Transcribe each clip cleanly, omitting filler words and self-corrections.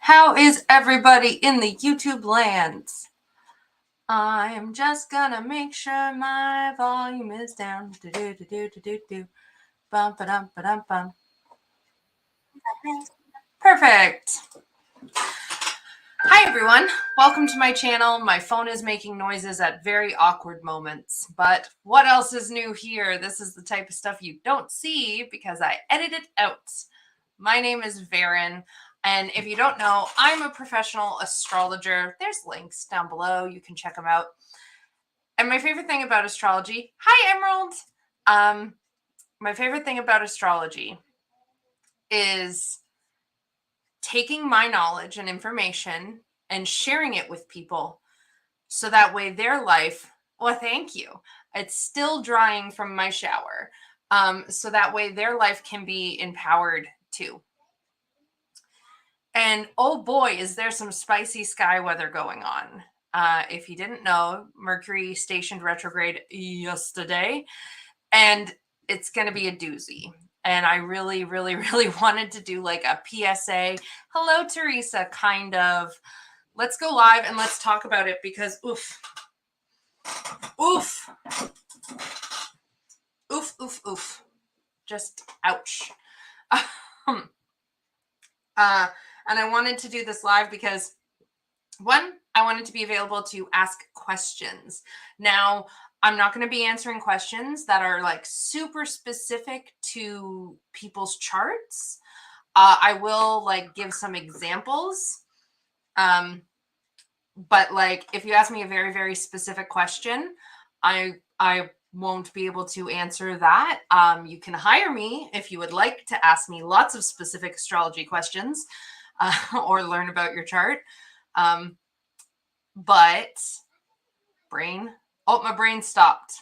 How is everybody in the YouTube lands? I am just gonna make sure my volume is down. Bum ba dum ba dum bum. Perfect. Hi everyone, welcome to my channel. My phone is making noises at very awkward moments, but what else is new here? This is the type of stuff you don't see because I edit it out. My name is Veryn, and if you don't know, I'm a professional astrologer. There's links down below. You can check them out. And my favorite thing about astrology, hi Emerald. My favorite thing about astrology is taking my knowledge and information and sharing it with people so that way their life, well, thank you. It's still drying from my shower. So that way their life can be empowered too. And oh boy, is there some spicy sky weather going on. If you didn't know, Mercury stationed retrograde yesterday, and it's going to be a doozy. And I really, really, really wanted to do like a PSA. Hello, Teresa, kind of. Let's go live and let's talk about it because oof. Oof. Oof, oof, oof. Just ouch. And I wanted to do this live because one, I wanted to be available to ask questions. Now, I'm not going to be answering questions that are like super specific to people's charts. I will like give some examples. But like if you ask me a very, very specific question, I won't be able to answer that. You can hire me if you would like to ask me lots of specific astrology questions or learn about your chart. But brain, oh, my brain stopped.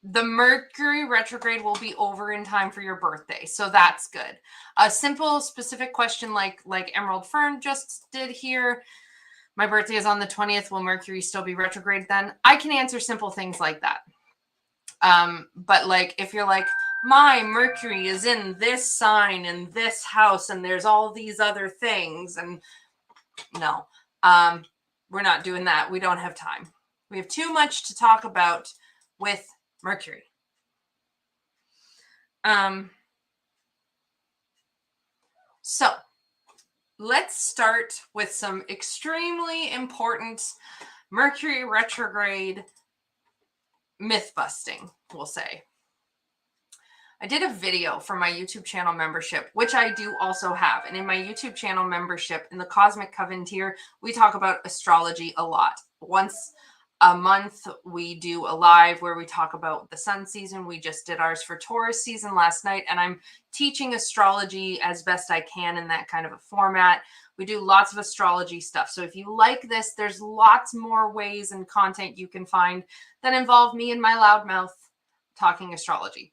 The Mercury retrograde will be over in time for your birthday, so that's good. A simple, specific question like Emerald Fern just did here. My birthday is on the 20th. Will Mercury still be retrograde then? I can answer simple things like that. But like if you're like, my Mercury is in this sign in this house and there's all these other things, and no, we're not doing that. We don't have time. We have too much to talk about with Mercury. So let's start with some extremely important Mercury retrograde myth busting, we'll say. I did a video for my YouTube channel membership, which I do also have. And in my YouTube channel membership, in the Cosmic Coven tier, we talk about astrology a lot. Once a month, we do a live where we talk about the sun season. We just did ours for Taurus season last night, and I'm teaching astrology as best I can in that kind of a format. We do lots of astrology stuff. So if you like this, there's lots more ways and content you can find that involve me and my loud mouth talking astrology.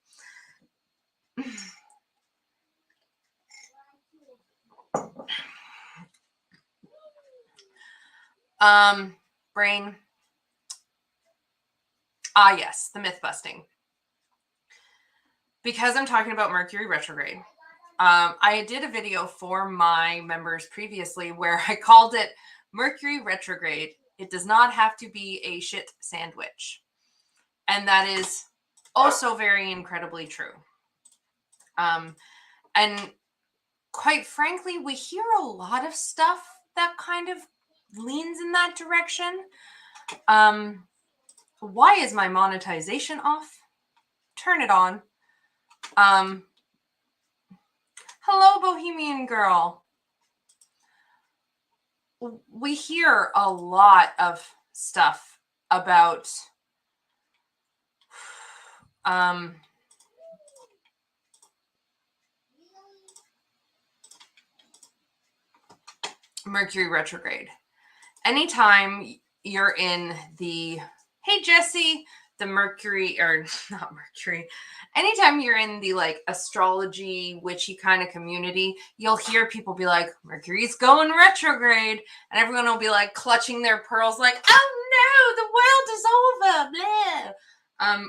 Brain. Yes, the myth busting. Because I'm talking about Mercury retrograde, I did a video for my members previously where I called it Mercury retrograde. It does not have to be a shit sandwich. And that is also very incredibly true. And quite frankly, we hear a lot of stuff that kind of leans in that direction. Why is my monetization off? Turn it on. Hello, Bohemian Girl. We hear a lot of stuff about Mercury retrograde. Anytime you're in the, hey Jesse, the Mercury, or not Mercury, anytime you're in the like astrology witchy kind of community, you'll hear people be like, Mercury's going retrograde, and everyone will be like clutching their pearls like, oh no, the world is over. Blah.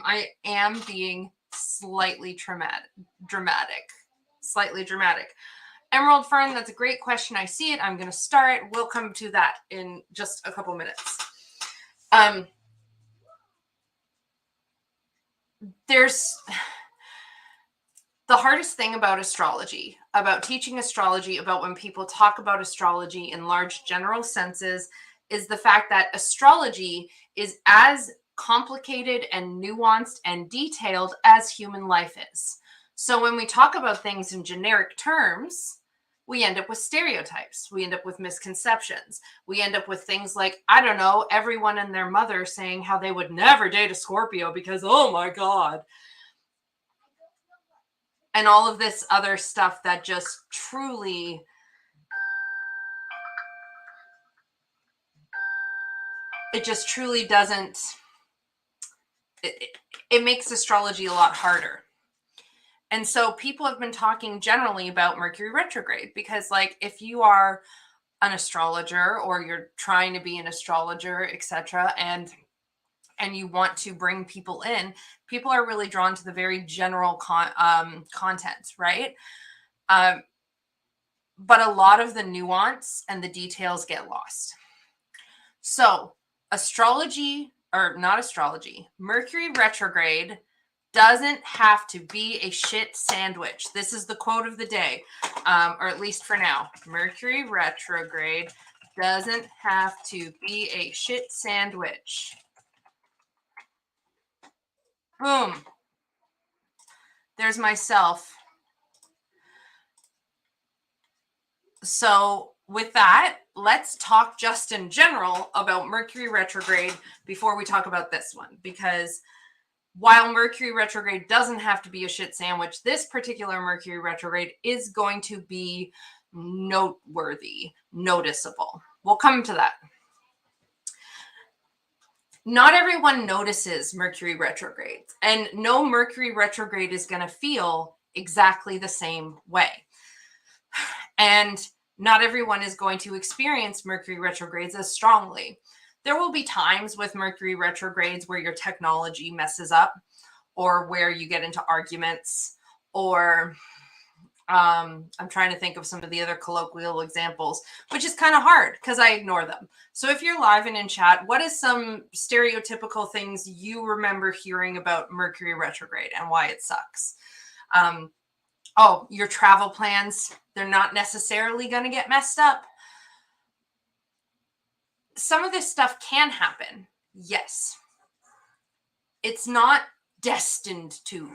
I am being slightly dramatic. slightly dramatic. Emerald Fern, that's a great question. I see it. I'm going to start. We'll come to that in just a couple minutes. There's the hardest thing about astrology, about teaching astrology, about when people talk about astrology in large general senses, is the fact that astrology is as complicated and nuanced and detailed as human life is. So when we talk about things in generic terms, we end up with stereotypes. We end up with misconceptions. We end up with things like, I don't know, everyone and their mother saying how they would never date a Scorpio because, oh my God. And all of this other stuff that just truly doesn't, it makes astrology a lot harder. And so people have been talking generally about Mercury retrograde because, like, if you are an astrologer or you're trying to be an astrologer, etc., and you want to bring people in, people are really drawn to the very general content, right? But a lot of the nuance and the details get lost. So astrology, or not astrology, Mercury retrograde doesn't have to be a shit sandwich. This is the quote of the day, or at least for now. Mercury retrograde doesn't have to be a shit sandwich. Boom. There's myself. So with that, let's talk just in general about Mercury retrograde before we talk about this one, because while Mercury retrograde doesn't have to be a shit sandwich, this particular Mercury retrograde is going to be noteworthy, noticeable. We'll come to that. Not everyone notices Mercury retrograde, and no Mercury retrograde is going to feel exactly the same way. And not everyone is going to experience Mercury retrogrades as strongly. There will be times with Mercury retrogrades where your technology messes up, or where you get into arguments, or I'm trying to think of some of the other colloquial examples, which is kind of hard because I ignore them. So if you're live and in chat, what is some stereotypical things you remember hearing about Mercury retrograde and why it sucks? Oh, your travel plans, they're not necessarily going to get messed up. Some of this stuff can happen. Yes. It's not destined to.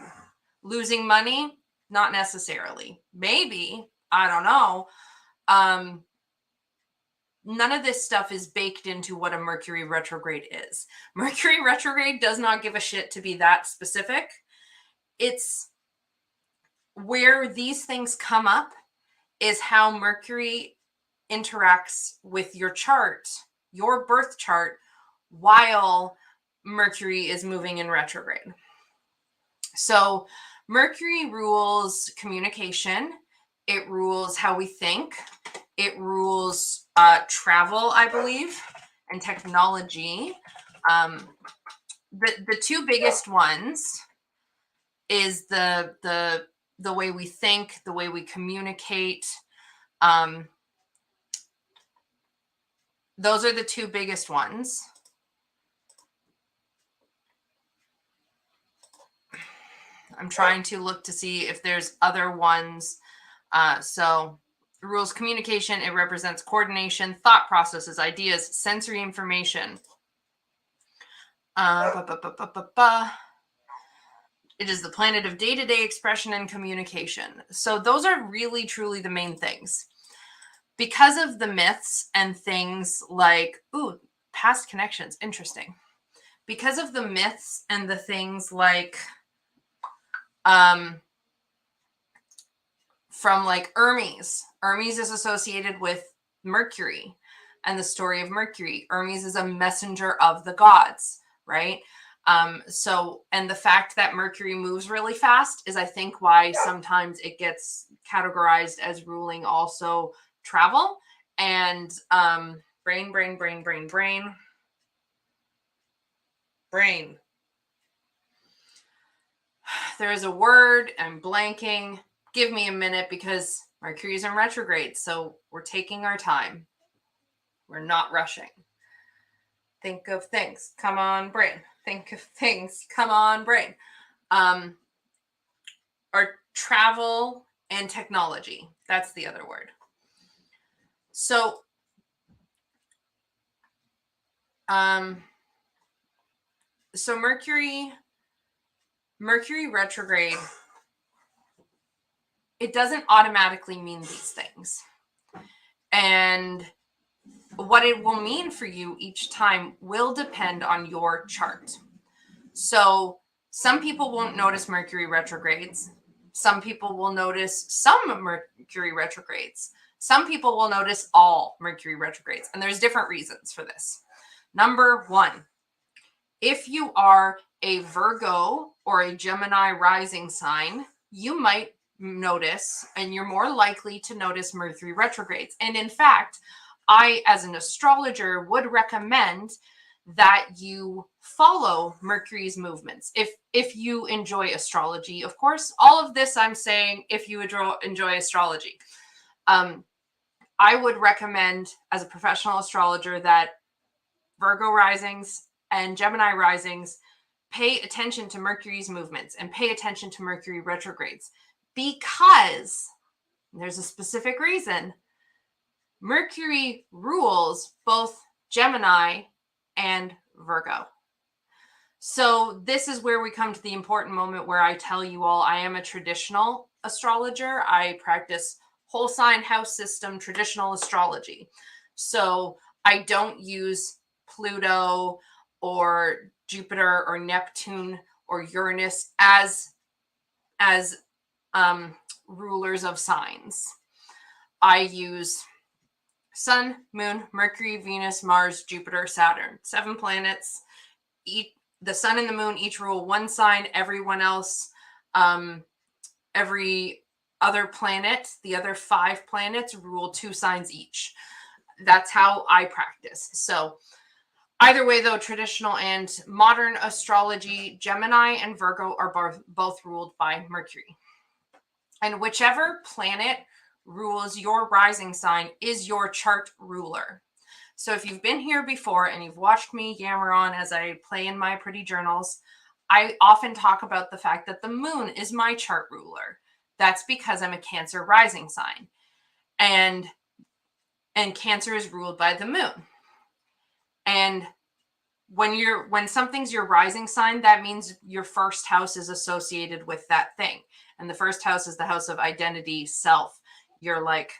Losing money, not necessarily. Maybe, I don't know. None of this stuff is baked into what a Mercury retrograde is. Mercury retrograde does not give a shit to be that specific. It's where these things come up is how Mercury interacts with your chart, your birth chart, while Mercury is moving in retrograde. So Mercury rules communication. It rules how we think. It rules travel, I believe, and technology. The two biggest ones is the way we think, the way we communicate. Those are the two biggest ones. I'm trying to look to see if there's other ones. So rules communication, it represents coordination, thought processes, ideas, sensory information. It is the planet of day-to-day expression and communication. So those are really, truly the main things. Because of the myths and things like, ooh, past connections, interesting. Because of the myths and the things like, from like Hermes. Hermes is associated with Mercury and the story of Mercury. Hermes is a messenger of the gods, right? So, and the fact that Mercury moves really fast is, I think, why sometimes it gets categorized as ruling also travel and brain. There is a word, I'm blanking. give me a minute because Mercury's in retrograde. So we're taking our time. We're not rushing. Think of things. Come on, brain. Think of things. Come on, brain. Or travel and technology. That's the other word. So, Mercury retrograde, it doesn't automatically mean these things. And what it will mean for you each time will depend on your chart. So some people won't notice Mercury retrogrades. Some people will notice some Mercury retrogrades. Some people will notice all Mercury retrogrades. And there's different reasons for this. Number one, if you are a Virgo or a Gemini rising sign, you might notice, and you're more likely to notice Mercury retrogrades. And in fact, I, as an astrologer, would recommend that you follow Mercury's movements. If you enjoy astrology, of course, all of this I'm saying, if you enjoy astrology, I would recommend as a professional astrologer that Virgo risings and Gemini risings pay attention to Mercury's movements and pay attention to Mercury retrogrades, because there's a specific reason. Mercury rules both Gemini and Virgo. So this is where we come to the important moment where I tell you all I am a traditional astrologer. I practice whole sign house system traditional astrology. So I don't use Pluto or Jupiter or Neptune or Uranus as rulers of signs. I use Sun, Moon, Mercury, Venus, Mars, Jupiter, Saturn. 7 planets. The Sun and the Moon each rule one sign. Everyone else, every other planet, the other 5 planets rule 2 signs each. That's how I practice. So either way, though, traditional and modern astrology, Gemini and Virgo are both ruled by Mercury. And whichever planet rules your rising sign is your chart ruler. So if you've been here before and you've watched me yammer on as I play in my pretty journals, I often talk about the fact that the moon is my chart ruler. That's because I'm a Cancer rising sign. And Cancer is ruled by the moon. And when something's your rising sign, that means your first house is associated with that thing. And the first house is the house of identity, self, your like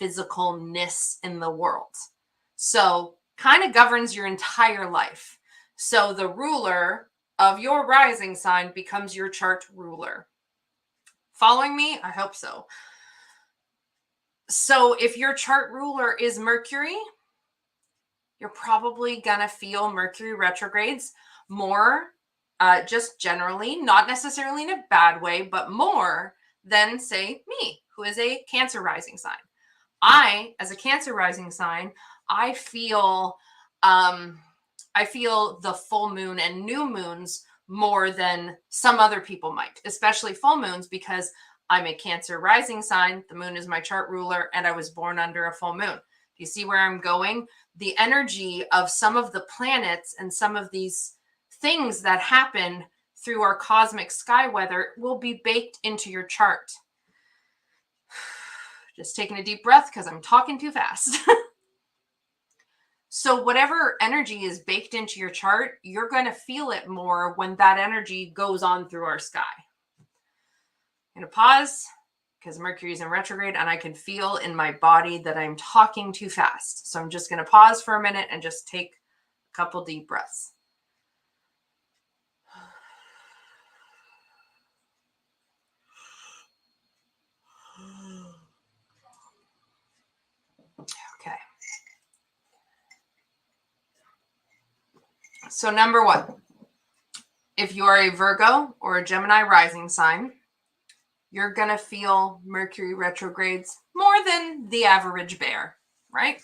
physicalness in the world. So kind of governs your entire life. So the ruler of your rising sign becomes your chart ruler. Following me? I hope so. So if your chart ruler is Mercury, you're probably going to feel Mercury retrogrades more, just generally, not necessarily in a bad way, but more than, say, me, who is a Cancer rising sign. I, as a Cancer rising sign, I feel the full moon and new moons more than some other people might, especially full moons, because I'm a Cancer rising sign. The moon is my chart ruler, and I was born under a full moon. Do you see where I'm going? The energy of some of the planets and some of these things that happen through our cosmic sky weather will be baked into your chart. Just taking a deep breath because I'm talking too fast. So whatever energy is baked into your chart, you're going to feel it more when that energy goes on through our sky. I'm going to pause because Mercury is in retrograde and I can feel in my body that I'm talking too fast. So I'm just going to pause for a minute and just take a couple deep breaths. Okay. So number 1, if you are a Virgo or a Gemini rising sign, you're going to feel Mercury retrogrades more than the average bear, right?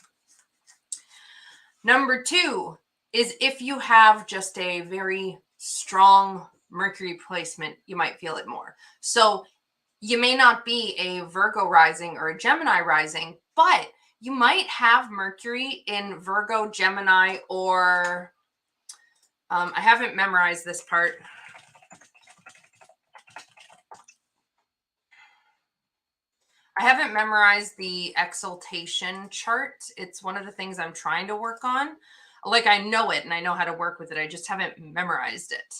Number 2 is if you have just a very strong Mercury placement, you might feel it more. So you may not be a Virgo rising or a Gemini rising, but you might have Mercury in Virgo, Gemini, or I haven't memorized this part. I haven't memorized the exaltation chart. It's one of the things I'm trying to work on. Like, I know it and I know how to work with it. I just haven't memorized it.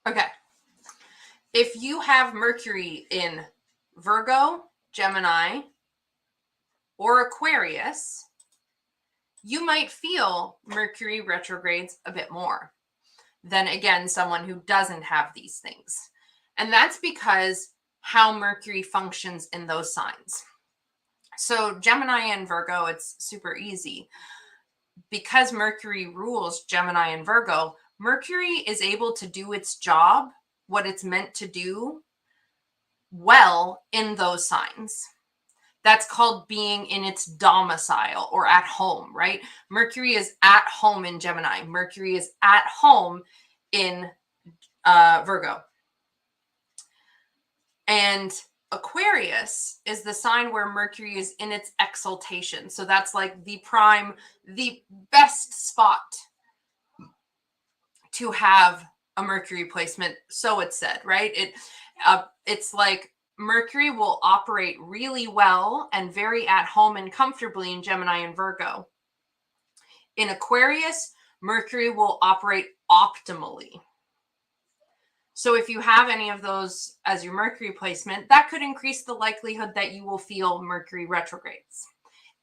Okay. If you have Mercury in Virgo, Gemini, or Aquarius, you might feel Mercury retrogrades a bit more than, again, someone who doesn't have these things. And that's because how Mercury functions in those signs. So Gemini and Virgo, it's super easy. Because Mercury rules Gemini and Virgo, Mercury is able to do its job, what it's meant to do, well in those signs. That's called being in its domicile or at home, right? Mercury is at home in Gemini. Mercury is at home in Virgo. And Aquarius is the sign where Mercury is in its exaltation. So that's like the best spot to have a Mercury placement. So it's said, right? It's like Mercury will operate really well and very at home and comfortably in Gemini and Virgo. In Aquarius, Mercury will operate optimally. So if you have any of those as your Mercury placement, that could increase the likelihood that you will feel Mercury retrogrades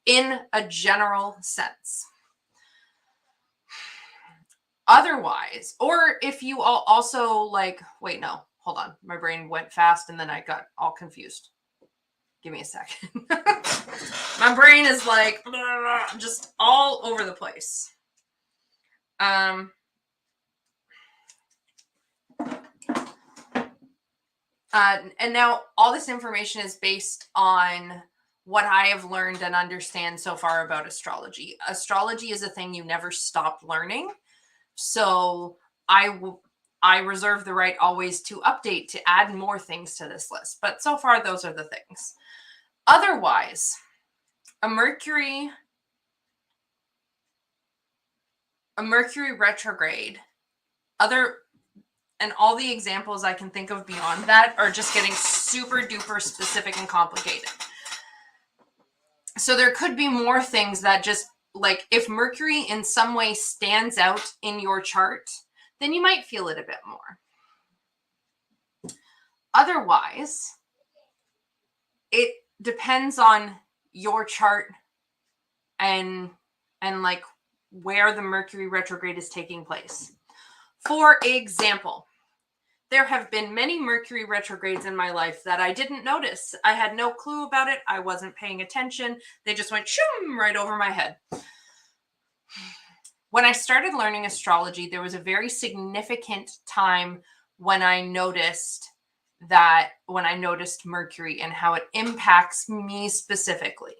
in a general sense. Otherwise, or if you also like, wait, no, hold on. My brain went fast and then I got all confused. Give me a second. My brain is like blah, blah, blah, just all over the place. And now all this information is based on what I have learned and understand so far about astrology. Astrology is a thing you never stop learning. So I reserve the right always to update, to add more things to this list. But so far, those are the things. Otherwise, a Mercury retrograde, and all the examples I can think of beyond that are just getting super duper specific and complicated. So there could be more things that just, like, if Mercury in some way stands out in your chart, then you might feel it a bit more. Otherwise, it depends on your chart and like where the Mercury retrograde is taking place. For example, there have been many Mercury retrogrades in my life that I didn't notice. I had no clue about it. I wasn't paying attention. They just went shoom right over my head. When I started learning astrology, there was a very significant time when I noticed Mercury and how it impacts me specifically.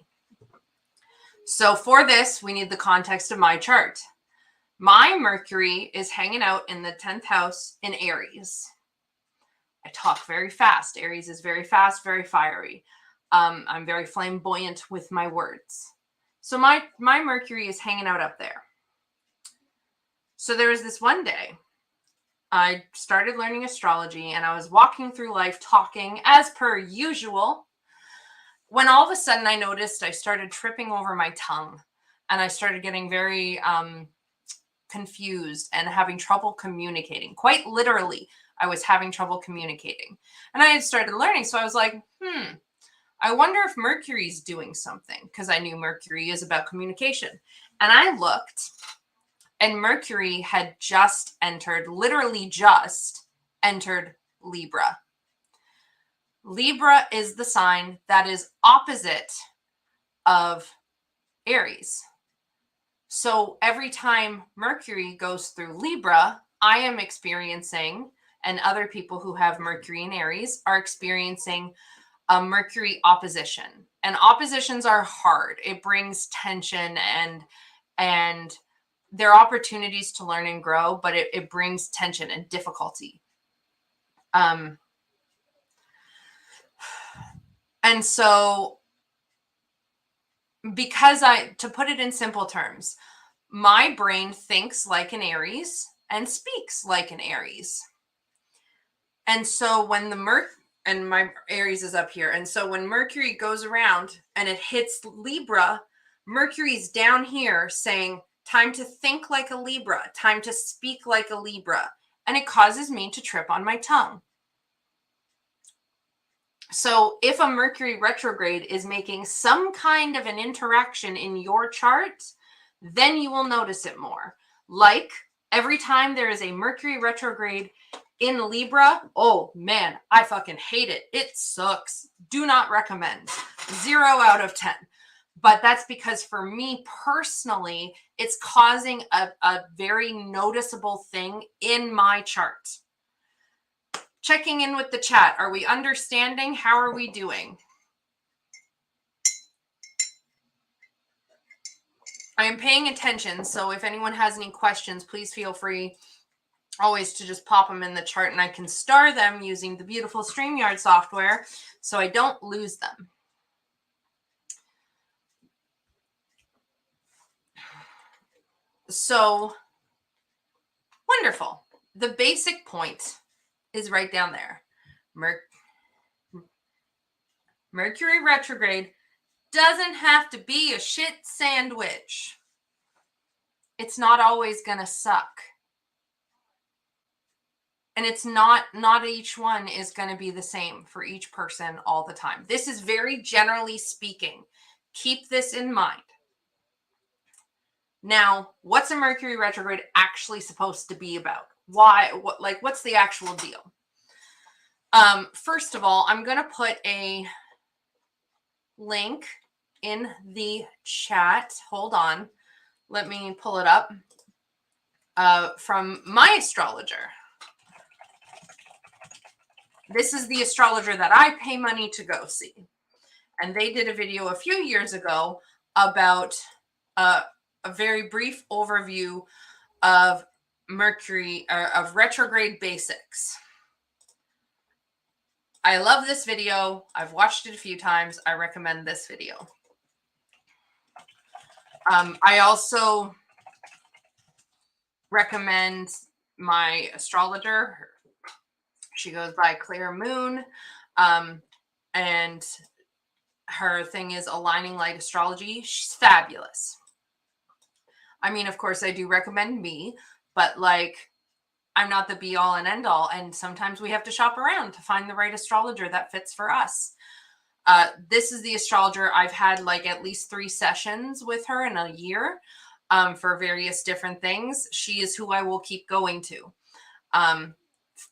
So for this, we need the context of my chart. My Mercury is hanging out in the 10th house in Aries. I talk very fast. Aries is very fast, very fiery. I'm very flamboyant with my words. So my Mercury is hanging out up there. So there was this one day, I started learning astrology and I was walking through life talking as per usual, when all of a sudden I noticed I started tripping over my tongue and I started getting very confused and having trouble communicating. Quite literally, I was having trouble communicating. And I had started learning, so I was like, I wonder if Mercury's doing something, because I knew Mercury is about communication. And I looked, and Mercury had literally just entered Libra. Libra is the sign that is opposite of Aries. So every time Mercury goes through Libra, I am experiencing, and other people who have Mercury in Aries are experiencing a Mercury opposition. And oppositions are hard. It brings tension and there are opportunities to learn and grow, but it brings tension and difficulty. And so because to put it in simple terms, my brain thinks like an Aries and speaks like an Aries. And so when and my Aries is up here. And so when Mercury goes around and it hits Libra, Mercury's down here saying, time to think like a Libra, time to speak like a Libra. And it causes me to trip on my tongue. So if a Mercury retrograde is making some kind of an interaction in your chart, then you will notice it more. Like every time there is a Mercury retrograde in Libra, oh man, I fucking hate it. It sucks. Do not recommend. 0 out of 10. But that's because for me personally, it's causing a very noticeable thing in my chart. Checking in with the chat. Are we understanding? How are we doing? I am paying attention, so if anyone has any questions, please feel free always to just pop them in the chart, and I can star them using the beautiful StreamYard software so I don't lose them. So, wonderful. The basic point is right down there. Mercury retrograde doesn't have to be a shit sandwich. It's not always going to suck. And it's not each one is going to be the same for each person all the time. This is very generally speaking. Keep this in mind. Now, what's a Mercury retrograde actually supposed to be about? Why? What's the actual deal? First of all, I'm going to put a link in the chat. Hold on. Let me pull it up from my astrologer. This is the astrologer that I pay money to go see. And they did a video a few years ago about a very brief overview of Mercury, of retrograde basics. I love this video. I've watched it a few times. I recommend this video. I also recommend my astrologer. She goes by Clear Moon, and her thing is Aligning Light Astrology. She's fabulous. I mean, of course, I do recommend me, but I'm not the be all and end all. And sometimes we have to shop around to find the right astrologer that fits for us. This is the astrologer. I've had at least 3 sessions with her in a year for various different things. She is who I will keep going to.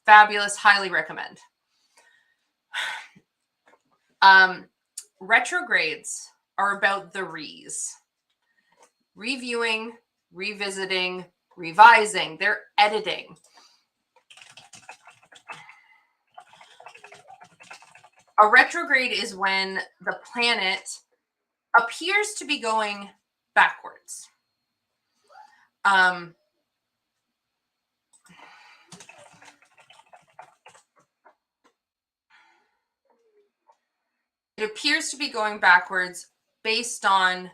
Fabulous. Highly recommend. Retrogrades are about the reviewing, revisiting, revising. They're editing. A retrograde is when the planet appears to be going backwards. It appears to be going backwards based on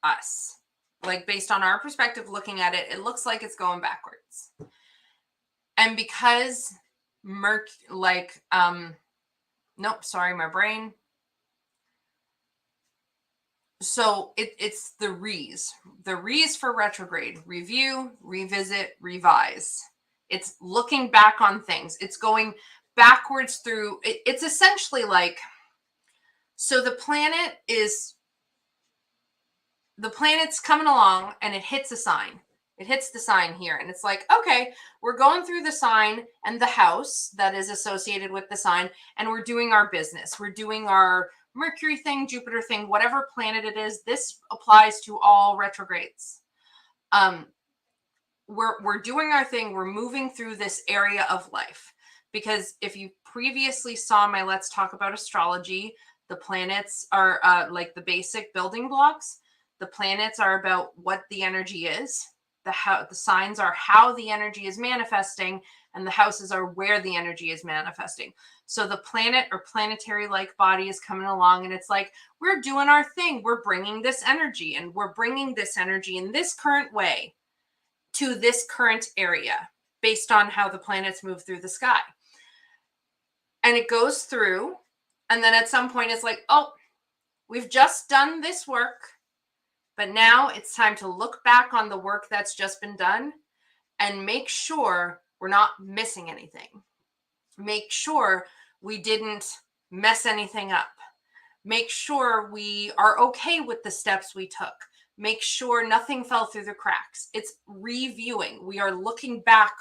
us. Based on our perspective looking at it, it looks like it's going backwards. And because nope, sorry, my brain. So it's the re's. The re's for retrograde: review, revisit, revise. It's looking back on things. It's going backwards through. It's essentially so the planet's coming along and it hits a sign. It hits the sign here. And it's okay, we're going through the sign and the house that is associated with the sign. And we're doing our business. We're doing our Mercury thing, Jupiter thing, whatever planet it is. This applies to all retrogrades. We're doing our thing. We're moving through this area of life. because if you previously saw my Let's Talk About Astrology, the planets are like the basic building blocks. The planets are about what the energy is. The signs are how the energy is manifesting, and the houses are where the energy is manifesting. So the planet or planetary like body is coming along, and it's like, we're doing our thing. We're bringing this energy, and we're bringing this energy in this current way to this current area based on how the planets move through the sky. And it goes through, and then at some point it's like, oh, we've just done this work, but now it's time to look back on the work that's just been done and make sure we're not missing anything. Make sure we didn't mess anything up. Make sure we are okay with the steps we took. Make sure nothing fell through the cracks. It's reviewing. We are looking back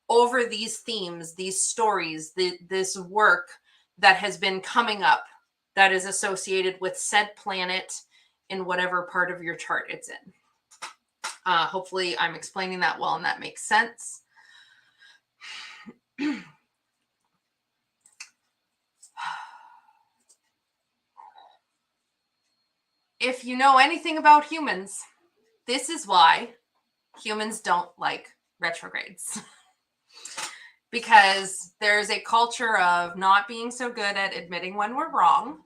over these themes, these stories, this work that has been coming up that is associated with said planet in whatever part of your chart it's in. Hopefully I'm explaining that well and that makes sense. If you know anything about humans, this is why humans don't like retrogrades. Because there's a culture of not being so good at admitting when we're wrong.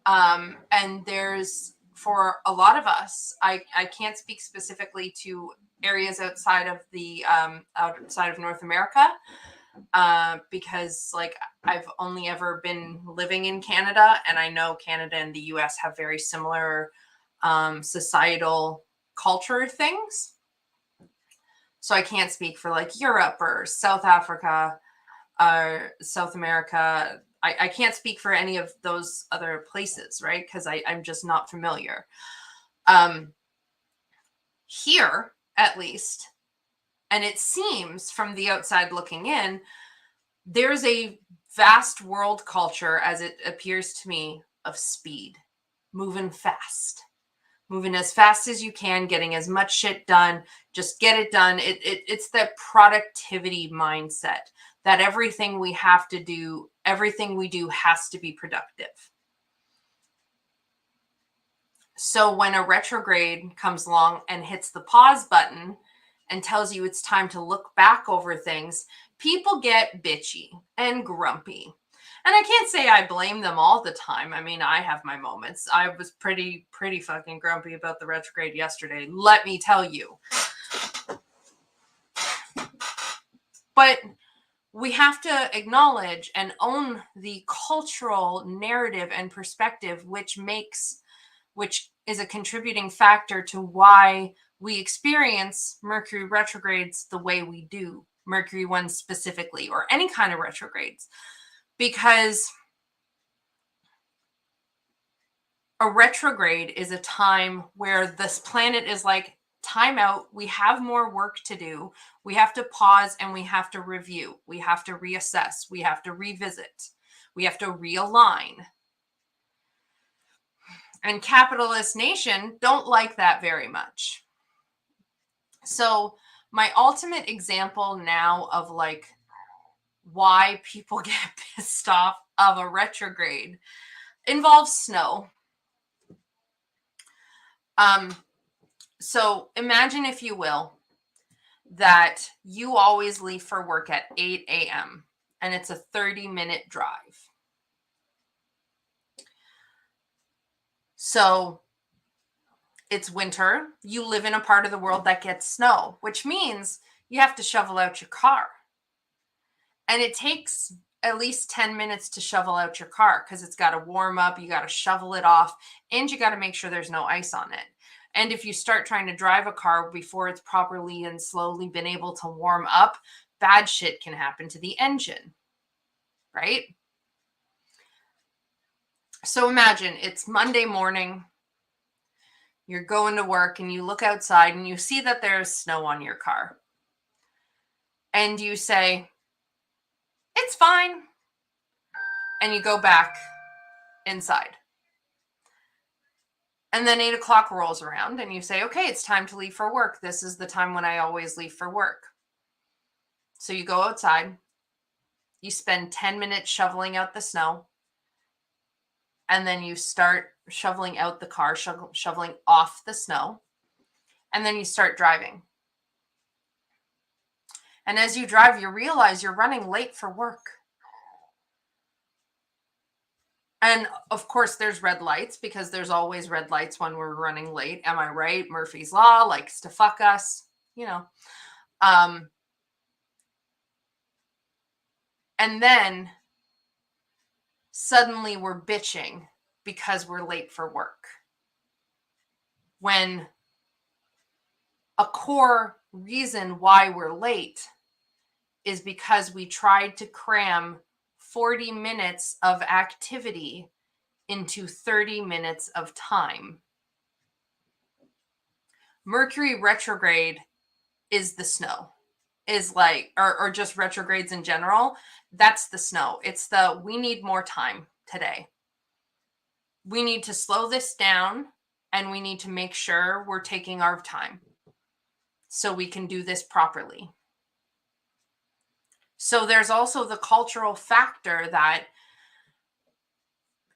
And there's, for a lot of us, I can't speak specifically to areas outside of outside of North America, because like I've only ever been living in Canada, and I know Canada and the US have very similar societal culture things. So I can't speak for like Europe or South Africa or South America. I can't speak for any of those other places, right? Because I'm just not familiar. Here, at least, and it seems from the outside looking in, there's a vast world culture, as it appears to me, of speed, moving fast. Moving as fast as you can, getting as much shit done, just get it done. It's that productivity mindset that everything we have to do, everything we do has to be productive. So when a retrograde comes along and hits the pause button and tells you it's time to look back over things, people get bitchy and grumpy. And I can't say I blame them all the time. I mean, I have my moments. I was pretty fucking grumpy about the retrograde yesterday, let me tell you. But we have to acknowledge and own the cultural narrative and perspective, which is a contributing factor to why we experience Mercury retrogrades the way we do, Mercury ones specifically, or any kind of retrogrades. Because a retrograde is a time where this planet is like, time out, we have more work to do. We have to pause and we have to review. We have to reassess. We have to revisit. We have to realign. And capitalist nation don't like that very much. So my ultimate example now of like why people get pissed off of a retrograde involves snow. So imagine, if you will, that you always leave for work at 8 a.m. and it's a 30-minute drive. So it's winter. You live in a part of the world that gets snow, which means you have to shovel out your car. And it takes at least 10 minutes to shovel out your car because it's got to warm up, you got to shovel it off, and you got to make sure there's no ice on it. And if you start trying to drive a car before it's properly and slowly been able to warm up, bad shit can happen to the engine, right? So imagine it's Monday morning, you're going to work and you look outside and you see that there's snow on your car. And you say, it's fine. And you go back inside. And then 8 o'clock rolls around and you say, okay, it's time to leave for work. This is the time when I always leave for work. So you go outside You spend 10 minutes shoveling out the snow. And then you start shoveling out the car, shoveling off the snow. And then you start driving. And as you drive, you realize you're running late for work. And of course, there's red lights, because there's always red lights when we're running late. Am I right? Murphy's Law likes to fuck us, you know. And then suddenly we're bitching because we're late for work, when a core reason why we're late is because we tried to cram 40 minutes of activity into 30 minutes of time. Mercury retrograde is the snow, is like, or just retrogrades in general. That's the snow. It's the, we need more time today. We need to slow this down, and we need to make sure we're taking our time so we can do this properly. So there's also the cultural factor that,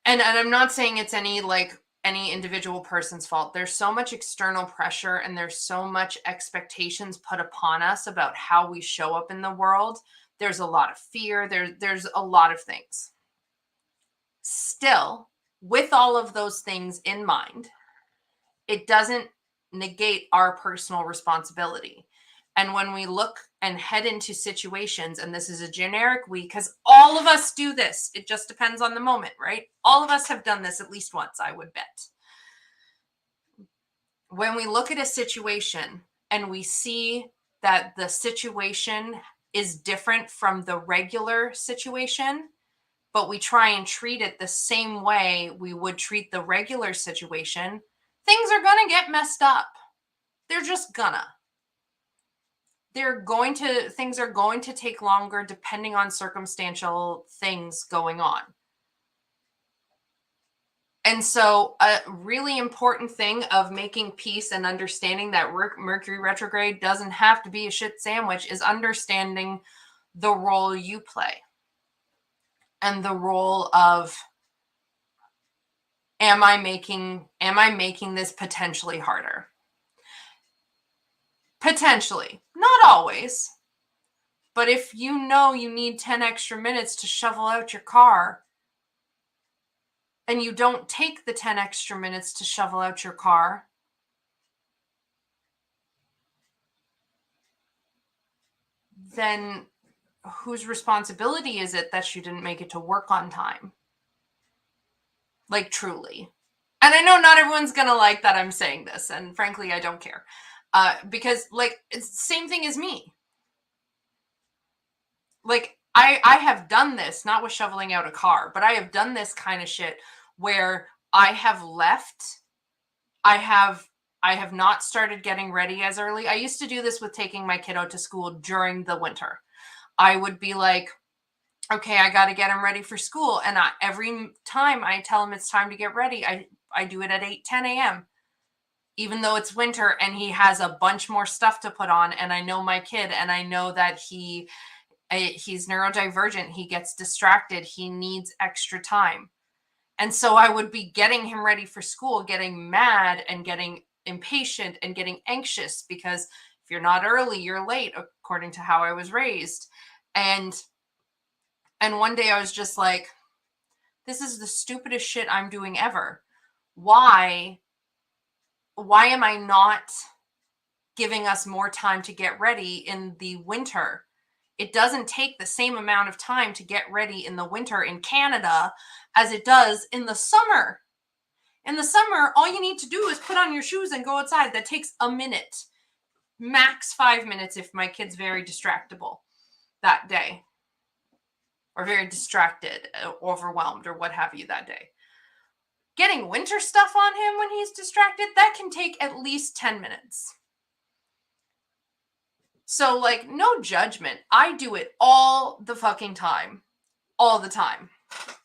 and I'm not saying it's any individual person's fault. There's so much external pressure, and there's so much expectations put upon us about how we show up in the world. There's a lot of fear. There's a lot of things. Still, with all of those things in mind, it doesn't negate our personal responsibility. And when we look and head into situations, and this is a generic we, because all of us do this, it just depends on the moment, right? All of us have done this at least once, I would bet. When we look at a situation and we see that the situation is different from the regular situation, but we try and treat it the same way we would treat the regular situation, things are going to get messed up. They're just gonna. Things are going to take longer depending on circumstantial things going on. And so a really important thing of making peace and understanding that Mercury retrograde doesn't have to be a shit sandwich is understanding the role you play. And the role of, am I making this potentially harder? Potentially. Not always. But if you know you need 10 extra minutes to shovel out your car, and you don't take the 10 extra minutes to shovel out your car, then whose responsibility is it that you didn't make it to work on time? Like, truly. And I know not everyone's gonna like that I'm saying this, and frankly, I don't care. Because, like, it's the same thing as me. Like, I have done this, not with shoveling out a car, but I have done this kind of shit where I have left. I have not started getting ready as early. I used to do this with taking my kiddo to school during the winter. I would be like, okay, I got to get him ready for school. And every time I tell him it's time to get ready, I do it at 8:10 a.m. Even though it's winter and he has a bunch more stuff to put on. And I know my kid, and I know that he's neurodivergent. He gets distracted. He needs extra time. And so I would be getting him ready for school, getting mad and getting impatient and getting anxious, because if you're not early, you're late, according to how I was raised. And one day I was just like, this is the stupidest shit I'm doing ever. Why am I not giving us more time to get ready in the winter? It doesn't take the same amount of time to get ready in the winter in Canada as it does in the summer. In the summer, all you need to do is put on your shoes and go outside. That takes a minute, max 5 minutes if my kid's very distractible that day, or very distracted, overwhelmed, or what have you that day. Getting winter stuff on him when he's distracted, that can take at least 10 minutes. So, like, no judgment. I do it all the fucking time. All the time.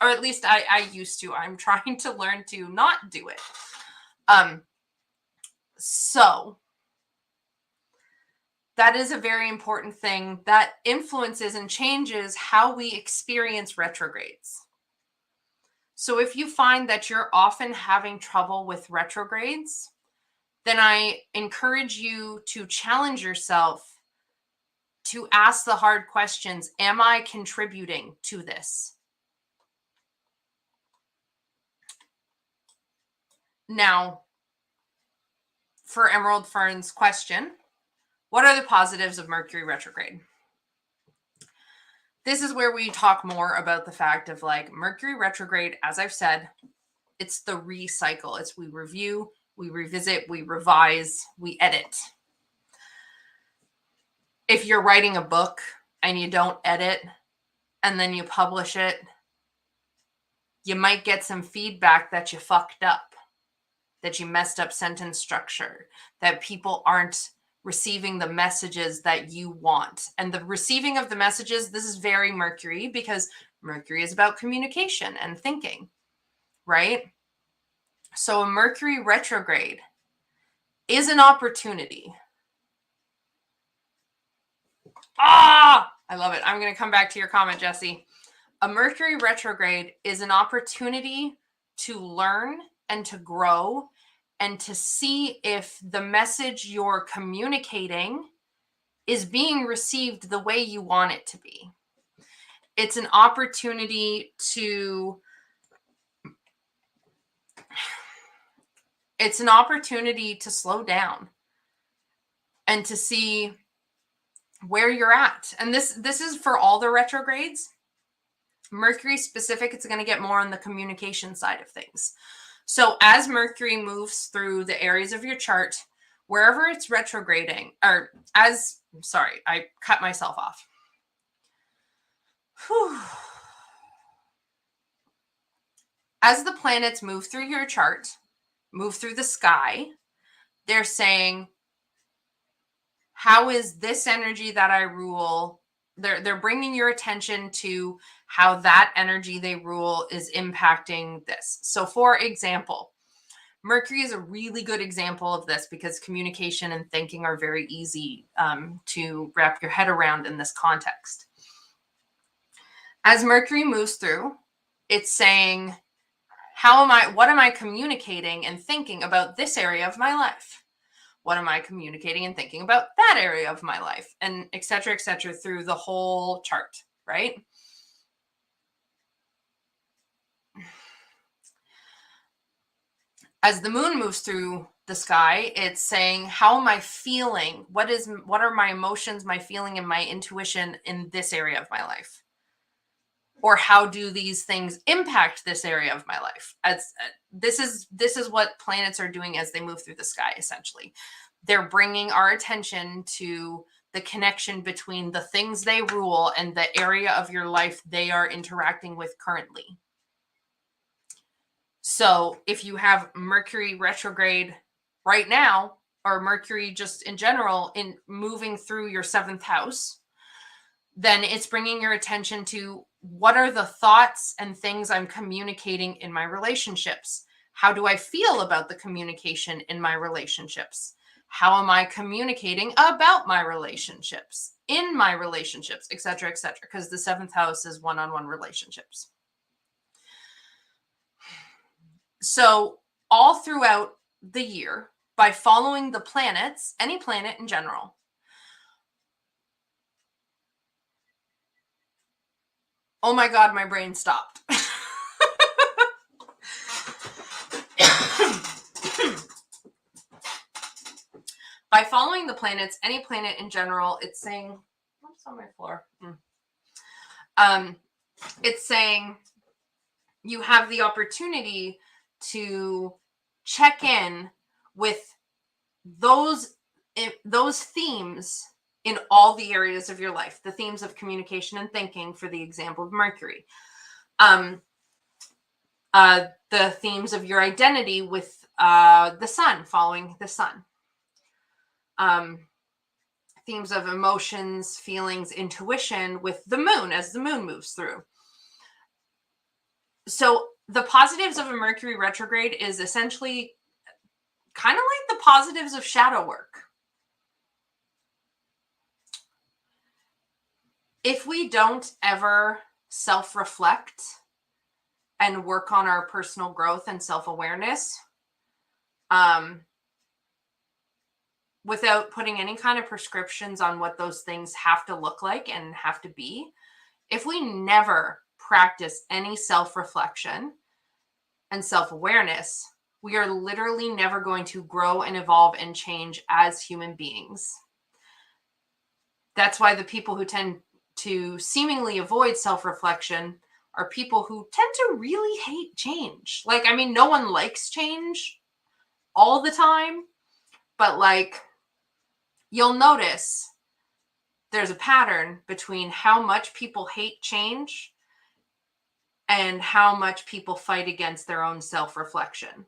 Or at least I used to. I'm trying to learn to not do it. So, that is a very important thing that influences and changes how we experience retrogrades. So if you find that you're often having trouble with retrogrades, then I encourage you to challenge yourself to ask the hard questions. Am I contributing to this? Now, for Emerald Fern's question, what are the positives of Mercury retrograde? This is where we talk more about the fact of like Mercury retrograde, as I've said, it's the recycle. It's we review, we revisit, we revise, we edit. If you're writing a book and you don't edit and then you publish it, you might get some feedback that you fucked up, that you messed up sentence structure, that people aren't receiving the messages that you want. And the receiving of the messages, this is very Mercury because Mercury is about communication and thinking, right? So a Mercury retrograde is an opportunity. I love it. I'm going to come back to your comment, Jesse. A Mercury retrograde is an opportunity to learn and to grow and to see if the message you're communicating is being received the way you want it to be. It's an opportunity to slow down and to see where you're at. And this is for all the retrogrades. Mercury specific, it's going to get more on the communication side of things. So as Mercury moves through the areas of your chart, wherever it's retrograding, I cut myself off. Whew. As the planets move through your chart, move through the sky, they're saying, how is this energy that I rule? They're bringing your attention to how that energy they rule is impacting this. So for example, Mercury is a really good example of this because communication and thinking are very easy to wrap your head around in this context. As Mercury moves through, it's saying, what am I communicating and thinking about this area of my life? What am I communicating and thinking about that area of my life? And et cetera, through the whole chart, right? As the moon moves through the sky, it's saying, how am I feeling? What are my emotions, my feeling, and my intuition in this area of my life? Or how do these things impact this area of my life? This is what planets are doing as they move through the sky, essentially. They're bringing our attention to the connection between the things they rule and the area of your life they are interacting with currently. So if you have Mercury retrograde right now, or Mercury just in general in moving through your 7th house, then it's bringing your attention to what are the thoughts and things I'm communicating in my relationships? How do I feel about the communication in my relationships? How am I communicating about my relationships, in my relationships, et cetera, because the 7th house is one-on-one relationships. So all throughout the year, by following the planets, any planet in general, oh my God, my brain stopped. By following the planets, any planet in general, it's saying, what's on my floor? It's saying you have the opportunity to check in with those themes in all the areas of your life, the themes of communication and thinking, for the example of Mercury, the themes of your identity with the sun, following the sun, themes of emotions, feelings, intuition with the moon as the moon moves through. So the positives of a Mercury retrograde is essentially kind of like the positives of shadow work. if we don't ever self-reflect and work on our personal growth and self-awareness, without putting any kind of prescriptions on what those things have to look like and have to be, if we never practice any self-reflection and self-awareness, we are literally never going to grow and evolve and change as human beings. That's why the people who tend to seemingly avoid self-reflection are people who tend to really hate change. Like, I mean, no one likes change all the time, but like, you'll notice there's a pattern between how much people hate change and how much people fight against their own self-reflection.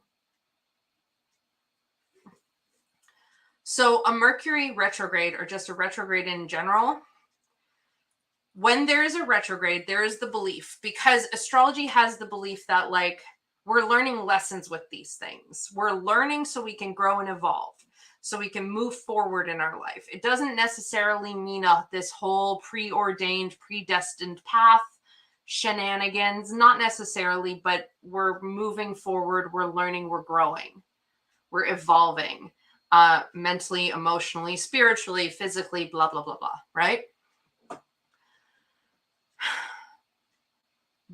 So a Mercury retrograde, or just a retrograde in general, when there is a retrograde, there is the belief, because astrology has the belief that like we're learning lessons with these things. We're learning so we can grow and evolve, so we can move forward in our life. It doesn't necessarily mean this whole preordained, predestined path shenanigans, not necessarily, but we're moving forward, we're learning, we're growing, we're evolving, mentally, emotionally, spiritually, physically, blah, blah, blah, blah, right?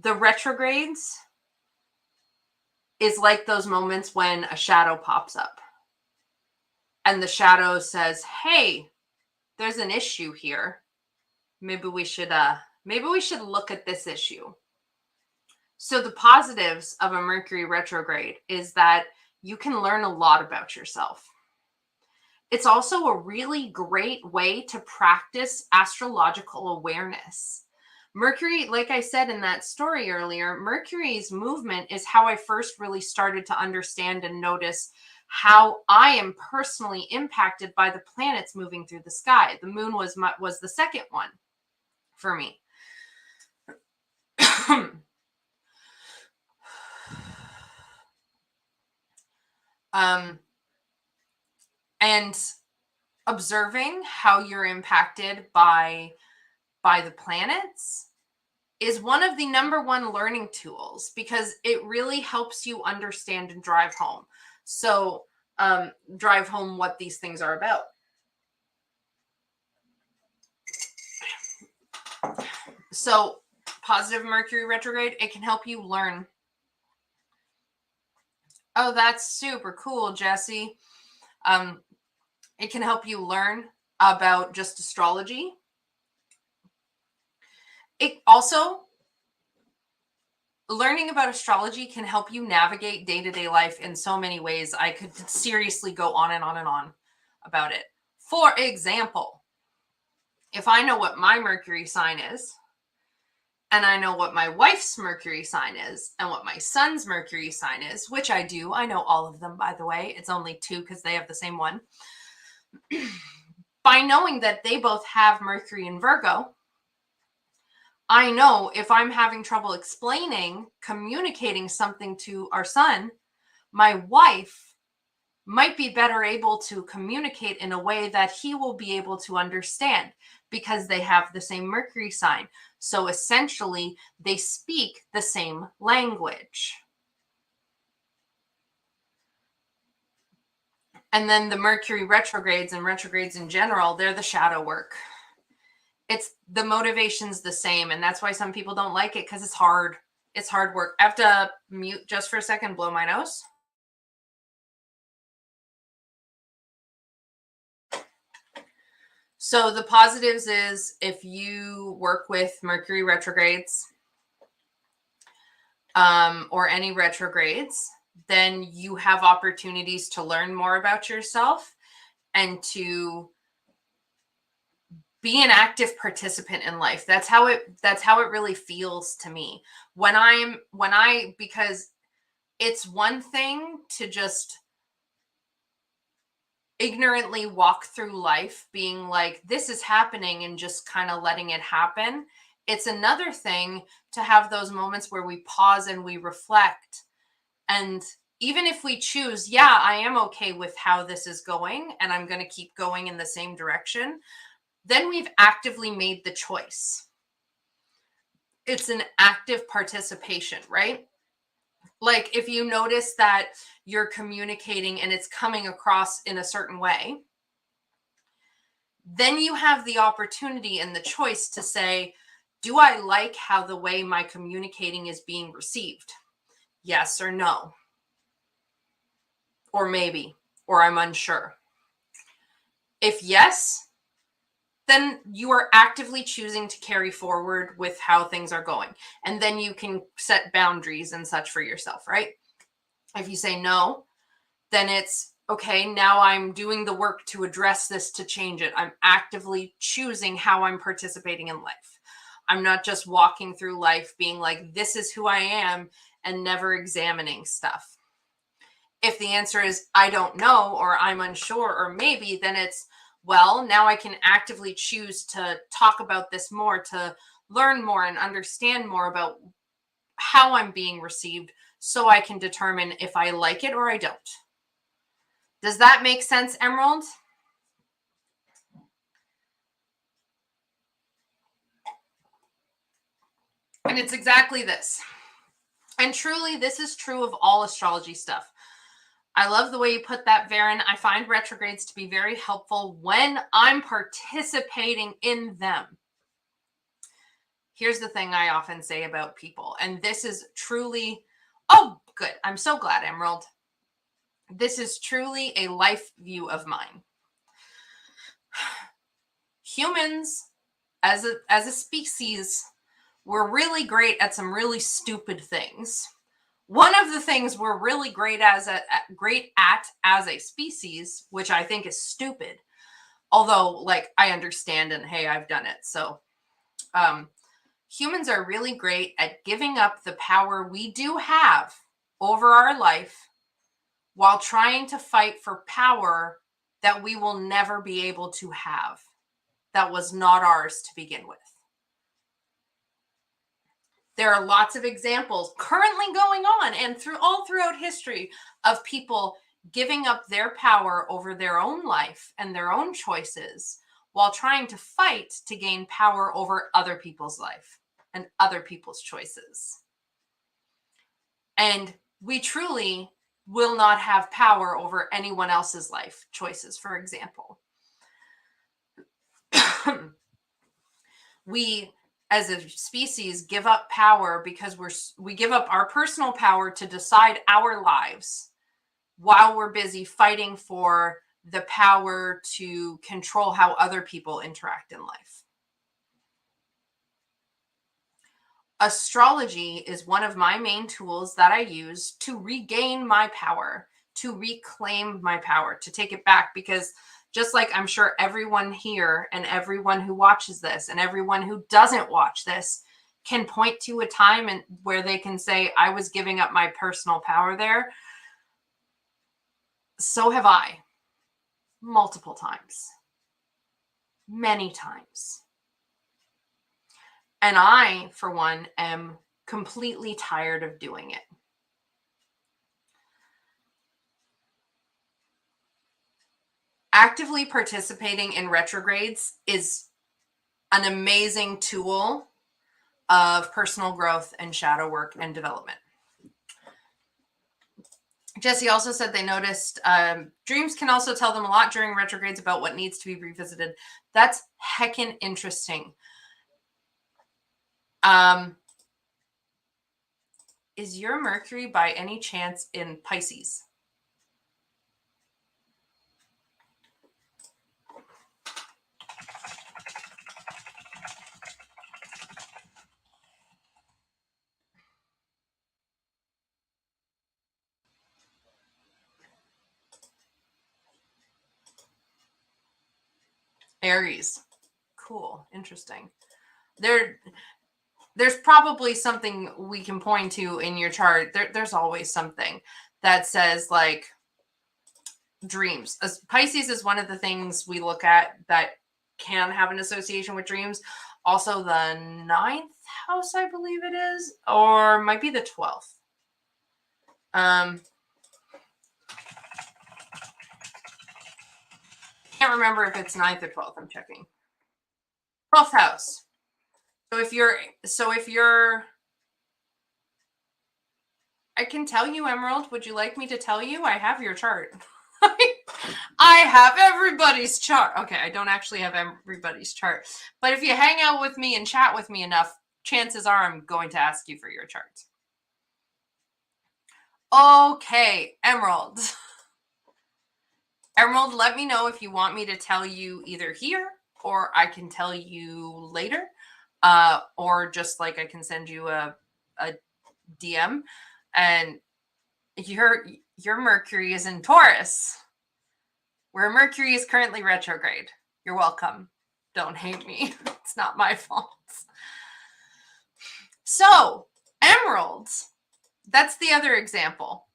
The retrogrades is like those moments when a shadow pops up and the shadow says, hey, there's an issue here. Maybe we should look at this issue. So the positives of a Mercury retrograde is that you can learn a lot about yourself. It's also a really great way to practice astrological awareness. Mercury, like I said in that story earlier, Mercury's movement is how I first really started to understand and notice how I am personally impacted by the planets moving through the sky. The moon was the second one for me. And observing how you're impacted by the planets is one of the number one learning tools, because it really helps you understand and drive home. So drive home what these things are about. So positive Mercury retrograde, it can help you learn. Oh, that's super cool, Jesse. It can help you learn about just astrology. It also, learning about astrology can help you navigate day-to-day life in so many ways. I could seriously go on and on and on about it. For example, if I know what my Mercury sign is, and I know what my wife's Mercury sign is, and what my son's Mercury sign is, which I do. I know all of them, by the way. It's only 2 because they have the same one. By knowing that they both have Mercury in Virgo, I know if I'm having trouble communicating something to our son, my wife might be better able to communicate in a way that he will be able to understand, because they have the same Mercury sign. So essentially, they speak the same language. And then the Mercury retrogrades and retrogrades in general, they're the shadow work. It's the motivation's the same. And that's why some people don't like it, because it's hard. It's hard work. I have to mute just for a second, blow my nose. So the positives is, if you work with Mercury retrogrades or any retrogrades, then you have opportunities to learn more about yourself and to be an active participant in life. That's how it really feels to me. Because it's one thing to just ignorantly walk through life being like, this is happening, and just kind of letting it happen. It's another thing to have those moments where we pause and we reflect. And even if we choose, yeah, I am okay with how this is going, and I'm going to keep going in the same direction, then we've actively made the choice. It's an active participation, right? Like if you notice that you're communicating and it's coming across in a certain way, then you have the opportunity and the choice to say, do I like how the way my communicating is being received? Yes or no. Or maybe, or I'm unsure. If yes, then you are actively choosing to carry forward with how things are going. And then you can set boundaries and such for yourself, right? If you say no, then it's okay, now I'm doing the work to address this, to change it. I'm actively choosing how I'm participating in life. I'm not just walking through life being like, this is who I am, and never examining stuff. If the answer is, I don't know, or I'm unsure, or maybe, then it's, well, now I can actively choose to talk about this more, to learn more and understand more about how I'm being received, so I can determine if I like it or I don't. Does that make sense, Emerald? And it's exactly this. And truly, this is true of all astrology stuff. I love the way you put that, Veryn. I find retrogrades to be very helpful when I'm participating in them. Here's the thing I often say about people, and this is truly, oh, good. I'm so glad, Emerald. This is truly a life view of mine. Humans, as a species, we're really great at some really stupid things. One of the things we're really great at as a species, which I think is stupid, although like I understand and hey, I've done it. So humans are really great at giving up the power we do have over our life while trying to fight for power that we will never be able to have, that was not ours to begin with. There are lots of examples currently going on and all throughout history of people giving up their power over their own life and their own choices while trying to fight to gain power over other people's life and other people's choices. And we truly will not have power over anyone else's life choices, for example. We as a species give up power because we give up our personal power to decide our lives while we're busy fighting for the power to control how other people interact in life. Astrology is one of my main tools that I use to regain my power, to reclaim my power, to take it back, because just like I'm sure everyone here and everyone who watches this and everyone who doesn't watch this can point to a time where they can say, I was giving up my personal power there. So have I. Multiple times. Many times. And I, for one, am completely tired of doing it. Actively participating in retrogrades is an amazing tool of personal growth and shadow work and development. Jesse also said they noticed dreams can also tell them a lot during retrogrades about what needs to be revisited. That's heckin' interesting. Is your Mercury by any chance in Pisces? Aries. Cool. Interesting. There's probably something we can point to in your chart. There's always something that says like dreams. Pisces is one of the things we look at that can have an association with dreams. Also the 9th house, I believe it is, or might be the 12th. Can't remember if it's 9th or 12th. I'm checking. 12th house. if you're, I can tell you, Emerald. Would you like me to tell you? I have your chart. I have everybody's chart. Okay, I don't actually have everybody's chart. But if you hang out with me and chat with me enough, chances are I'm going to ask you for your chart. Okay, Emerald. Emerald, let me know if you want me to tell you either here or I can tell you later. Or just like I can send you a DM. And your Mercury is in Taurus, where Mercury is currently retrograde. You're welcome. Don't hate me. It's not my fault. So, Emeralds, that's the other example.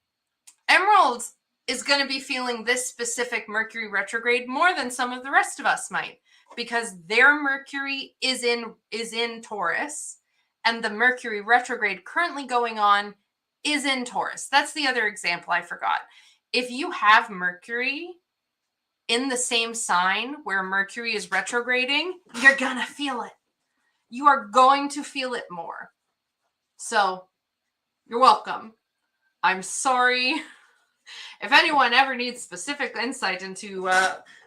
Emeralds is going to be feeling this specific Mercury retrograde more than some of the rest of us might, because their Mercury is in Taurus, and the Mercury retrograde currently going on is in Taurus. That's the other example I forgot. If you have Mercury in the same sign where Mercury is retrograding, you're gonna feel it. You are going to feel it more. So, you're welcome. I'm sorry. If anyone ever needs specific insight into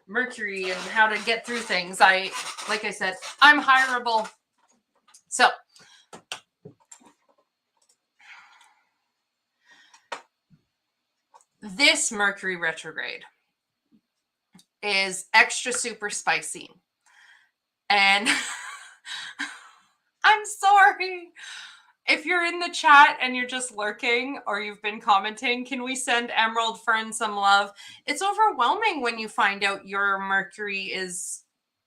Mercury and how to get through things, like I said, I'm hireable. So, this Mercury retrograde is extra super spicy. And I'm sorry. If you're in the chat and you're just lurking or you've been commenting, can we send Emerald Fern some love? It's overwhelming when you find out your Mercury is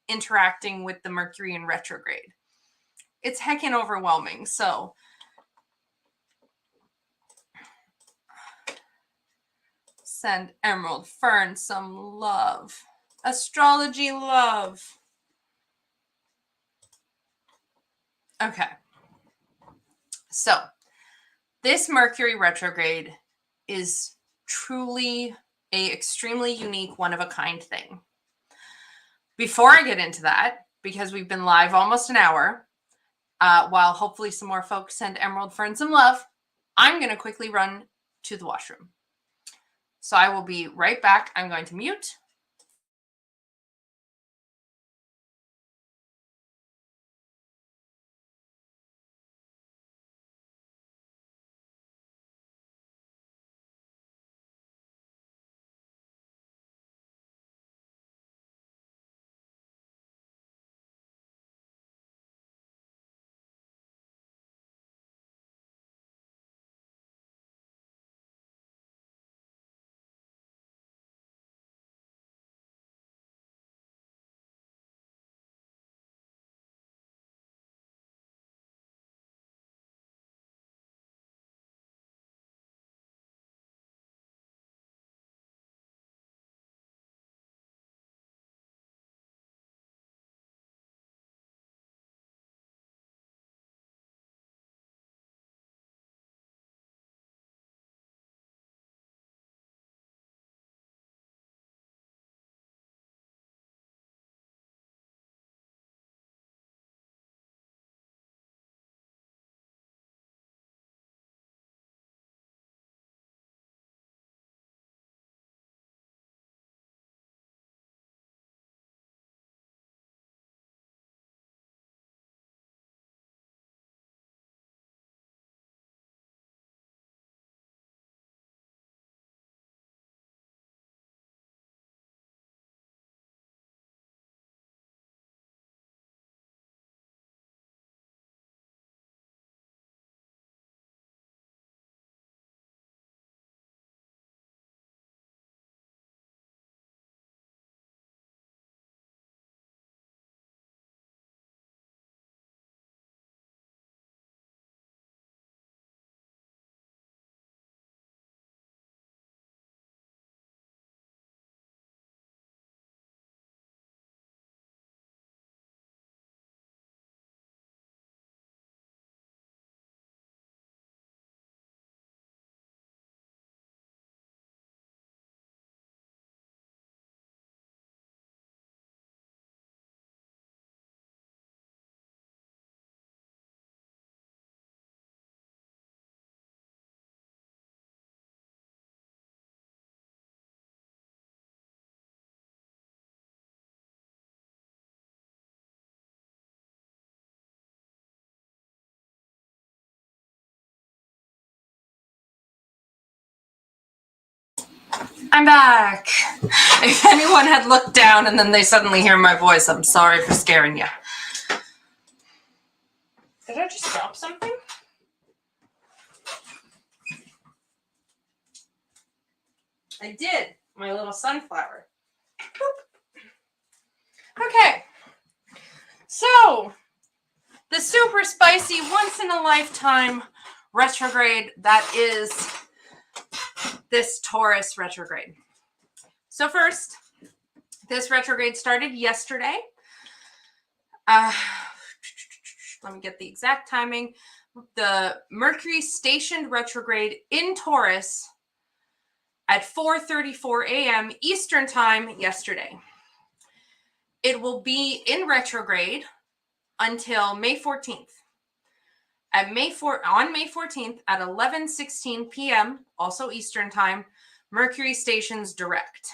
interacting with the Mercury in retrograde. It's heckin' overwhelming. So send Emerald Fern some love. Astrology love. Okay. So this Mercury retrograde is truly a extremely unique, one-of-a-kind thing. Before I get into that, because we've been live almost an hour, while hopefully some more folks send Emerald Fern some love, I'm going to quickly run to the washroom. So I will be right back. I'm going to mute. I'm back. If anyone had looked down and then they suddenly hear my voice, I'm sorry for scaring you. Did I just drop something? I did. My little sunflower. Boop. Okay. So, the super spicy, once-in-a-lifetime retrograde that is this Taurus retrograde. So first, this retrograde started yesterday. Let me get the exact timing. The Mercury stationed retrograde in Taurus at 4:34 a.m. Eastern time yesterday. It will be in retrograde until May 14th. On May 14th at 11:16 p.m., also Eastern time, Mercury stations direct.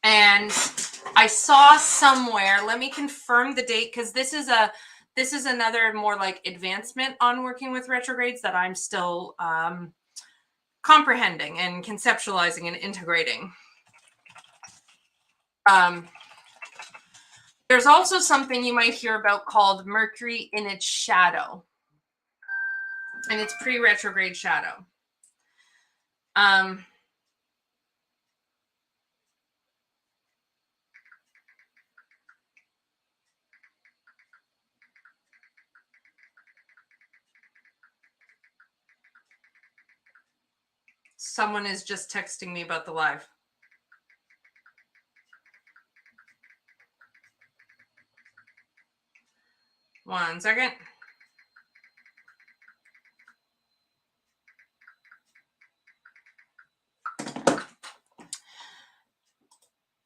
And I saw somewhere, let me confirm the date, because this is another more like advancement on working with retrogrades that I'm still comprehending and conceptualizing and integrating. There's also something you might hear about called Mercury in its shadow. And it's pre-retrograde shadow. Someone is just texting me about the live. One second.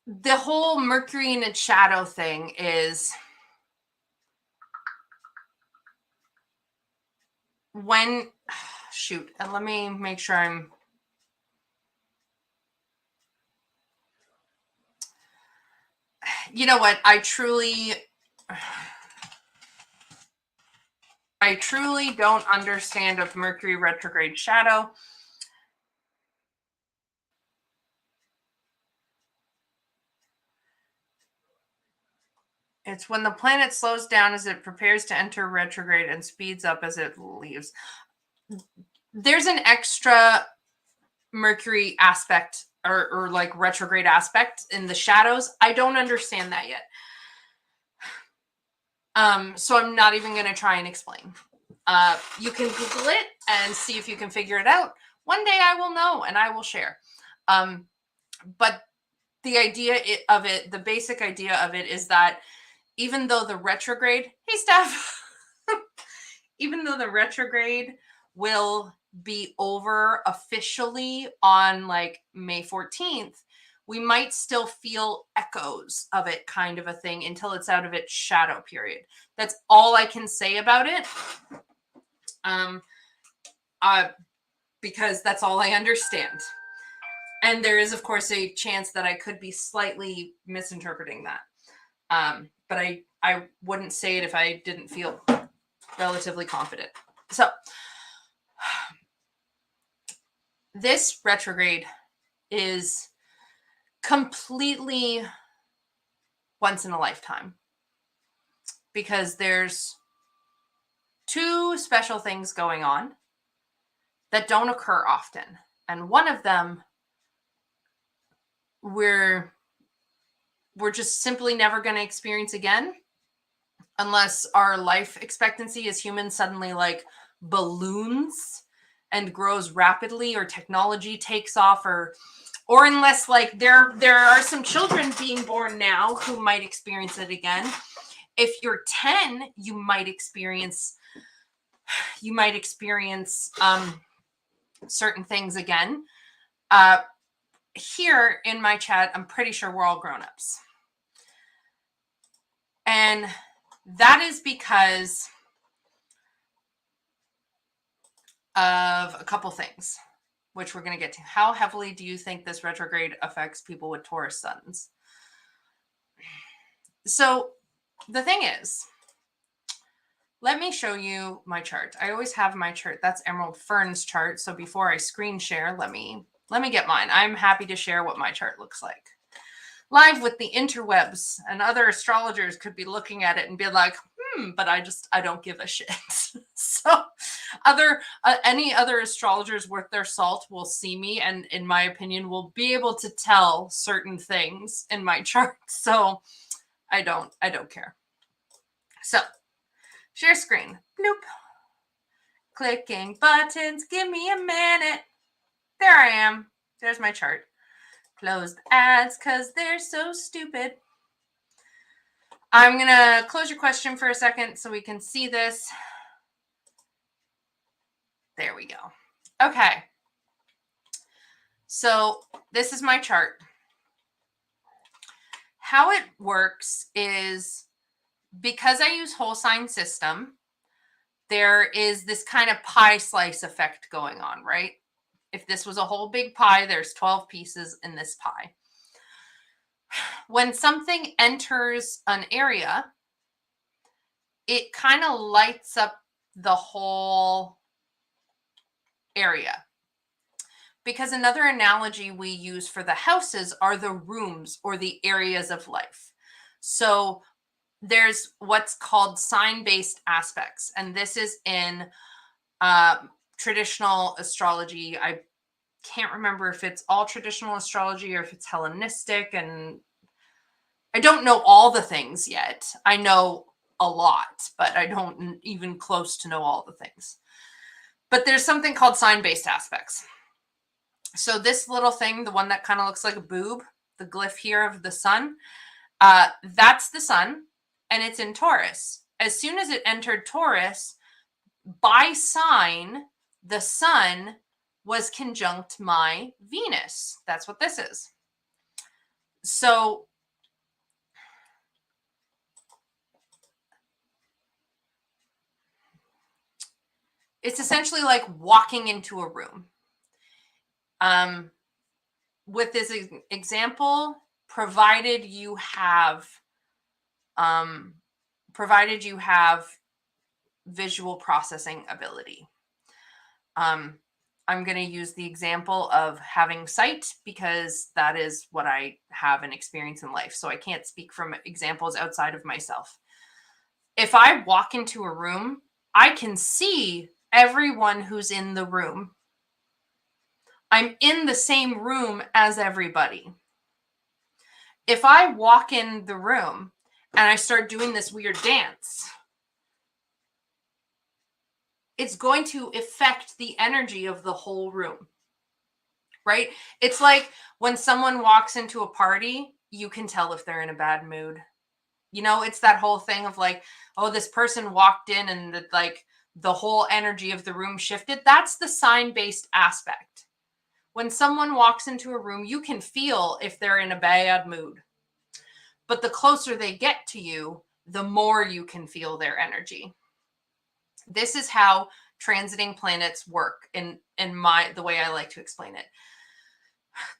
The whole Mercury in its shadow thing is when, shoot, and let me make sure I'm, you know what, I truly don't understand of Mercury retrograde shadow. It's when the planet slows down as it prepares to enter retrograde and speeds up as it leaves. There's an extra Mercury aspect or like retrograde aspect in the shadows. I don't understand that yet. So I'm not even going to try and explain. You can Google it and see if you can figure it out. One day I will know and I will share. But the idea of it, the basic idea of it is that even though the retrograde, hey Steph, even though the retrograde will be over officially on like May 14th, we might still feel echoes of it, kind of a thing, until it's out of its shadow period. That's all I can say about it. Because that's all I understand. And there is, of course, a chance that I could be slightly misinterpreting that. But I wouldn't say it if I didn't feel relatively confident. So this retrograde is completely once in a lifetime because there's two special things going on that don't occur often. And one of them we're just simply never going to experience again unless our life expectancy as humans suddenly like balloons and grows rapidly, or technology takes off, or unless like there are some children being born now who might experience it again. If you're 10, you might experience certain things again. Here in my chat, I'm pretty sure we're all grown-ups. And that is because of a couple things, which we're going to get to. How heavily do you think this retrograde affects people with Taurus suns? So the thing is, let me show you my chart. I always have my chart. That's Emerald Fern's chart. So before I screen share, let me get mine. I'm happy to share what my chart looks like. Live with the interwebs, and other astrologers could be looking at it and be like, but I don't give a shit. So any other astrologers worth their salt will see me, and in my opinion will be able to tell certain things in my chart. So I don't care. So share screen. Bloop. Clicking buttons. Give me a minute. There I am. There's my chart. Close the ads because they're so stupid. I'm going to close your question for a second so we can see this. There we go. Okay. So this is my chart. How it works is, because I use whole sign system, there is this kind of pie slice effect going on, right? If this was a whole big pie, there's 12 pieces in this pie. When something enters an area, it kind of lights up the whole area. Because another analogy we use for the houses are the rooms or the areas of life. So there's what's called sign-based aspects. And this is in traditional astrology. I can't remember if it's all traditional astrology or if it's Hellenistic. And I don't know all the things yet. I know a lot, but I don't even close to know all the things. But there's something called sign-based aspects. So this little thing, the one that kind of looks like a boob, the glyph here of the sun, that's the sun, and it's in Taurus. As soon as it entered Taurus, by sign, the sun was conjunct my Venus. That's what this is. So it's essentially like walking into a room. With this example, provided you have visual processing ability. I'm going to use the example of having sight because that is what I have and experience in life. So I can't speak from examples outside of myself. If I walk into a room, I can see everyone who's in the room. I'm in the same room as everybody. If I walk in the room and I start doing this weird dance, it's going to affect the energy of the whole room, right? It's like when someone walks into a party, you can tell if they're in a bad mood. You know, it's that whole thing of like, oh, this person walked in and like the whole energy of the room shifted. That's the sign-based aspect. When someone walks into a room, you can feel if they're in a bad mood. But the closer they get to you, the more you can feel their energy. This is how transiting planets work in the way I like to explain it.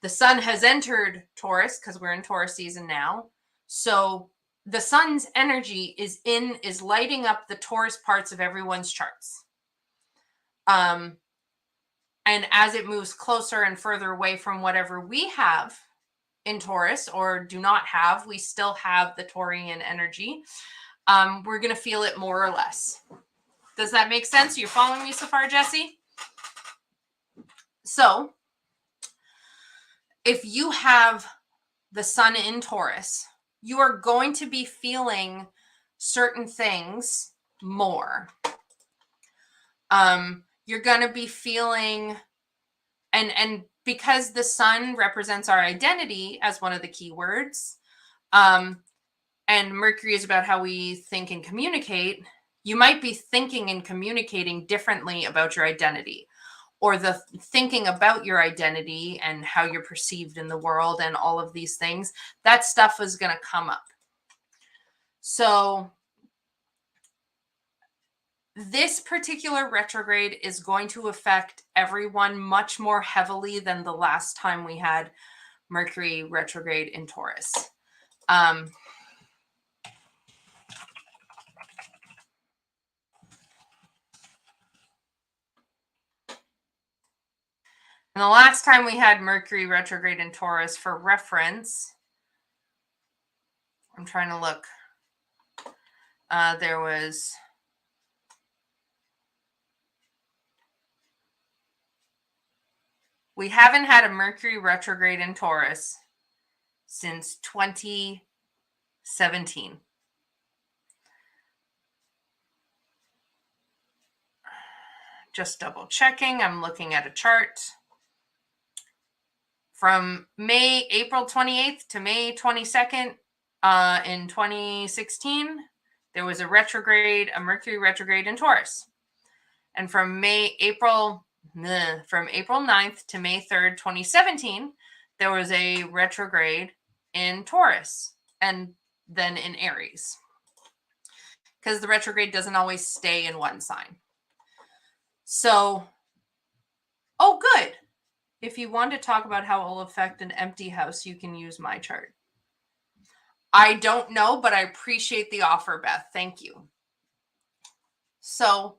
The sun has entered Taurus because we're in Taurus season now. So the sun's energy is lighting up the Taurus parts of everyone's charts. And as it moves closer and further away from whatever we have in Taurus or do not have, we still have the Taurian energy. We're going to feel it more or less. Does that make sense? You're following me so far, Jesse? So if you have the sun in Taurus, you are going to be feeling certain things more. You're going to be feeling, and because the sun represents our identity as one of the key words, and Mercury is about how we think and communicate, you might be thinking and communicating differently about your identity, or the thinking about your identity and how you're perceived in the world and all of these things. That stuff is going to come up. So this particular retrograde is going to affect everyone much more heavily than the last time we had Mercury retrograde in Taurus. And the last time we had Mercury retrograde in Taurus, for reference, I'm trying to look. There was... We haven't had a Mercury retrograde in Taurus since 2017. Just double checking. I'm looking at a chart. From April 28th to May 22nd in 2016, there was a Mercury retrograde in Taurus. And from April 9th to May 3rd, 2017, there was a retrograde in Taurus and then in Aries. Because the retrograde doesn't always stay in one sign. So, oh, good. If you want to talk about how it will affect an empty house, you can use my chart. I don't know, but I appreciate the offer, Beth. Thank you. So,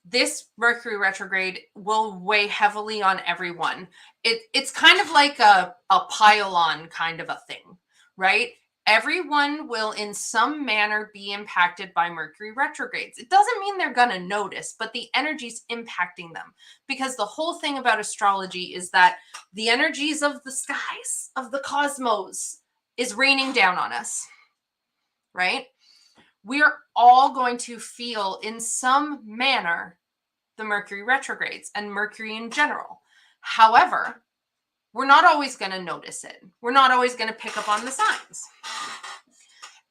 this Mercury retrograde will weigh heavily on everyone. It's kind of like a pile-on kind of a thing, right? Everyone will in some manner be impacted by Mercury retrogrades. It doesn't mean they're going to notice, but the energy's impacting them. Because the whole thing about astrology is that the energies of the skies, of the cosmos, is raining down on us, right? We're all going to feel in some manner the Mercury retrogrades and Mercury in general. However, we're not always going to notice it. We're not always going to pick up on the signs.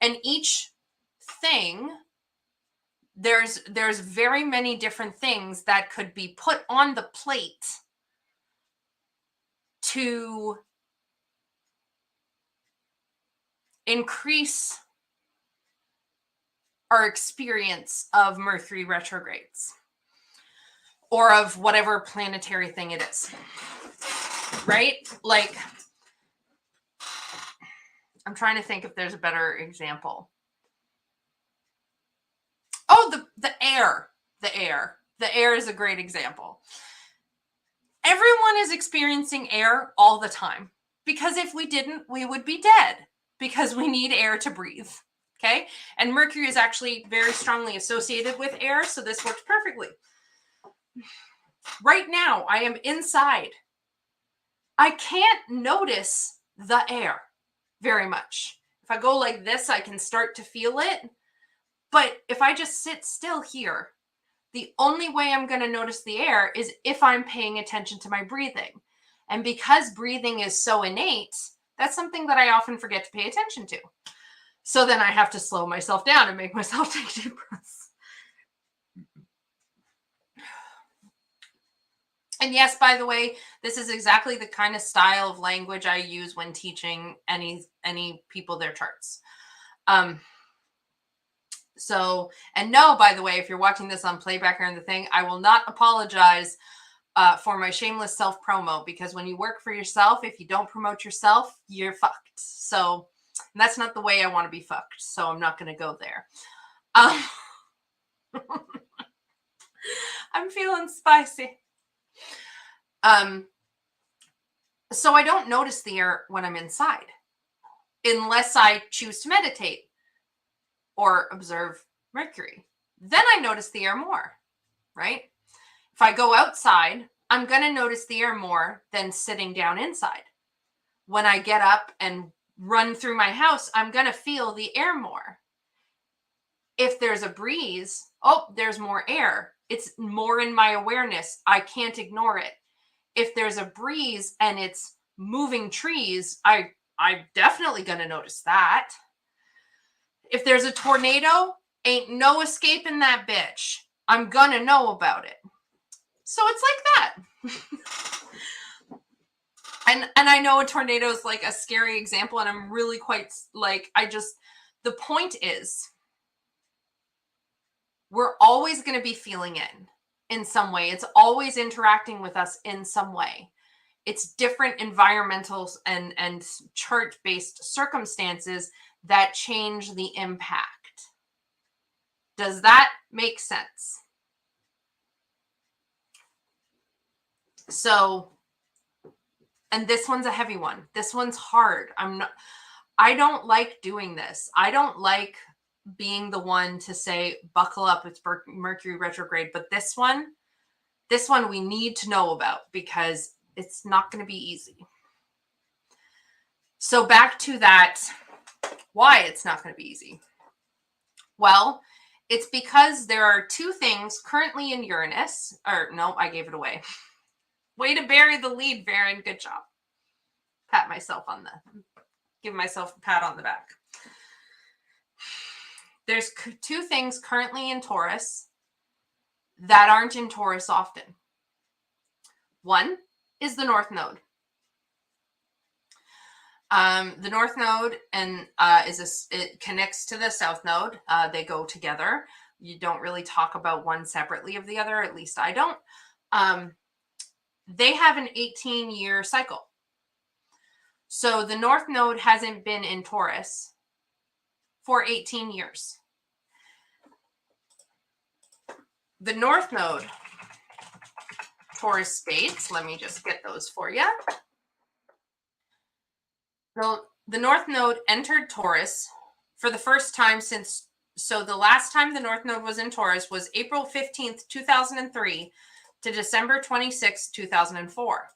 And each thing, there's very many different things that could be put on the plate to increase our experience of Mercury retrogrades or of whatever planetary thing it is. Right? Like, I'm trying to think if there's a better example. Oh, the air. The air is a great example. Everyone is experiencing air all the time, because if we didn't, we would be dead, because we need air to breathe. Okay? And Mercury is actually very strongly associated with air, so this works perfectly. Right now, I am inside. I can't notice the air very much. If I go like this, I can start to feel it. But if I just sit still here, the only way I'm going to notice the air is if I'm paying attention to my breathing. And because breathing is so innate, that's something that I often forget to pay attention to. So then I have to slow myself down and make myself take deep breaths. And yes, by the way, this is exactly the kind of style of language I use when teaching any people their charts. So, and no, by the way, if you're watching this on playback or in the thing, I will not apologize for my shameless self-promo, because when you work for yourself, if you don't promote yourself, you're fucked. So, and that's not the way I want to be fucked. So I'm not going to go there. I'm feeling spicy. So I don't notice the air when I'm inside, unless I choose to meditate or observe Mercury. Then I notice the air more, right? If I go outside, I'm going to notice the air more than sitting down inside. When I get up and run through my house, I'm going to feel the air more. If there's a breeze, oh, there's more air. It's more in my awareness. I can't ignore it. If there's a breeze and it's moving trees, I'm definitely going to notice that. If there's a tornado, ain't no escaping that bitch. I'm going to know about it. So it's like that. And I know a tornado is like a scary example, and I'm really quite like, the point is, we're always going to be feeling it in some way. It's always interacting with us in some way. It's different environmental and chart-based circumstances that change the impact. Does that make sense? So And this one's a heavy one. This one's hard. I don't like doing this. I don't like being the one to say, buckle up, it's Mercury retrograde. But this one we need to know about because it's not going to be easy. So back to that, why it's not going to be easy. Well, it's because there are two things currently in Uranus, or no, I gave it away. Way to bury the lead, Veryn. Good job. Give myself a pat on the back. There's two things currently in Taurus that aren't in Taurus often. One is the North Node. The North Node and it connects to the South Node. They go together. You don't really talk about one separately of the other. At least I don't. They have an 18-year cycle. So the North Node hasn't been in Taurus for 18 years. The North Node, Taurus dates, let me just get those for you. So the North Node entered Taurus for the first time so the last time the North Node was in Taurus was April 15th, 2003 to December 26th, 2004.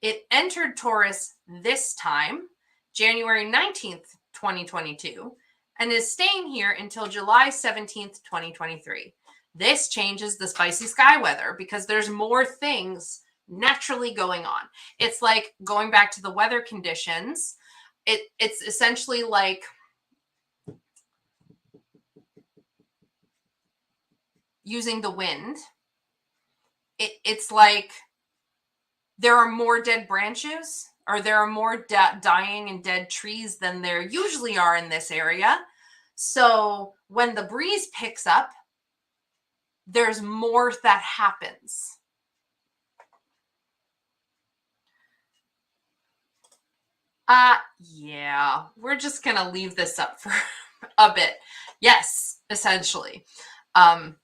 It entered Taurus this time, January 19th, 2022, and is staying here until July 17th, 2023. This changes the spicy sky weather because there's more things naturally going on. It's like going back to the weather conditions. It's essentially like using the wind. It's like there are more dead branches, or there are more dying and dead trees than there usually are in this area. So when the breeze picks up, there's more that happens. Yeah, we're just going to leave this up for a bit. Yes, essentially. The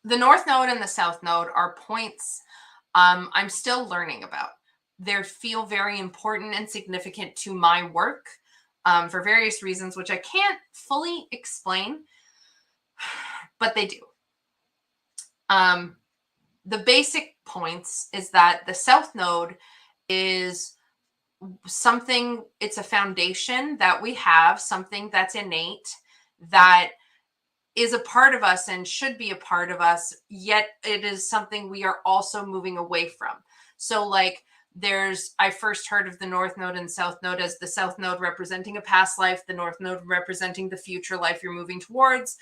North Node and the South Node are points I'm still learning about. They feel very important and significant to my work for various reasons, which I can't fully explain, but they do. The basic points is that the South Node is something, it's a foundation that we have, something that's innate, that is a part of us and should be a part of us, yet it is something we are also moving away from. So like I first heard of the North Node and South Node as the South Node representing a past life, the North Node representing the future life you're moving towards.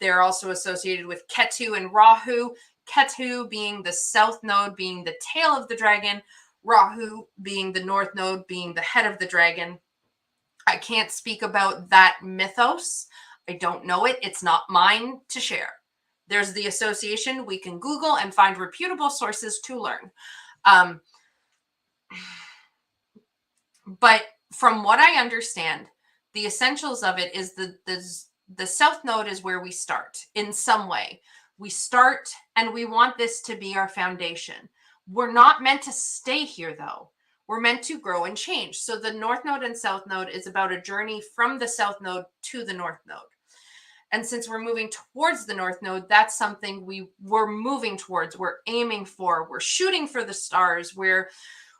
They're also associated with Ketu and Rahu. Ketu being the South Node, being the tail of the dragon, Rahu being the North Node, being the head of the dragon. I can't speak about that mythos. I don't know it. It's not mine to share. There's the association. We can Google and find reputable sources to learn. But from what I understand, the essentials of it is the South Node is where we start in some way. We start and we want this to be our foundation. We're not meant to stay here though. We're meant to grow and change. So the North Node and South Node is about a journey from the South Node to the North Node. And since we're moving towards the North Node, that's something we're moving towards, we're aiming for, we're shooting for the stars, we're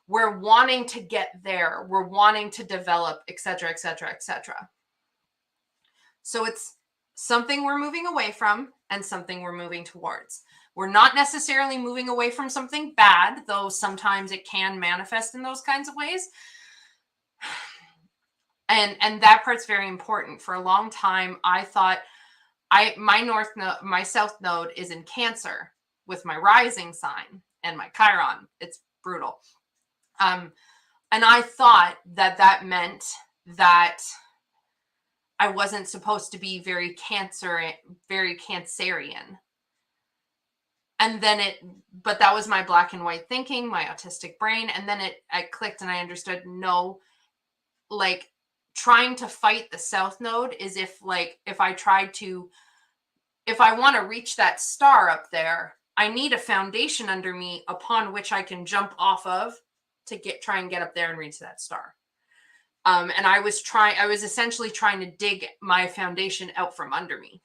wanting to get there, we're wanting to develop, etc., etc., etc. So it's something we're moving away from and something we're moving towards. We're not necessarily moving away from something bad, though sometimes it can manifest in those kinds of ways. And that part's very important. For a long time, I thought my South Node is in Cancer with my rising sign and my Chiron. It's brutal. And I thought that meant that I wasn't supposed to be very Cancerian. And then but that was my black and white thinking, my autistic brain. And then I clicked and I understood, no, like trying to fight the South Node is if I want to reach that star up there, I need a foundation under me upon which I can jump off of to try and get up there and reach that star. And I was essentially trying to dig my foundation out from under me.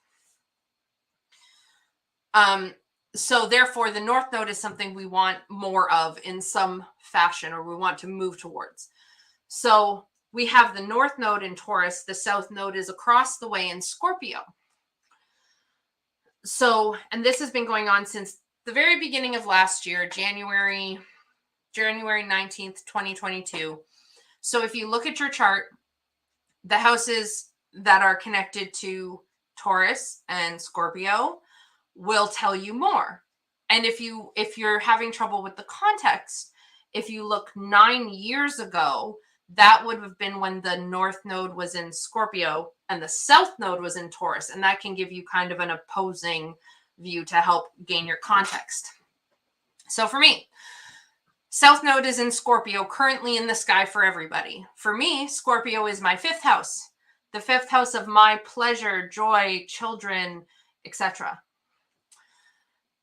So therefore, the North Node is something we want more of in some fashion, or we want to move towards. So we have the North Node in Taurus. The South Node is across the way in Scorpio. So, and this has been going on since the very beginning of last year, January 19th, 2022. So if you look at your chart, the houses that are connected to Taurus and Scorpio will tell you more. And if you're having trouble with the context, if you look 9 years ago, that would have been when the North Node was in Scorpio and the South Node was in Taurus. And that can give you kind of an opposing view to help gain your context. So for me, South Node is in Scorpio, currently in the sky for everybody. For me, Scorpio is my 5th house, the 5th house of my pleasure, joy, children, etc.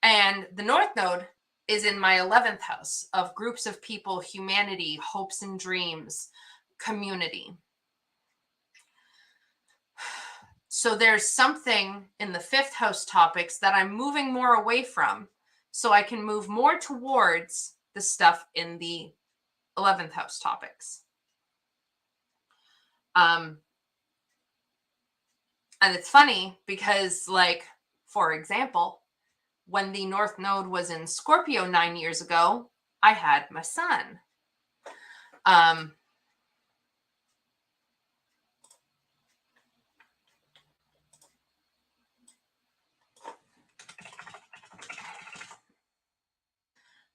And the North Node is in my 11th house of groups of people, humanity, hopes and dreams, community. So there's something in the 5th house topics that I'm moving more away from, so I can move more towards the stuff in the 11th house topics. And it's funny because, like, for example, when the North Node was in Scorpio 9 years ago, I had my son.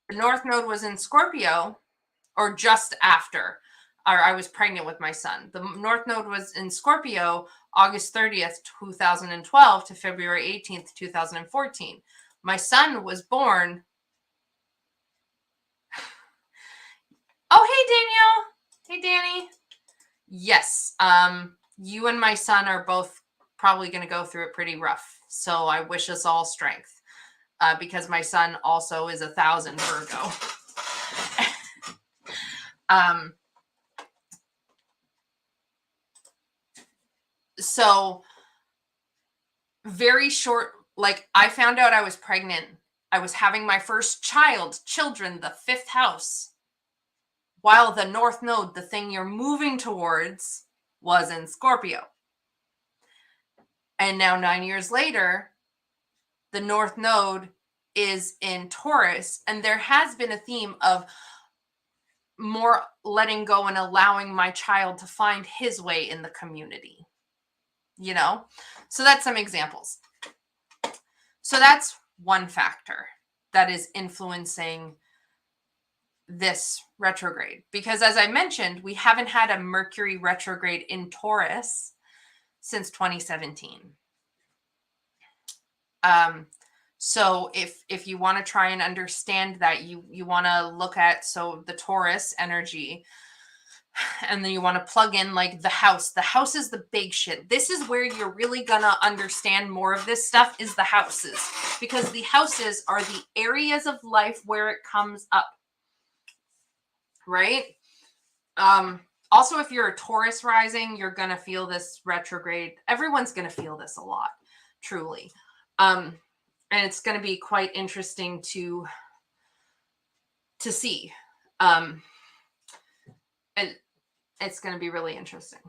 The North Node was in Scorpio, or just after, or I was pregnant with my son. The North Node was in Scorpio August 30th, 2012 to February 18th, 2014. My son was born. Oh, hey, Danielle. Hey, Danny. Yes. You and my son are both probably going to go through it pretty rough. So I wish us all strength, because my son also is 1,000 Virgo. So very short, like, I found out I was pregnant. I was having my first children, the 5th house, while the North Node, the thing you're moving towards, was in Scorpio. And now 9 years later, the North Node is in Taurus, and there has been a theme of more letting go and allowing my child to find his way in the community, you know? So that's some examples. So that's one factor that is influencing this retrograde, because as I mentioned, we haven't had a Mercury retrograde in Taurus since 2017. So if you want to try and understand that, you want to look at, so the Taurus energy, and then you want to plug in like the house. The house is the big shit. This is where you're really gonna understand more of this stuff, is the houses, because the houses are the areas of life where it comes up, right? Also, if you're a Taurus rising, you're gonna feel this retrograde. Everyone's gonna feel this a lot, truly. And it's gonna be quite interesting to see. It's going to be really interesting.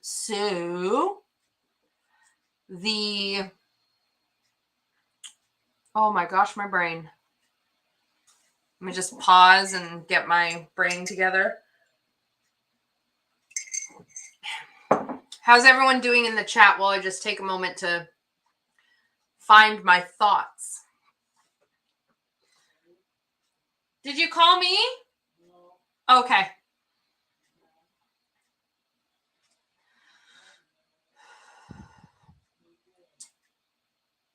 So oh my gosh, my brain. Let me just pause and get my brain together. How's everyone doing in the chat while I just take a moment to find my thoughts? Did you call me? No. Okay.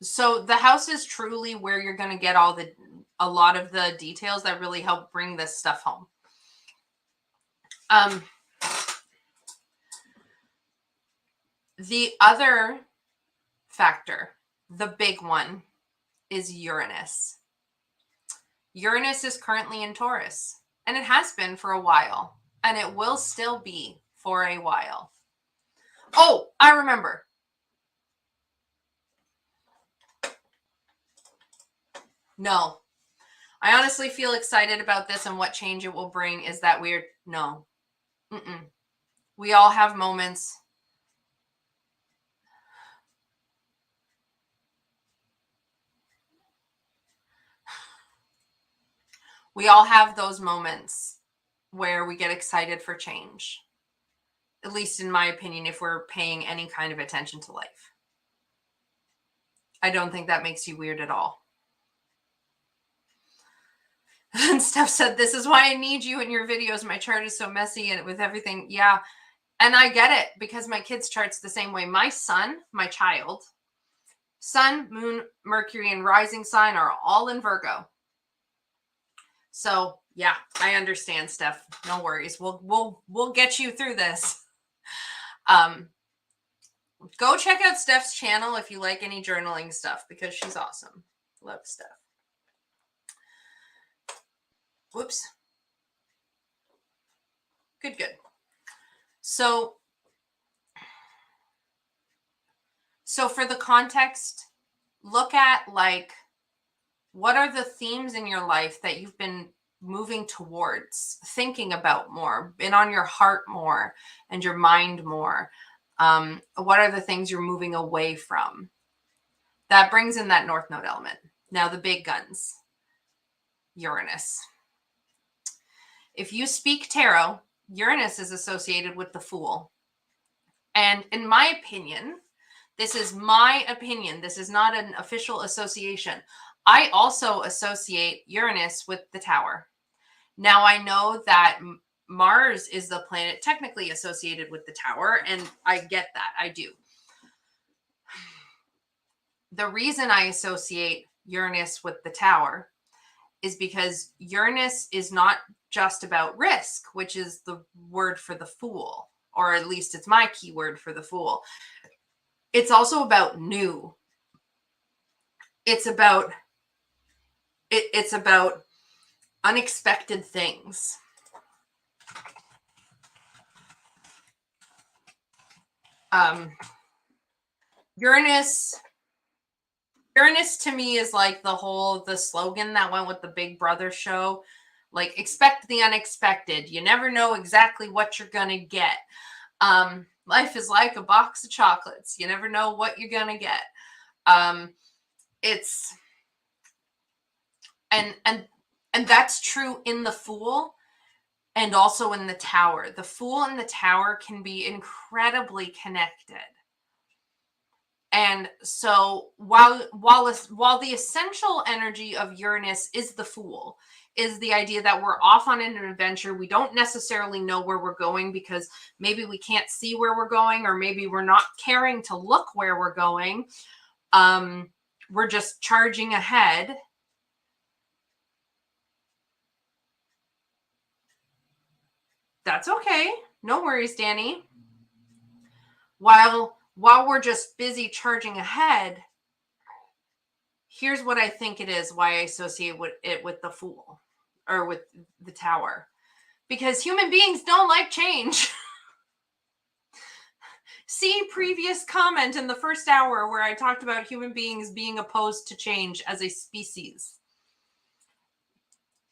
So the house is truly where you're going to get a lot of the details that really help bring this stuff home. The other factor, the big one, is Uranus. Uranus is currently in Taurus, and it has been for a while, and it will still be for a while. Oh, I remember. No. I honestly feel excited about this, and what change it will bring. Is that weird? No. We all have moments. We all have those moments where we get excited for change. At least in my opinion, if we're paying any kind of attention to life. I don't think that makes you weird at all. And Steph said, this is why I need you in your videos. My chart is so messy and with everything. Yeah. And I get it, because my kids' chart's the same way. My son, my child, sun, moon, Mercury, and rising sign are all in Virgo. So yeah, I understand, Steph. No worries. We'll get you through this. Go check out Steph's channel if you like any journaling stuff, because she's awesome. Love Steph. Whoops. Good. So for the context, look at like, what are the themes in your life that you've been moving towards, thinking about more, been on your heart more and your mind more? What are the things you're moving away from? That brings in that North Node element. Now the big guns, Uranus. If you speak tarot, Uranus is associated with the Fool. And in my opinion, this is my opinion, this is not an official association, I also associate Uranus with the Tower. Now I know that Mars is the planet technically associated with the Tower, and I get that, I do. The reason I associate Uranus with the Tower is because Uranus is not just about risk, which is the word for the Fool, or at least it's my keyword for the Fool. It's also about new. It's about unexpected things. Uranus to me is like the slogan that went with the Big Brother show. Like, expect the unexpected. You never know exactly what you're going to get. Life is like a box of chocolates. You never know what you're going to get. And that's true in the Fool and also in the Tower. The Fool and the Tower can be incredibly connected. And so while the essential energy of Uranus is the Fool, is the idea that we're off on an adventure. We don't necessarily know where we're going because maybe we can't see where we're going, or maybe we're not caring to look where we're going. We're just charging ahead. That's okay. No worries, Danny. While we're just busy charging ahead, here's what I think it is, why I associate it with the Fool or with the Tower. Because human beings don't like change. See previous comment in the first hour where I talked about human beings being opposed to change as a species.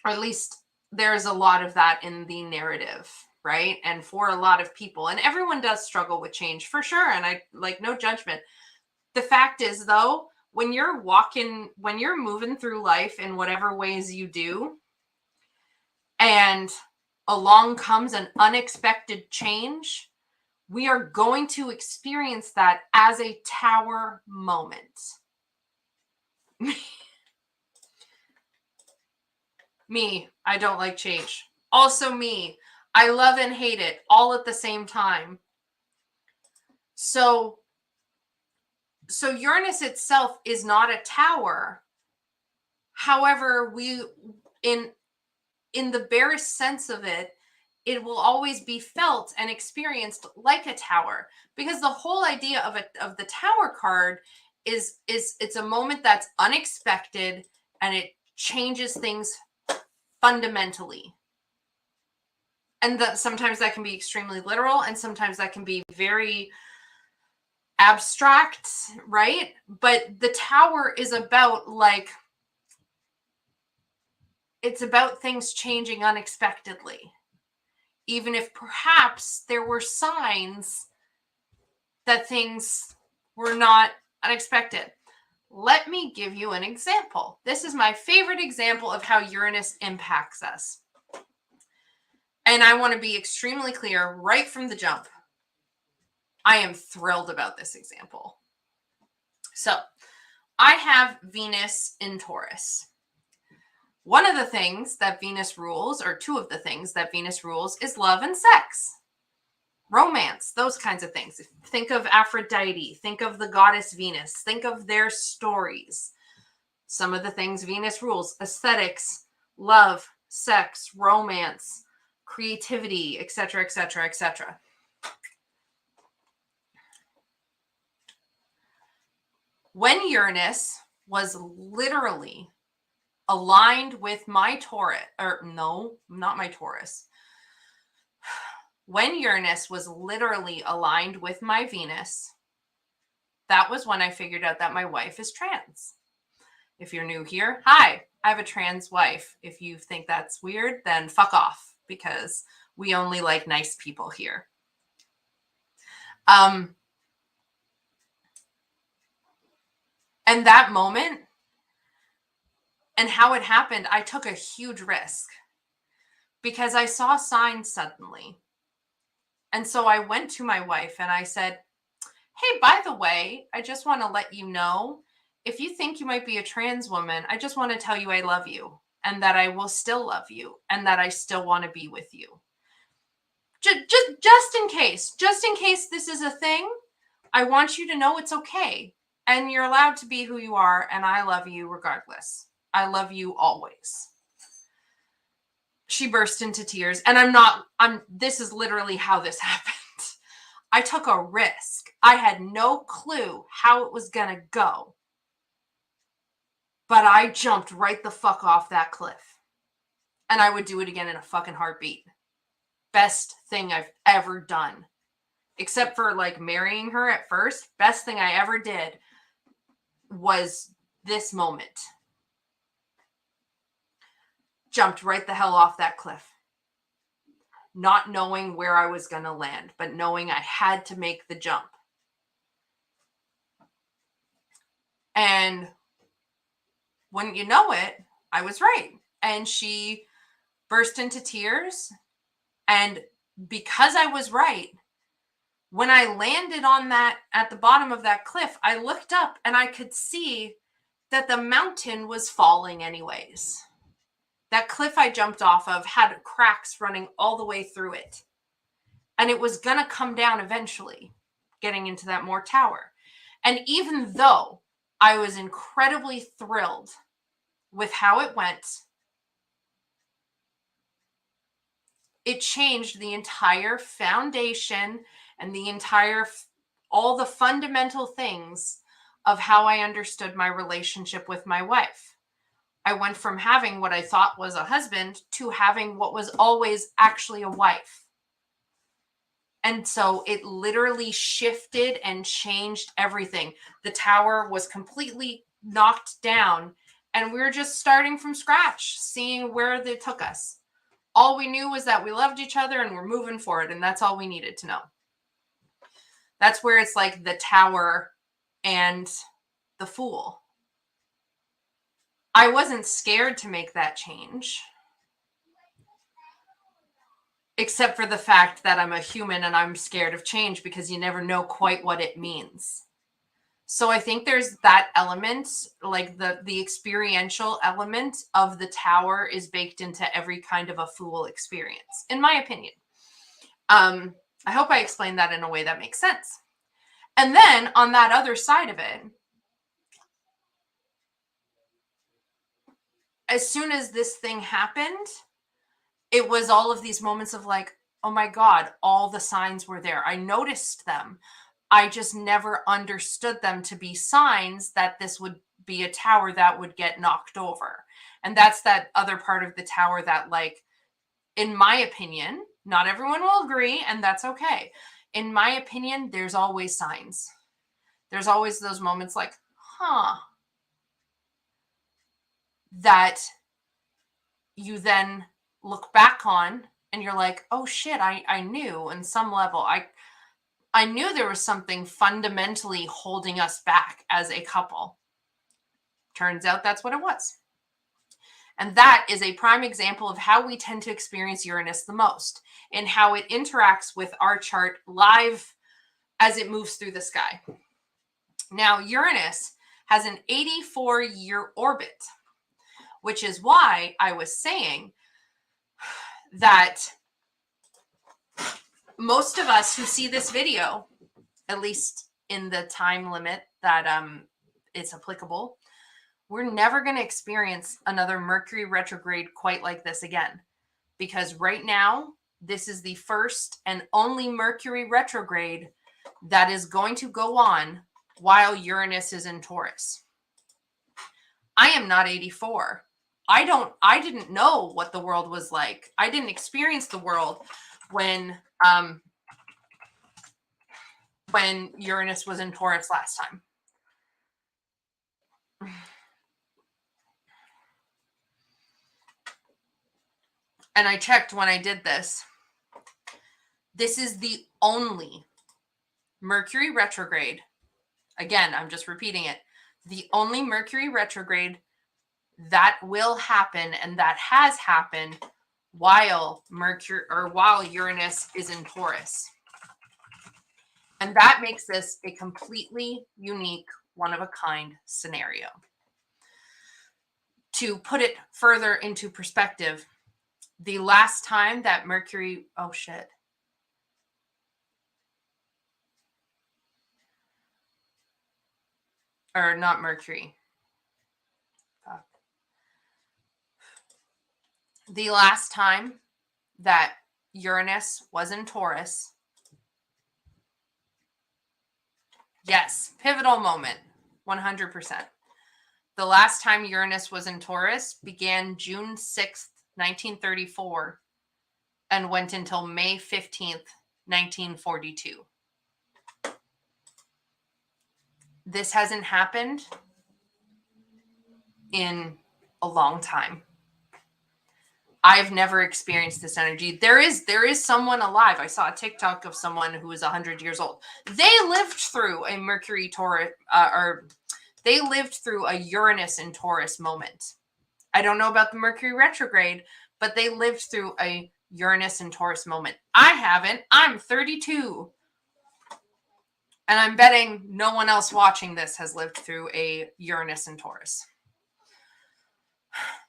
Or at least there's a lot of that in the narrative, right? And for a lot of people, and everyone does struggle with change for sure. And I like, no judgment. The fact is though, when you're moving through life in whatever ways you do, and along comes an unexpected change, we are going to experience that as a Tower moment. Me, I don't like change. Also me, I love and hate it all at the same time. So Uranus itself is not a tower. However, in the barest sense of it, it will always be felt and experienced like a tower, because the whole idea of the Tower card it's a moment that's unexpected and it changes things fundamentally. And that sometimes that can be extremely literal and sometimes that can be very abstract, right? But the Tower is about like, it's about things changing unexpectedly. Even if perhaps there were signs that things were not unexpected. Let me give you an example. This is my favorite example of how Uranus impacts us. And I want to be extremely clear right from the jump. I am thrilled about this example. So, I have Venus in Taurus. One of the things that Venus rules, or two of the things that Venus rules, is love and sex, romance, those kinds of things. Think of Aphrodite, think of the goddess Venus, think of their stories. Some of the things Venus rules: aesthetics, love, sex, romance, creativity, etc., etc., etc. When Uranus was literally aligned with my Taurus, or no, not my Taurus. When Uranus was literally aligned with my Venus, that was when I figured out that my wife is trans. If you're new here, hi, I have a trans wife. If you think that's weird, then fuck off, because we only like nice people here. And that moment and how it happened, I took a huge risk because I saw signs suddenly. And so I went to my wife and I said, hey, by the way, I just want to let you know, if you think you might be a trans woman, I just want to tell you I love you and that I will still love you and that I still want to be with you. Just in case this is a thing, I want you to know it's okay. And you're allowed to be who you are. And I love you regardless. I love you always. She burst into tears. And this is literally how this happened. I took a risk. I had no clue how it was going to go. But I jumped right the fuck off that cliff. And I would do it again in a fucking heartbeat. Best thing I've ever done. Except for like marrying her at first. Best thing I ever did was this moment. Jumped right the hell off that cliff. Not knowing where I was going to land, but knowing I had to make the jump. And wouldn't you know it, I was right. And she burst into tears. And because I was right, when I landed on that, at the bottom of that cliff, I looked up and I could see that the mountain was falling anyways. That cliff I jumped off of had cracks running all the way through it. And it was going to come down eventually, getting into that more tower. And even though I was incredibly thrilled with how it went, it changed the entire foundation and all the fundamental things of how I understood my relationship with my wife. I went from having what I thought was a husband to having what was always actually a wife. And so it literally shifted and changed everything. The tower was completely knocked down and we were just starting from scratch, seeing where they took us. All we knew was that we loved each other and we're moving forward, and that's all we needed to know. That's where it's like the Tower and the Fool. I wasn't scared to make that change. Except for the fact that I'm a human and I'm scared of change because you never know quite what it means. So I think there's that element, like the experiential element of the Tower is baked into every kind of a Fool experience, in my opinion. I hope I explained that in a way that makes sense. And then on that other side of it, as soon as this thing happened, it was all of these moments of like, oh my God, all the signs were there. I noticed them. I just never understood them to be signs that this would be a tower that would get knocked over. And that's that other part of the tower that, like, in my opinion, not everyone will agree, and that's okay. In my opinion, there's always signs. There's always those moments like, that you then look back on and you're like, oh shit, I knew on some level. I knew there was something fundamentally holding us back as a couple. Turns out that's what it was. And that is a prime example of how we tend to experience Uranus the most, and how it interacts with our chart live as it moves through the sky. Now, Uranus has an 84-year orbit, which is why I was saying that most of us who see this video, at least in the time limit that it's applicable, we're never going to experience another Mercury retrograde quite like this again. Because right now, this is the first and only Mercury retrograde that is going to go on while Uranus is in Taurus. I am not 84. I didn't know what the world was like. I didn't experience the world when Uranus was in Taurus last time. And I checked when I did this. This is the only Mercury retrograde. Again, I'm just repeating it. The only Mercury retrograde that will happen and that has happened while Uranus is in Taurus. And that makes this a completely unique, one-of-a-kind scenario. To put it further into perspective, the last time that Mercury, or not Mercury. The last time that Uranus was in Taurus, yes, pivotal moment, 100%. The last time Uranus was in Taurus began June 6th, 1934, and went until May 15th, 1942. This hasn't happened in a long time. I've never experienced this energy. There is someone alive. I saw a TikTok of someone who was 100 years old. They lived through a Mercury Taurus, they lived through a Uranus in Taurus moment. I don't know about the Mercury retrograde, but they lived through a Uranus in Taurus moment. I haven't. I'm 32. And I'm betting no one else watching this has lived through a Uranus in Taurus.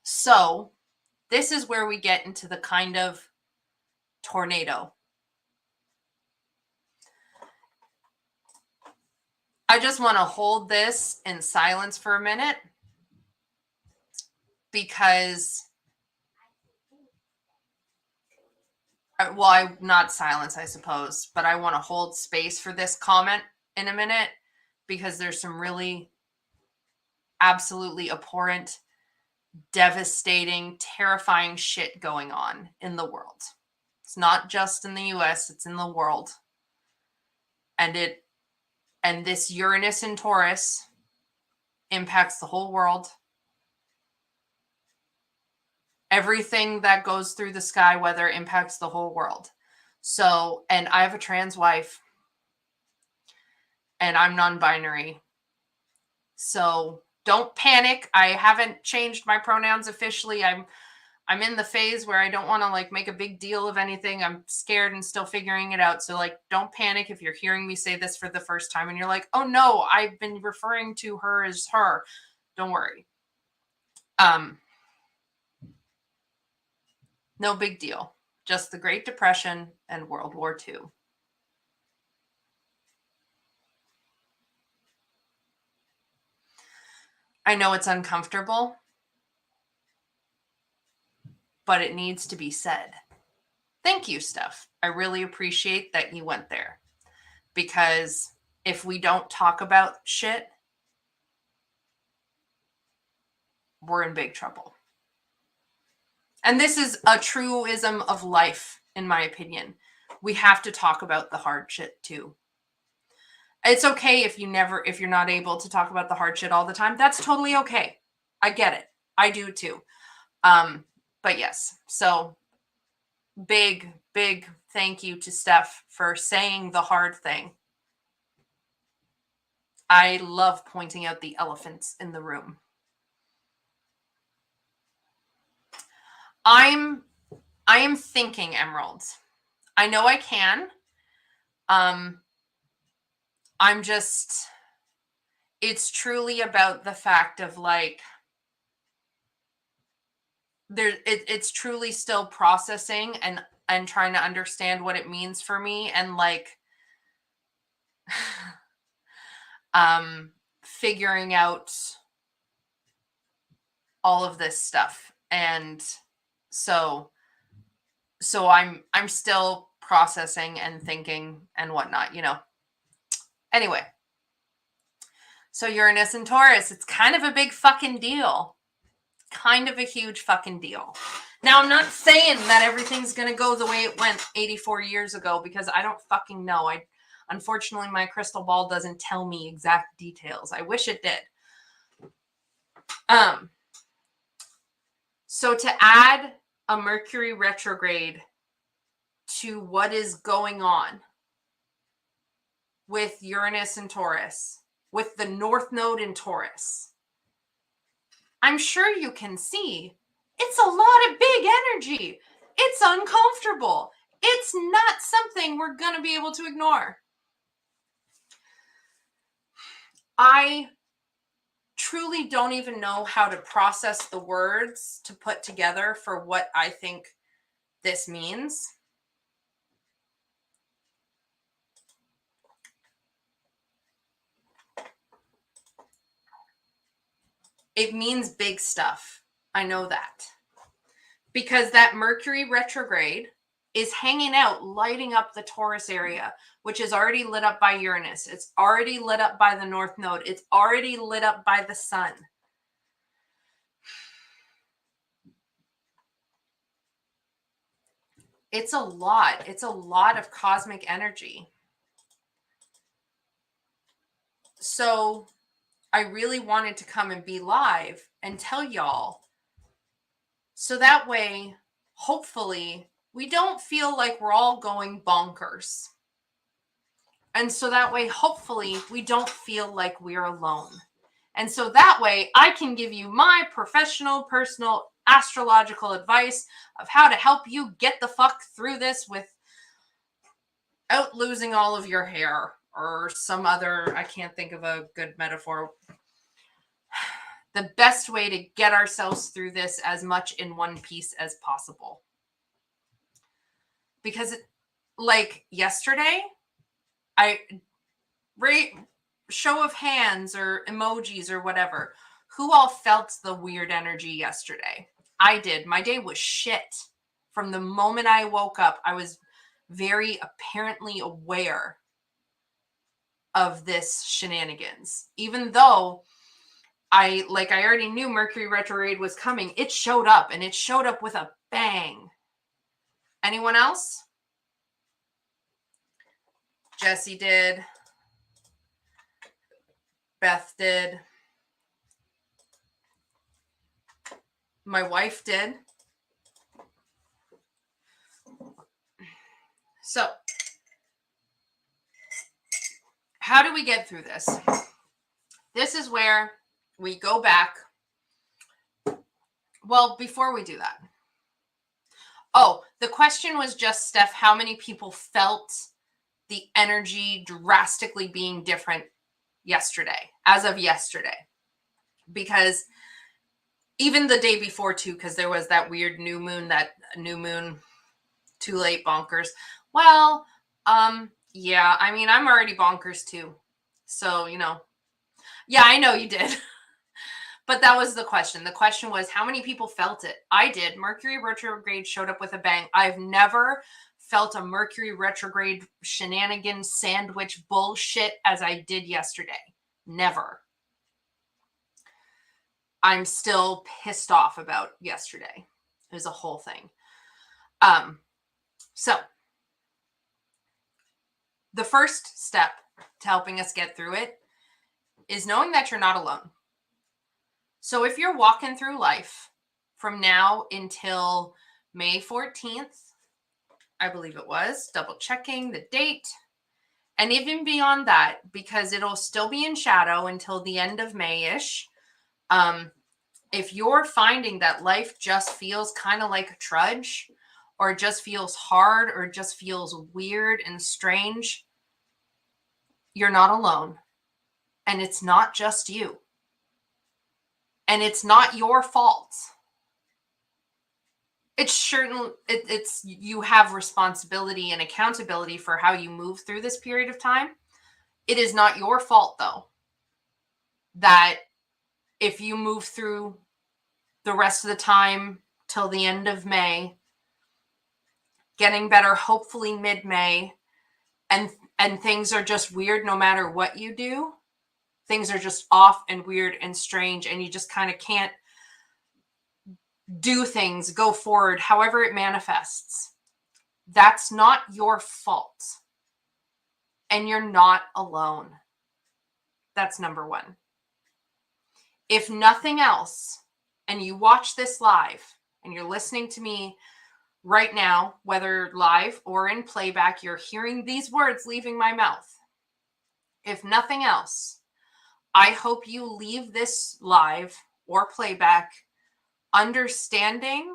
So this is where we get into the kind of tornado. I just want to hold this in silence for a minute because, not silence, I suppose, but I want to hold space for this comment in a minute because there's some really absolutely abhorrent, devastating, terrifying shit going on in the world. It's not just in the US, it's in the world. And this Uranus in Taurus impacts the whole world. Everything that goes through the sky weather impacts the whole world. So, and I have a trans wife and I'm non-binary. So don't panic. I haven't changed my pronouns officially. I'm in the phase where I don't want to make a big deal of anything. I'm scared and still figuring it out. So don't panic if you're hearing me say this for the first time and you're like, oh no, I've been referring to her as her. Don't worry. No big deal. Just the Great Depression and World War II. I know it's uncomfortable, but it needs to be said. Thank you, Steph. I really appreciate that you went there because if we don't talk about shit, we're in big trouble. And this is a truism of life, in my opinion. We have to talk about the hard shit too. It's okay if you're not able to talk about the hard shit all the time. That's totally okay. I get it. I do too. But yes, so big thank you to Steph for saying the hard thing. I love pointing out the elephants in the room. I am thinking, Emeralds. I know I can. I'm just, it's truly about the fact of like, it's truly still processing and trying to understand what it means for me, and like figuring out all of this stuff. And so I'm still processing and thinking and whatnot, you know. Anyway, so Uranus and Taurus, it's kind of a big fucking deal. Kind of a huge fucking deal. Now, I'm not saying that everything's going to go the way it went 84 years ago, because I don't fucking know. Unfortunately, my crystal ball doesn't tell me exact details. I wish it did. So to add a Mercury retrograde to what is going on with Uranus and Taurus, with the North Node in Taurus, I'm sure you can see it's a lot of big energy. It's uncomfortable. It's not something we're going to be able to ignore. I truly don't even know how to process the words to put together for what I think this means. It means big stuff. I know that. Because that Mercury retrograde is hanging out, lighting up the Taurus area, which is already lit up by Uranus. It's already lit up by the North Node. It's already lit up by the sun. It's a lot. It's a lot of cosmic energy. So I really wanted to come and be live and tell y'all, so that way, hopefully, we don't feel like we're all going bonkers. And so that way, hopefully, we don't feel like we're alone. And so that way, I can give you my professional, personal, astrological advice of how to help you get the fuck through this without losing all of your hair or some other, I can't think of a good metaphor. The best way to get ourselves through this as much in one piece as possible. Because like yesterday, show of hands or emojis or whatever, who all felt the weird energy yesterday? I did. My day was shit. From the moment I woke up, I was very apparently aware of this shenanigans. Even though I already knew Mercury retrograde was coming, it showed up, and it showed up with a bang. Anyone else? Jessie did. Beth did. My wife did. So, how do we get through this? This is where we go back. Well, before we do that. Oh, the question was just, Steph, how many people felt the energy drastically being different yesterday, as of yesterday? Because even the day before too, because there was that weird new moon, too late bonkers. Well, yeah, I mean, I'm already bonkers too. So, you know, yeah, I know you did. But that was the question. The question was, how many people felt it? I did. Mercury retrograde showed up with a bang. I've never felt a Mercury retrograde shenanigan sandwich bullshit as I did yesterday. Never. I'm still pissed off about yesterday. It was a whole thing. So the first step to helping us get through it is knowing that you're not alone. So if you're walking through life from now until May 14th, I believe it was, double checking the date, and even beyond that, because it'll still be in shadow until the end of May-ish. If you're finding that life just feels kind of like a trudge, or just feels hard, or just feels weird and strange, you're not alone. And it's not just you. And it's not your fault. It's certain it's you have responsibility and accountability for how you move through this period of time. It is not your fault, though, that if you move through the rest of the time till the end of May, getting better hopefully mid-May, and things are just weird no matter what you do. Things are just off and weird and strange, and you just kind of can't do things, go forward, however it manifests. That's not your fault. And you're not alone. That's number one. If nothing else, and you watch this live, and you're listening to me right now, whether live or in playback, you're hearing these words leaving my mouth. If nothing else, I hope you leave this live or playback understanding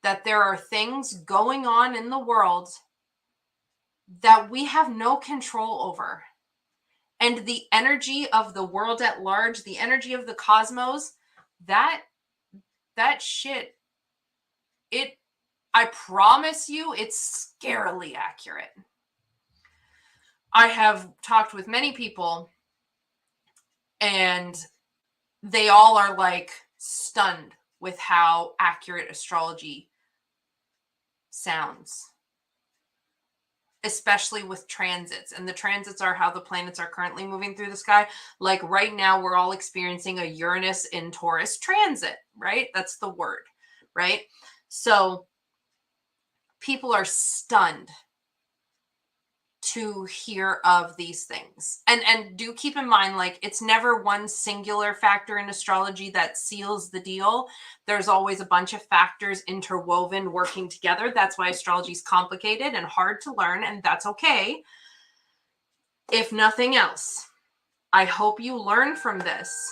that there are things going on in the world that we have no control over. And the energy of the world at large, the energy of the cosmos, that shit, I promise you, it's scarily accurate. I have talked with many people, and they all are like stunned with how accurate astrology sounds, especially with transits. And the transits are how the planets are currently moving through the sky. Like right now, we're all experiencing a Uranus in Taurus transit, right? That's the word, right? So people are stunned to hear of these things. And do keep in mind, like, it's never one singular factor in astrology that seals the deal. There's always a bunch of factors interwoven working together. That's why astrology is complicated and hard to learn, and that's okay. If nothing else, I hope you learn from this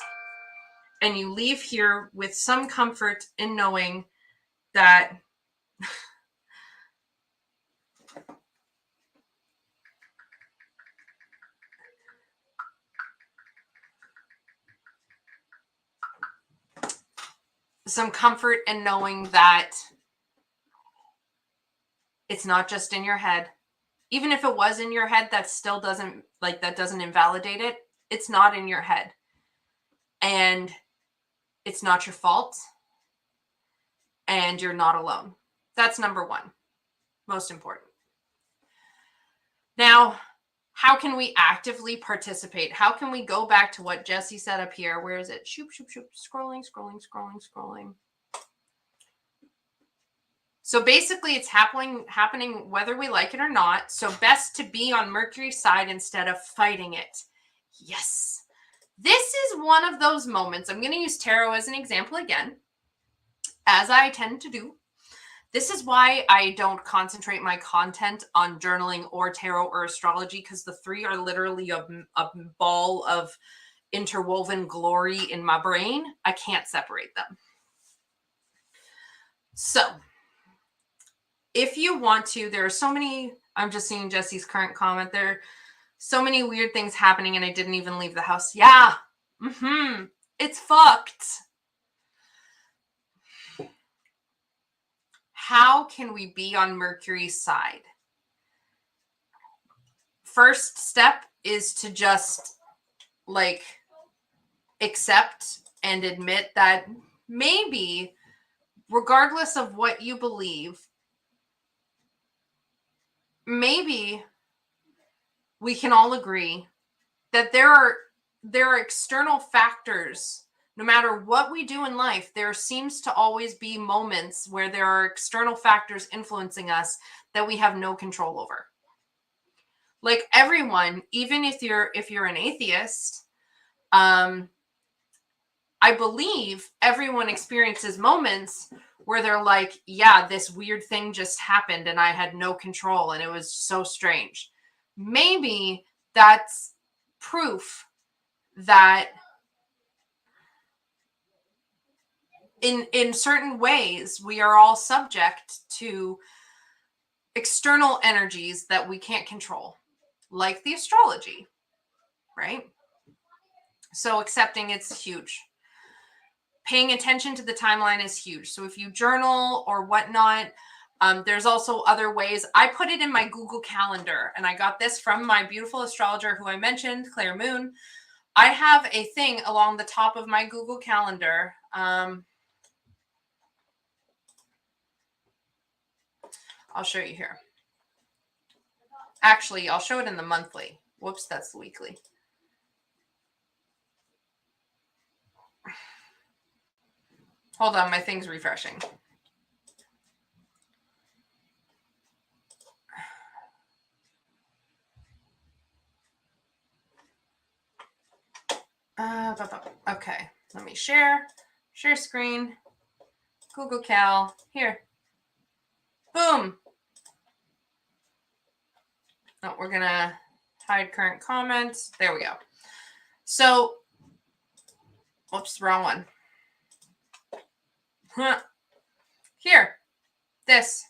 and you leave here with some comfort in knowing that some comfort in knowing that it's not just in your head. Even if it was in your head, that still doesn't, like, that doesn't invalidate it. It's not in your head. And it's not your fault. And you're not alone. That's number one. Most important. Now, how can we actively participate? How can we go back to what Jesse said up here? Where is it? Shoop, shoop, shoop. Scrolling. So basically, it's happening whether we like it or not. So best to be on Mercury's side instead of fighting it. Yes. This is one of those moments. I'm going to use tarot as an example again, as I tend to do. This is why I don't concentrate my content on journaling or tarot or astrology, because the three are literally a ball of interwoven glory in my brain. I can't separate them. So if you want to, there are so many, I'm just seeing Jesse's current comment. There are so many weird things happening and I didn't even leave the house. Yeah. It's fucked. How can we be on Mercury's side? First step is to just like accept and admit that maybe, regardless of what you believe, maybe we can all agree that there are external factors. No matter what we do in life, there seems to always be moments where there are external factors influencing us that we have no control over. Like everyone, even if you're an atheist, I believe everyone experiences moments where they're like, yeah, this weird thing just happened and I had no control and it was so strange. Maybe that's proof that in certain ways we are all subject to external energies that we can't control, like the astrology, right? So accepting it's huge. Paying attention to the timeline is huge. So if you journal or whatnot, there's also other ways. I put it in my Google Calendar, and I got this from my beautiful astrologer who I mentioned, Claire Moon. I have a thing along the top of my Google Calendar. I'll show you here. Actually, I'll show it in the monthly. Whoops, that's the weekly. Hold on, my thing's refreshing. Okay, let me share screen, Google Cal, here. Boom. Oh, we're gonna hide current comments. There we go. So, oops, wrong one. Here, this.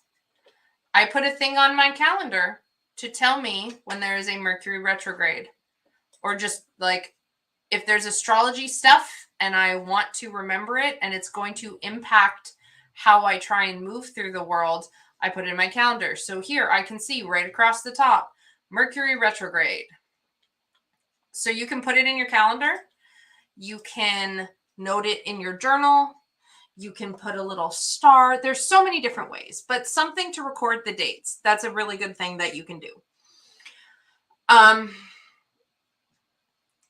I put a thing on my calendar to tell me when there is a Mercury retrograde, or just like if there's astrology stuff and I want to remember it and it's going to impact how I try and move through the world, I put it in my calendar. So here I can see right across the top, Mercury retrograde. So you can put it in your calendar. You can note it in your journal. You can put a little star. There's so many different ways, but something to record the dates. That's a really good thing that you can do.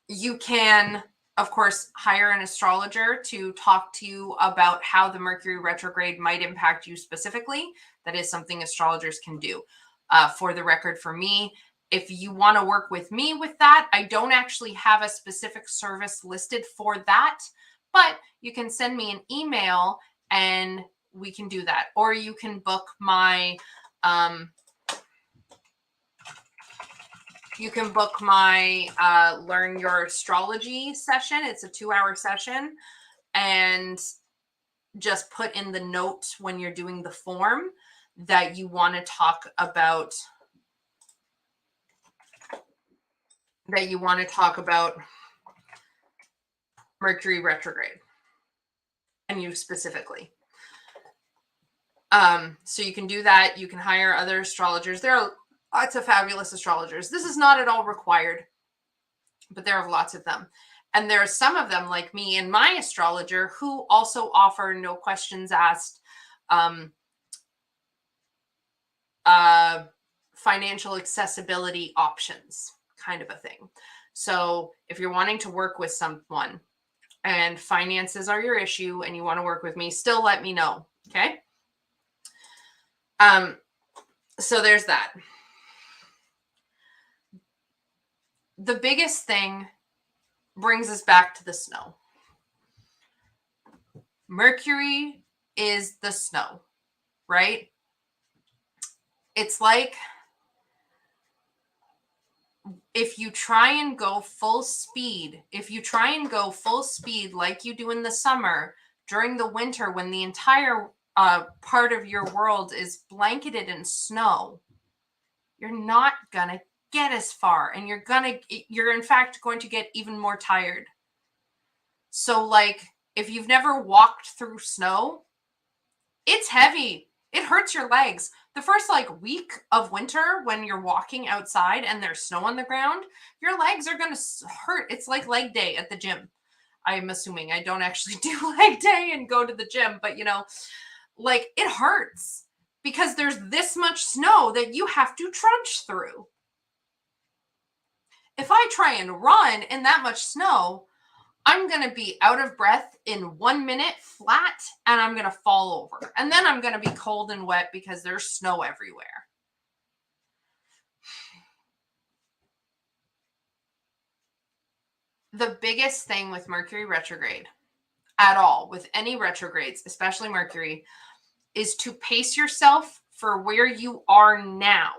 You can, of course, hire an astrologer to talk to you about how the Mercury retrograde might impact you specifically. That is something astrologers can do. For the record, for me, if you want to work with me with that, I don't actually have a specific service listed for that, but you can send me an email and we can do that. Or you can book my Learn Your Astrology session. It's a 2-hour session, and just put in the note when you're doing the form that you want to talk about Mercury retrograde and you specifically. So you can do that. You can hire other astrologers. There are lots of fabulous astrologers. This is not at all required, but there are lots of them. And there are some of them like me and my astrologer who also offer no questions asked financial accessibility options, kind of a thing. So if you're wanting to work with someone and finances are your issue and you want to work with me, still let me know. Okay. So there's that. The biggest thing brings us back to the snow. Mercury is the snow, right? It's like if you try and go full speed like you do in the summer, during the winter when the entire part of your world is blanketed in snow, you're not gonna get as far, and you're in fact going to get even more tired. So like if you've never walked through snow, it's heavy. It hurts your legs. The first like week of winter when you're walking outside and there's snow on the ground, your legs are going to hurt. It's like leg day at the gym. I'm assuming. I don't actually do leg day and go to the gym, but like it hurts because there's this much snow that you have to trudge through. If I try and run in that much snow, I'm going to be out of breath in 1 minute flat, and I'm going to fall over. And then I'm going to be cold and wet because there's snow everywhere. The biggest thing with Mercury retrograde at all, with any retrogrades, especially Mercury, is to pace yourself for where you are now,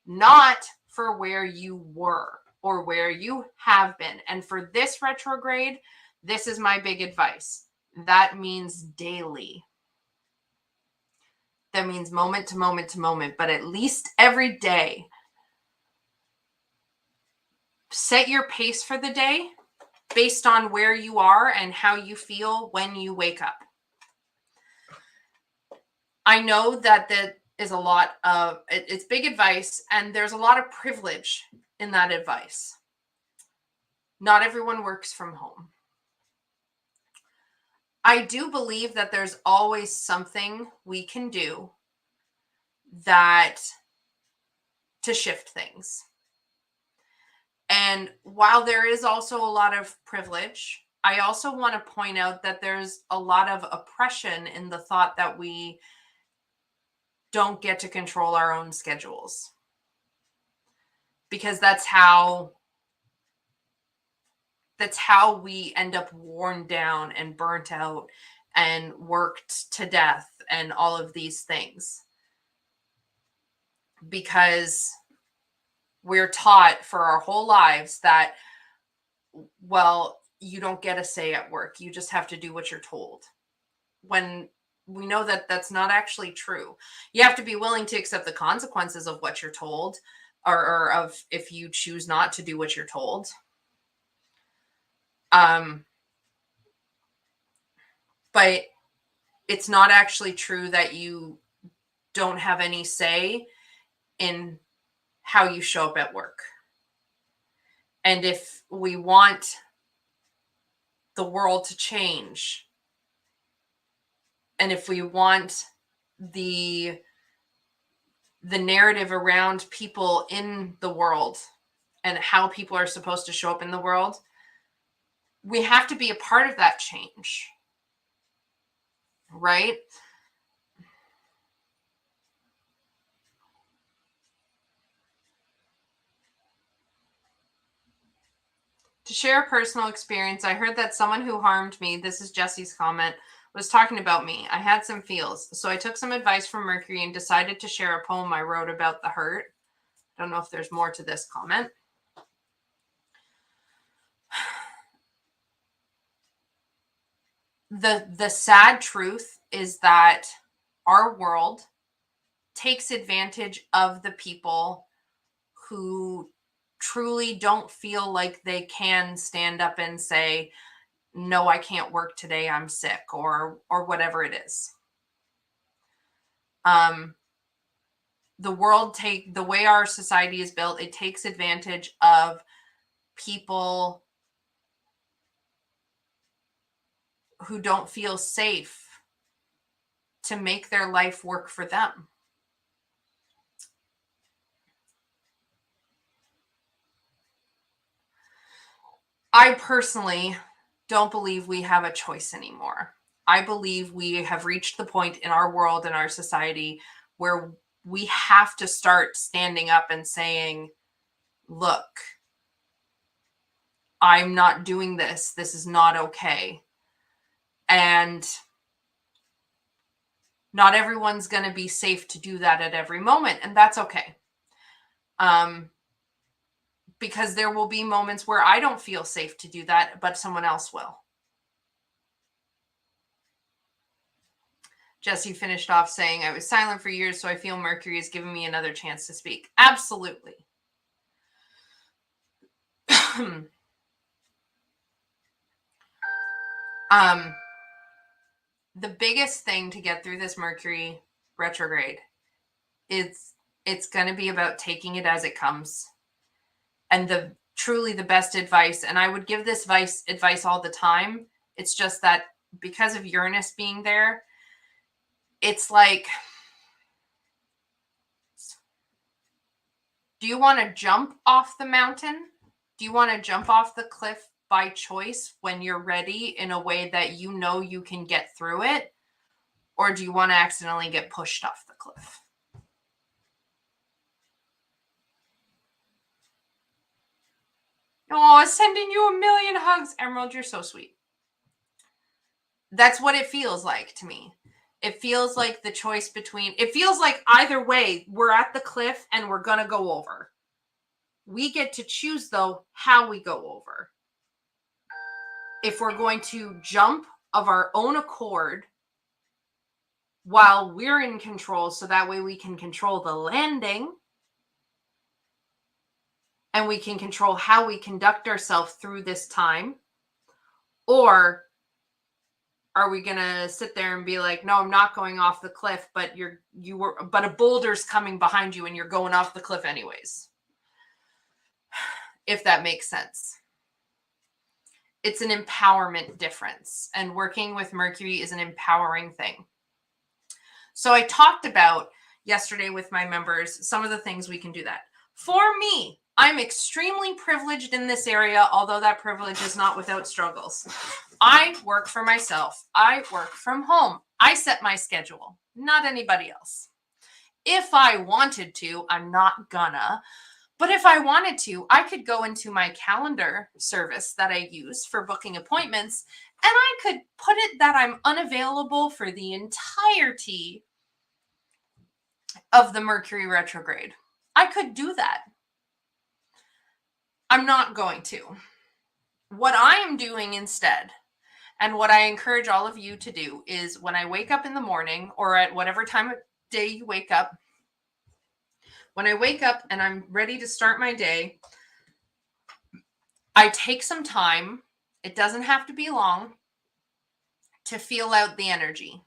not for where you were or where you have been. And for this retrograde, this is my big advice. That means daily. That means moment to moment to moment, but at least every day. Set your pace for the day based on where you are and how you feel when you wake up. I know that that is a lot of, it's big advice, and there's a lot of privilege in that advice. Not everyone works from home. I do believe that there's always something we can do to shift things. And while there is also a lot of privilege, I also want to point out that there's a lot of oppression in the thought that we don't get to control our own schedules. Because that's how we end up worn down and burnt out and worked to death and all of these things. Because we're taught for our whole lives that, well, you don't get a say at work. You just have to do what you're told. When we know that that's not actually true. You have to be willing to accept the consequences of what you're told, or of if you choose not to do what you're told. But it's not actually true that you don't have any say in how you show up at work. And if we want the world to change, and if we want the narrative around people in the world and how people are supposed to show up in the world, we have to be a part of that change, right? To share a personal experience, I heard that someone who harmed me, this is Jesse's comment, was talking about me. I had some feels, so I took some advice from Mercury and decided to share a poem I wrote about the hurt. I don't know if there's more to this comment. The sad truth is that our world takes advantage of the people who truly don't feel like they can stand up and say, no, I can't work today, I'm sick, or whatever it is. The way our society is built, it takes advantage of people who don't feel safe to make their life work for them. I personally don't believe we have a choice anymore. I believe we have reached the point in our world and our society where we have to start standing up and saying, look, I'm not doing this. This is not okay. And not everyone's going to be safe to do that at every moment. And that's okay. Because there will be moments where I don't feel safe to do that, but someone else will. Jesse finished off saying, I was silent for years, so I feel Mercury is giving me another chance to speak. Absolutely. The biggest thing to get through this Mercury retrograde is it's going to be about taking it as it comes. And truly the best advice, and I would give this advice all the time. It's just that because of Uranus being there, it's like Do you want to jump off the mountain? Do you want to jump off the cliff by choice when you're ready in a way that you know you can get through it? Or do you want to accidentally get pushed off the cliff? Oh, sending you a million hugs. Emerald, you're so sweet. That's what it feels like to me. It feels like the choice between, it feels like either way, we're at the cliff and we're going to go over. We get to choose, though, how we go over. If we're going to jump of our own accord while we're in control, so that way we can control the landing and we can control how we conduct ourselves through this time. Or are we going to sit there and be like, no, I'm not going off the cliff, but but a boulder's coming behind you and you're going off the cliff anyways. If that makes sense. It's an empowerment difference, and working with Mercury is an empowering thing. So I talked about yesterday with my members some of the things we can do that. For me, I'm extremely privileged in this area, although that privilege is not without struggles. I work for myself. I work from home. I set my schedule, not anybody else. If I wanted to, I'm not gonna, but if I wanted to, I could go into my calendar service that I use for booking appointments, and I could put it that I'm unavailable for the entirety of the Mercury retrograde. I could do that. I'm not going to. What I am doing instead, and what I encourage all of you to do, is when I wake up in the morning, or at whatever time of day you wake up, when I wake up and I'm ready to start my day, I take some time, it doesn't have to be long, to feel out the energy.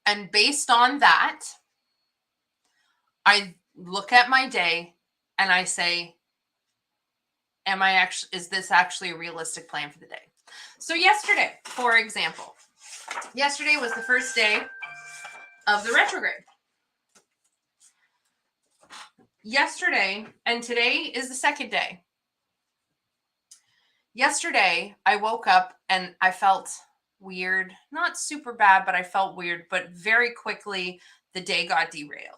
And based on that, I look at my day and I say, is this actually a realistic plan for the day? So yesterday, for example, yesterday was the first day of the retrograde. Yesterday, and today is the second day. Yesterday, I woke up and I felt weird, not super bad, but I felt weird, but very quickly the day got derailed.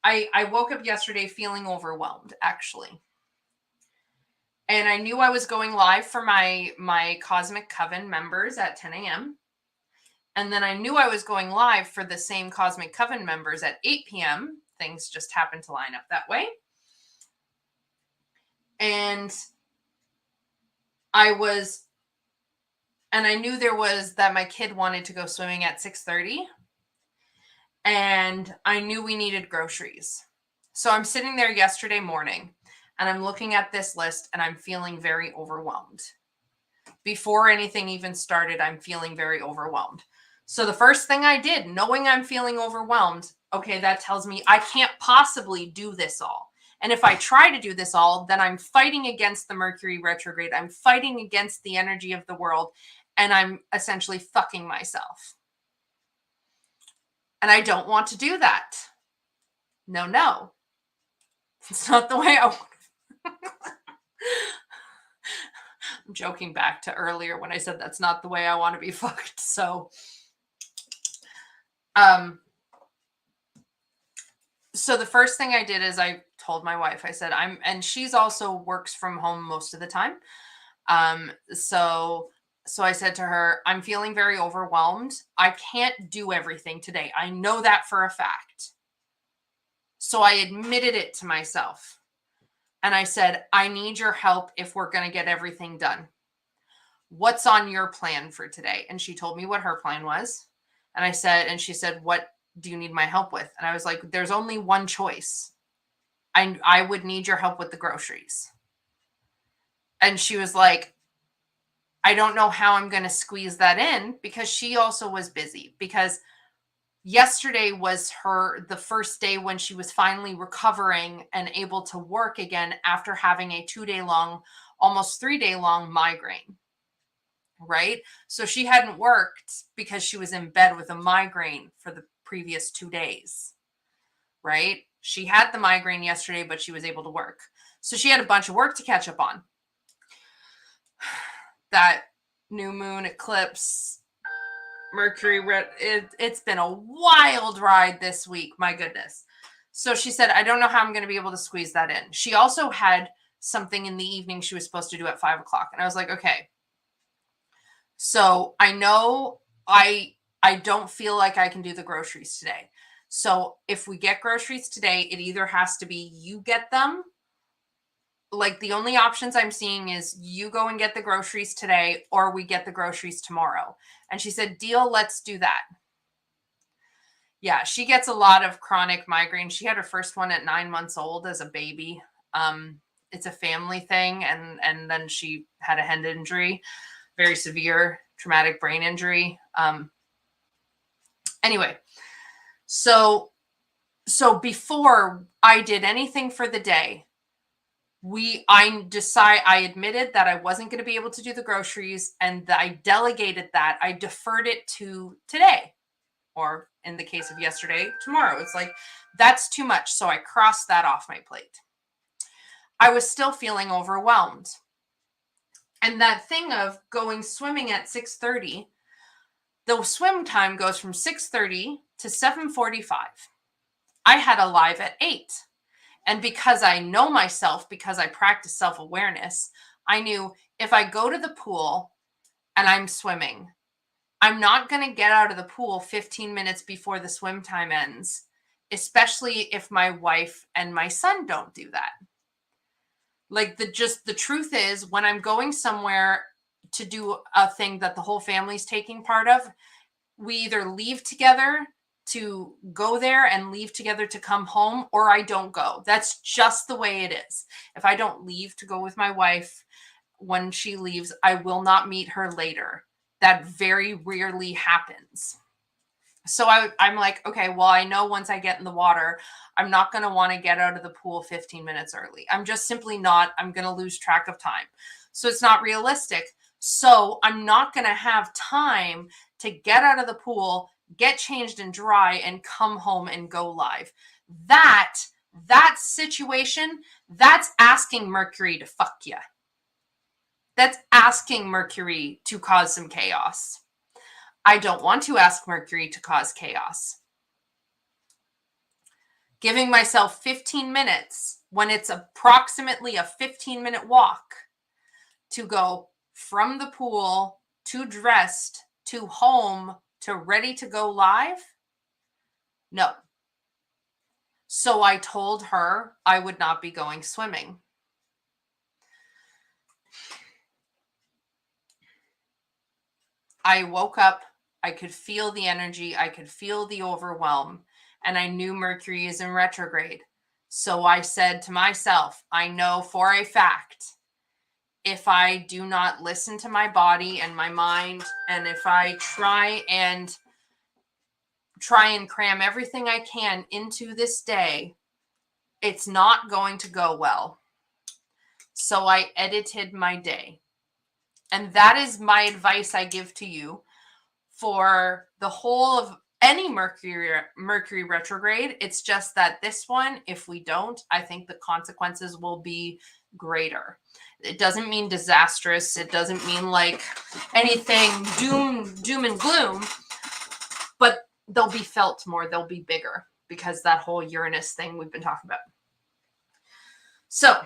I woke up yesterday feeling overwhelmed, actually. And I knew I was going live for my Cosmic Coven members at 10 a.m. And then I knew I was going live for the same Cosmic Coven members at 8 p.m. Things just happened to line up that way. And I knew that my kid wanted to go swimming at 6:30. And I knew we needed groceries. So I'm sitting there yesterday morning and I'm looking at this list and I'm feeling very overwhelmed. Before anything even started, I'm feeling very overwhelmed. So the first thing I did, knowing I'm feeling overwhelmed, okay, that tells me I can't possibly do this all. And if I try to do this all, then I'm fighting against the Mercury retrograde. I'm fighting against the energy of the world, and I'm essentially fucking myself. And I don't want to do that. No. It's not the way I want. I'm joking back to earlier when I said that's not the way I want to be fucked. So, so the first thing I did is I told my wife, I said, and she's also works from home most of the time. So I said to her, I'm feeling very overwhelmed. I can't do everything today. I know that for a fact. So I admitted it to myself. And I said, I need your help if we're going to get everything done. What's on your plan for today? And she told me what her plan was. And she said, what do you need my help with? And I was like, there's only one choice. I would need your help with the groceries. And she was like, I don't know how I'm going to squeeze that in, because she also was busy, because yesterday was the first day when she was finally recovering and able to work again after having a 2-day long, almost 3-day long migraine. right? So she hadn't worked because she was in bed with a migraine for the previous 2 days, right? She had the migraine yesterday, but she was able to work. So she had a bunch of work to catch up on. That new moon eclipse, Mercury, it's been a wild ride this week. My goodness. So she said, I don't know how I'm going to be able to squeeze that in. She also had something in the evening she was supposed to do at 5 o'clock. And I was like, okay. So I know I don't feel like I can do the groceries today. So if we get groceries today, it either has to be you get them. Like the only options I'm seeing is you go and get the groceries today, or we get the groceries tomorrow. And she said, deal, let's do that. Yeah, she gets a lot of chronic migraine. She had her first one at 9 months old as a baby. It's a family thing. And then she had a head injury, very severe traumatic brain injury. Anyway, so before I did anything for the day, I admitted that I wasn't going to be able to do the groceries, and I delegated that. I deferred it to today, or in the case of yesterday, tomorrow. It's like, that's too much. So I crossed that off my plate. I was still feeling overwhelmed. And that thing of going swimming at 6:30, the swim time goes from 6:30 to 7:45. I had a live at 8. And because I know myself, because I practice self-awareness, I knew if I go to the pool and I'm swimming, I'm not going to get out of the pool 15 minutes before the swim time ends, especially if my wife and my son don't do that. Like the truth is, when I'm going somewhere to do a thing that the whole family's taking part of, we either leave together to go there and leave together to come home, or I don't go. That's just the way it is. If I don't leave to go with my wife when she leaves, I will not meet her later. That very rarely happens. So I'm like, okay, well, I know once I get in the water, I'm not going to want to get out of the pool 15 minutes early. I'm just simply not. I'm going to lose track of time. So it's not realistic. So I'm not going to have time to get out of the pool, get changed and dry, and come home and go live. That situation, that's asking Mercury to fuck you. That's asking Mercury to cause some chaos. I don't want to ask Mercury to cause chaos. Giving myself 15 minutes when it's approximately a 15-minute walk to go from the pool to dressed to home to ready to go live? No. So I told her I would not be going swimming. I woke up, I could feel the energy, I could feel the overwhelm, and I knew Mercury is in retrograde. So I said to myself, I know for a fact, if I do not listen to my body and my mind, and if I try and cram everything I can into this day, it's not going to go well. So I edited my day. And that is my advice I give to you for the whole of any Mercury retrograde. It's just that this one, if we don't, I think the consequences will be greater. It doesn't mean disastrous. It doesn't mean like anything doom and gloom, but they'll be felt more. They'll be bigger because that whole Uranus thing we've been talking about. So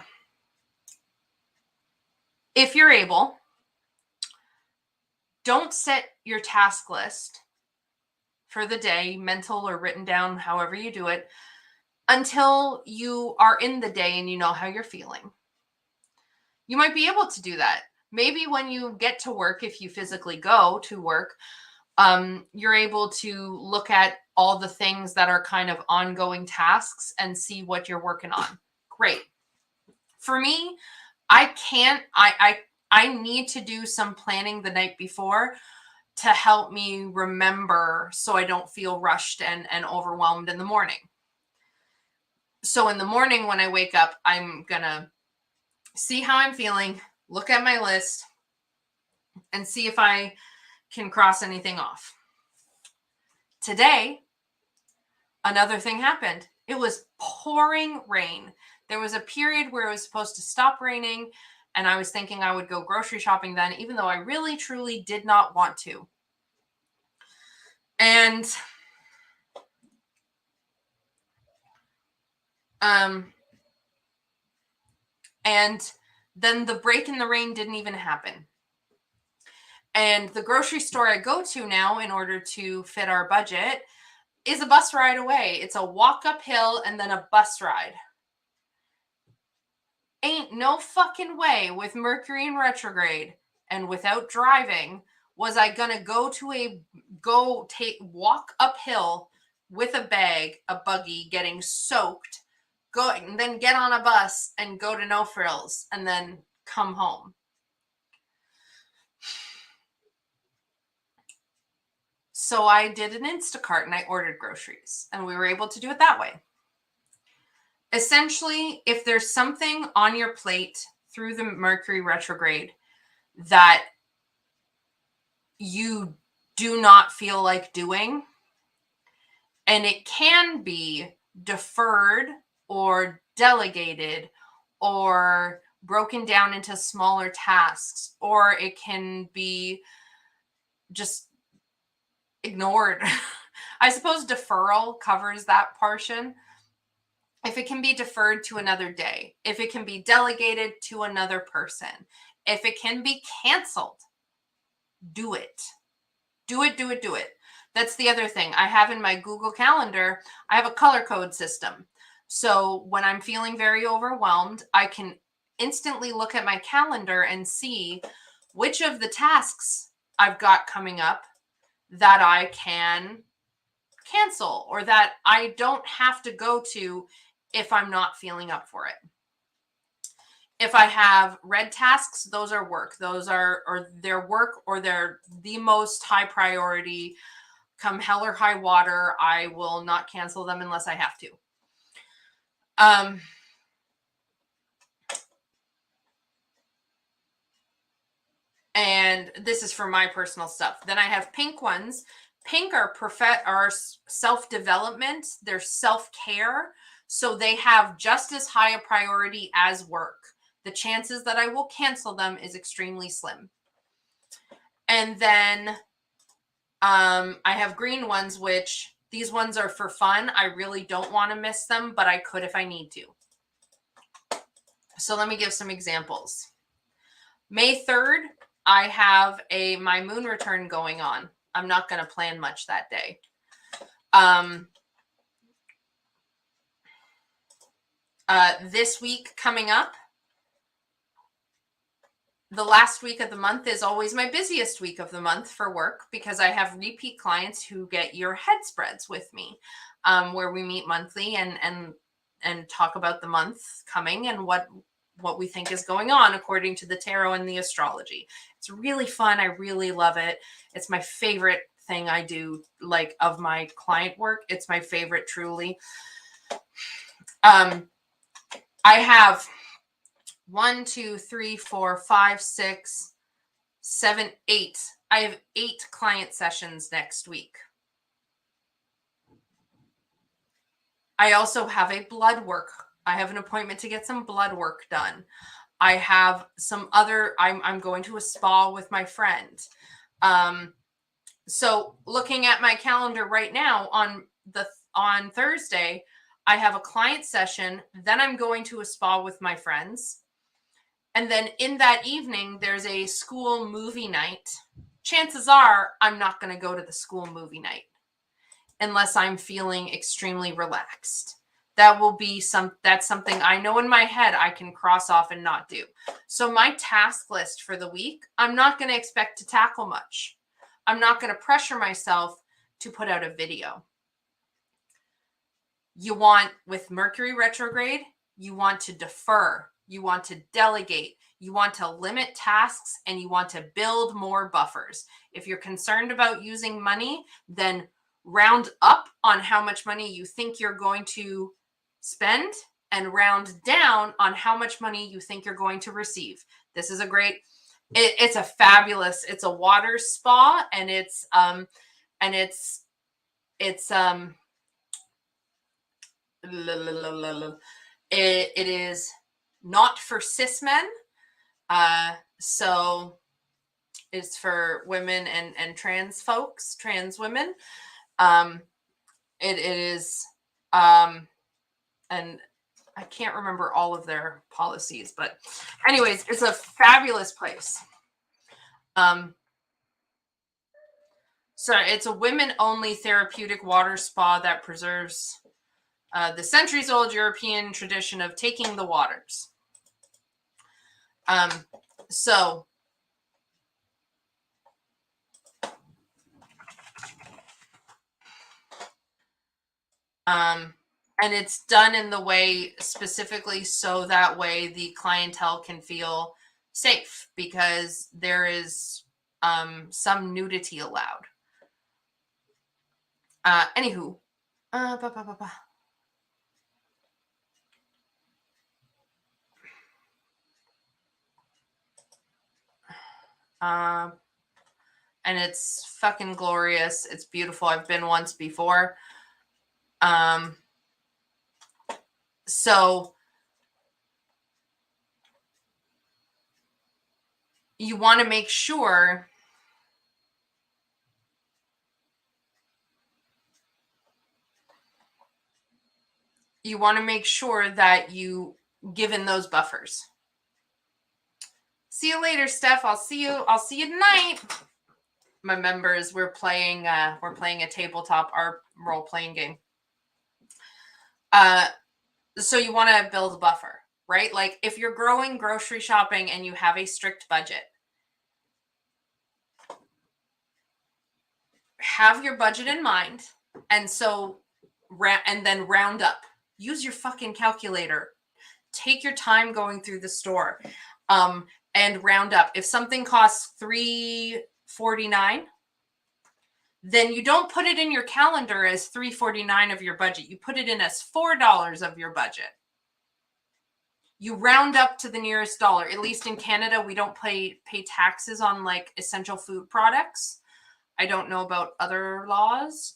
if you're able, don't set your task list for the day, mental or written down, however you do it, until you are in the day and you know how you're feeling. You might be able to do that. Maybe when you get to work, if you physically go to work, you're able to look at all the things that are kind of ongoing tasks and see what you're working on. Great. For me, I need to do some planning the night before to help me remember so I don't feel rushed and overwhelmed in the morning. So in the morning when I wake up, I'm going to see how I'm feeling, look at my list, and see if I can cross anything off. Today, another thing happened. It was pouring rain. There was a period where it was supposed to stop raining, and I was thinking I would go grocery shopping then, even though I really, truly did not want to. And then the break in the rain didn't even happen. And the grocery store I go to now in order to fit our budget is a bus ride away. It's a walk uphill and then a bus ride. Ain't no fucking way with Mercury in retrograde and without driving was I gonna walk uphill with a bag, a buggy, getting soaked, and then get on a bus and go to No Frills and then come home. So I did an Instacart and I ordered groceries, and we were able to do it that way. Essentially, if there's something on your plate through the Mercury retrograde that you do not feel like doing, and it can be deferred or delegated or broken down into smaller tasks, or it can be just ignored. I suppose deferral covers that portion. If it can be deferred to another day, if it can be delegated to another person, if it can be canceled, do it. Do it, do it, do it. That's the other thing. I have in my Google Calendar, I have a color code system. So when I'm feeling very overwhelmed, I can instantly look at my calendar and see which of the tasks I've got coming up that I can cancel or that I don't have to go to if I'm not feeling up for it. If I have red tasks, those are work. Those are their work, or they're the most high priority. Come hell or high water, I will not cancel them unless I have to. And this is for my personal stuff. Then I have pink ones. Pink are self-development. They're self-care. So they have just as high a priority as work. The chances that I will cancel them is extremely slim. And then I have green ones, which these ones are for fun. I really don't want to miss them, but I could if I need to. So let me give some examples. May 3rd, I have my moon return going on. I'm not going to plan much that day. This week coming up, the last week of the month is always my busiest week of the month for work because I have repeat clients who get your head spreads with me, where we meet monthly and talk about the month coming and what we think is going on according to the tarot and the astrology. It's really fun. I really love it. It's my favorite thing I do, like, of my client work. It's my favorite, truly. I have 1, 2, 3, 4, 5, 6, 7, 8. I have 8 client sessions next week. I also have a blood work. I have an appointment to get some blood work done. I have some other, I'm going to a spa with my friend. So looking at my calendar right now, on Thursday, I have a client session. Then I'm going to a spa with my friends. And then in that evening, there's a school movie night. Chances are I'm not going to go to the school movie night unless I'm feeling extremely relaxed. That's something I know in my head I can cross off and not do. So my task list for the week, I'm not going to expect to tackle much. I'm not going to pressure myself to put out a video. With Mercury retrograde, you want to defer. You want to delegate. You want to limit tasks, and you want to build more buffers. If you're concerned about using money, then round up on how much money you think you're going to spend and round down on how much money you think you're going to receive. This is a great It's a fabulous, it's a water spa, and it's it is not for cis men. So it's for women and trans folks, trans women. It is, and I can't remember all of their policies, but anyways, it's a fabulous place. So it's a women-only therapeutic water spa that preserves the centuries-old European tradition of taking the waters. And it's done in the way specifically so that way the clientele can feel safe, because there is some nudity allowed. Anywho, and it's fucking glorious. It's beautiful. I've been once before. So you want to make sure that you given those buffers. See you later, Steph. I'll see you tonight. My members, we're playing a tabletop role-playing game. So you want to build a buffer, right? Like if you're growing grocery shopping and you have a strict budget, have your budget in mind, and then round up. Use your fucking calculator. Take your time going through the store, and round up. If something costs $3.49, then you don't put it in your calendar as $3.49 of your budget. You put it in as $4 of your budget. You round up to the nearest dollar. At least in Canada, we don't pay taxes on like essential food products. I don't know about other laws,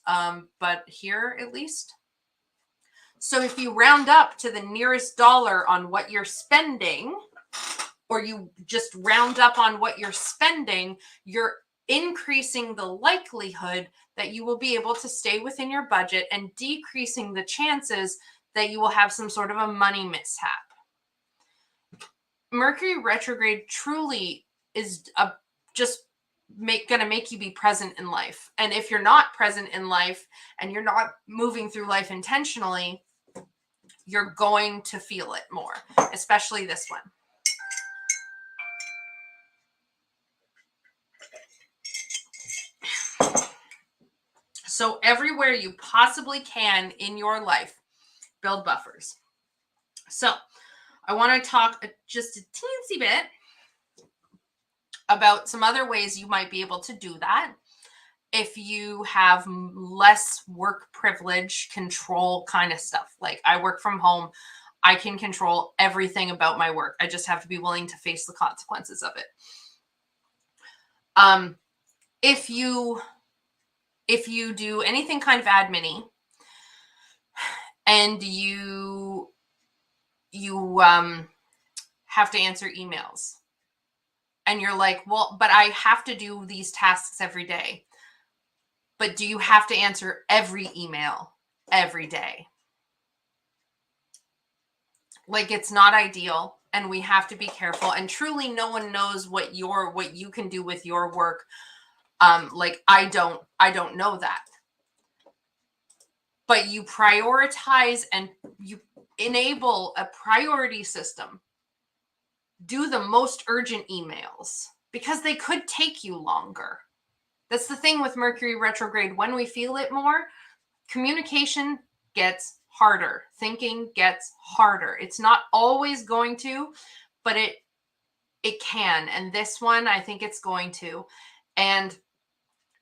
but here at least. So if you round up to the nearest dollar on what you're spending, or you just round up on what you're spending, you're increasing the likelihood that you will be able to stay within your budget and decreasing the chances that you will have some sort of a money mishap. Mercury retrograde truly is going to make you be present in life. And if you're not present in life and you're not moving through life intentionally, you're going to feel it more, especially this one. So everywhere you possibly can in your life, build buffers. So I want to talk just a teensy bit about some other ways you might be able to do that. If you have less work privilege, control kind of stuff. Like I work from home. I can control everything about my work. I just have to be willing to face the consequences of it. If you do anything kind of admin-y and you have to answer emails and you're like, well, but I have to do these tasks every day. But do you have to answer every email every day? Like it's not ideal, and we have to be careful. And truly no one knows what you can do with your work. Like I don't know that. But you prioritize and you enable a priority system. Do the most urgent emails because they could take you longer. That's the thing with Mercury retrograde. When we feel it more, communication gets harder. Thinking gets harder. It's not always going to, but it can. And this one, I think it's going to. And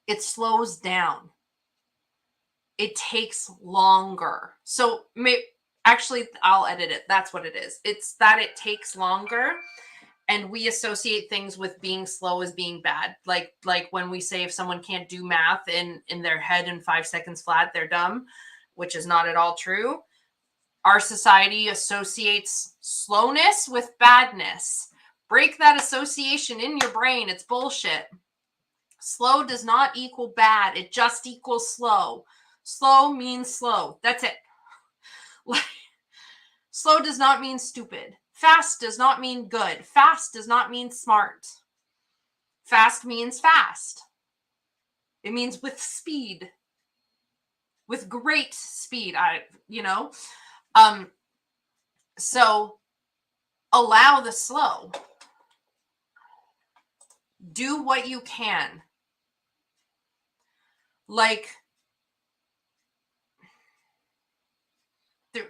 it slows down. It takes longer. Actually, I'll edit it. That's what it is. It's that it takes longer. And we associate things with being slow as being bad. Like when we say if someone can't do math in their head in 5 seconds flat, they're dumb, which is not at all true. Our society associates slowness with badness. Break that association in your brain. It's bullshit. Slow does not equal bad. It just equals slow. Slow means slow. That's it. Like, slow does not mean stupid. Fast does not mean good. Fast does not mean smart. Fast means fast. It means with speed. With great speed. So allow the slow. Do what you can. Like,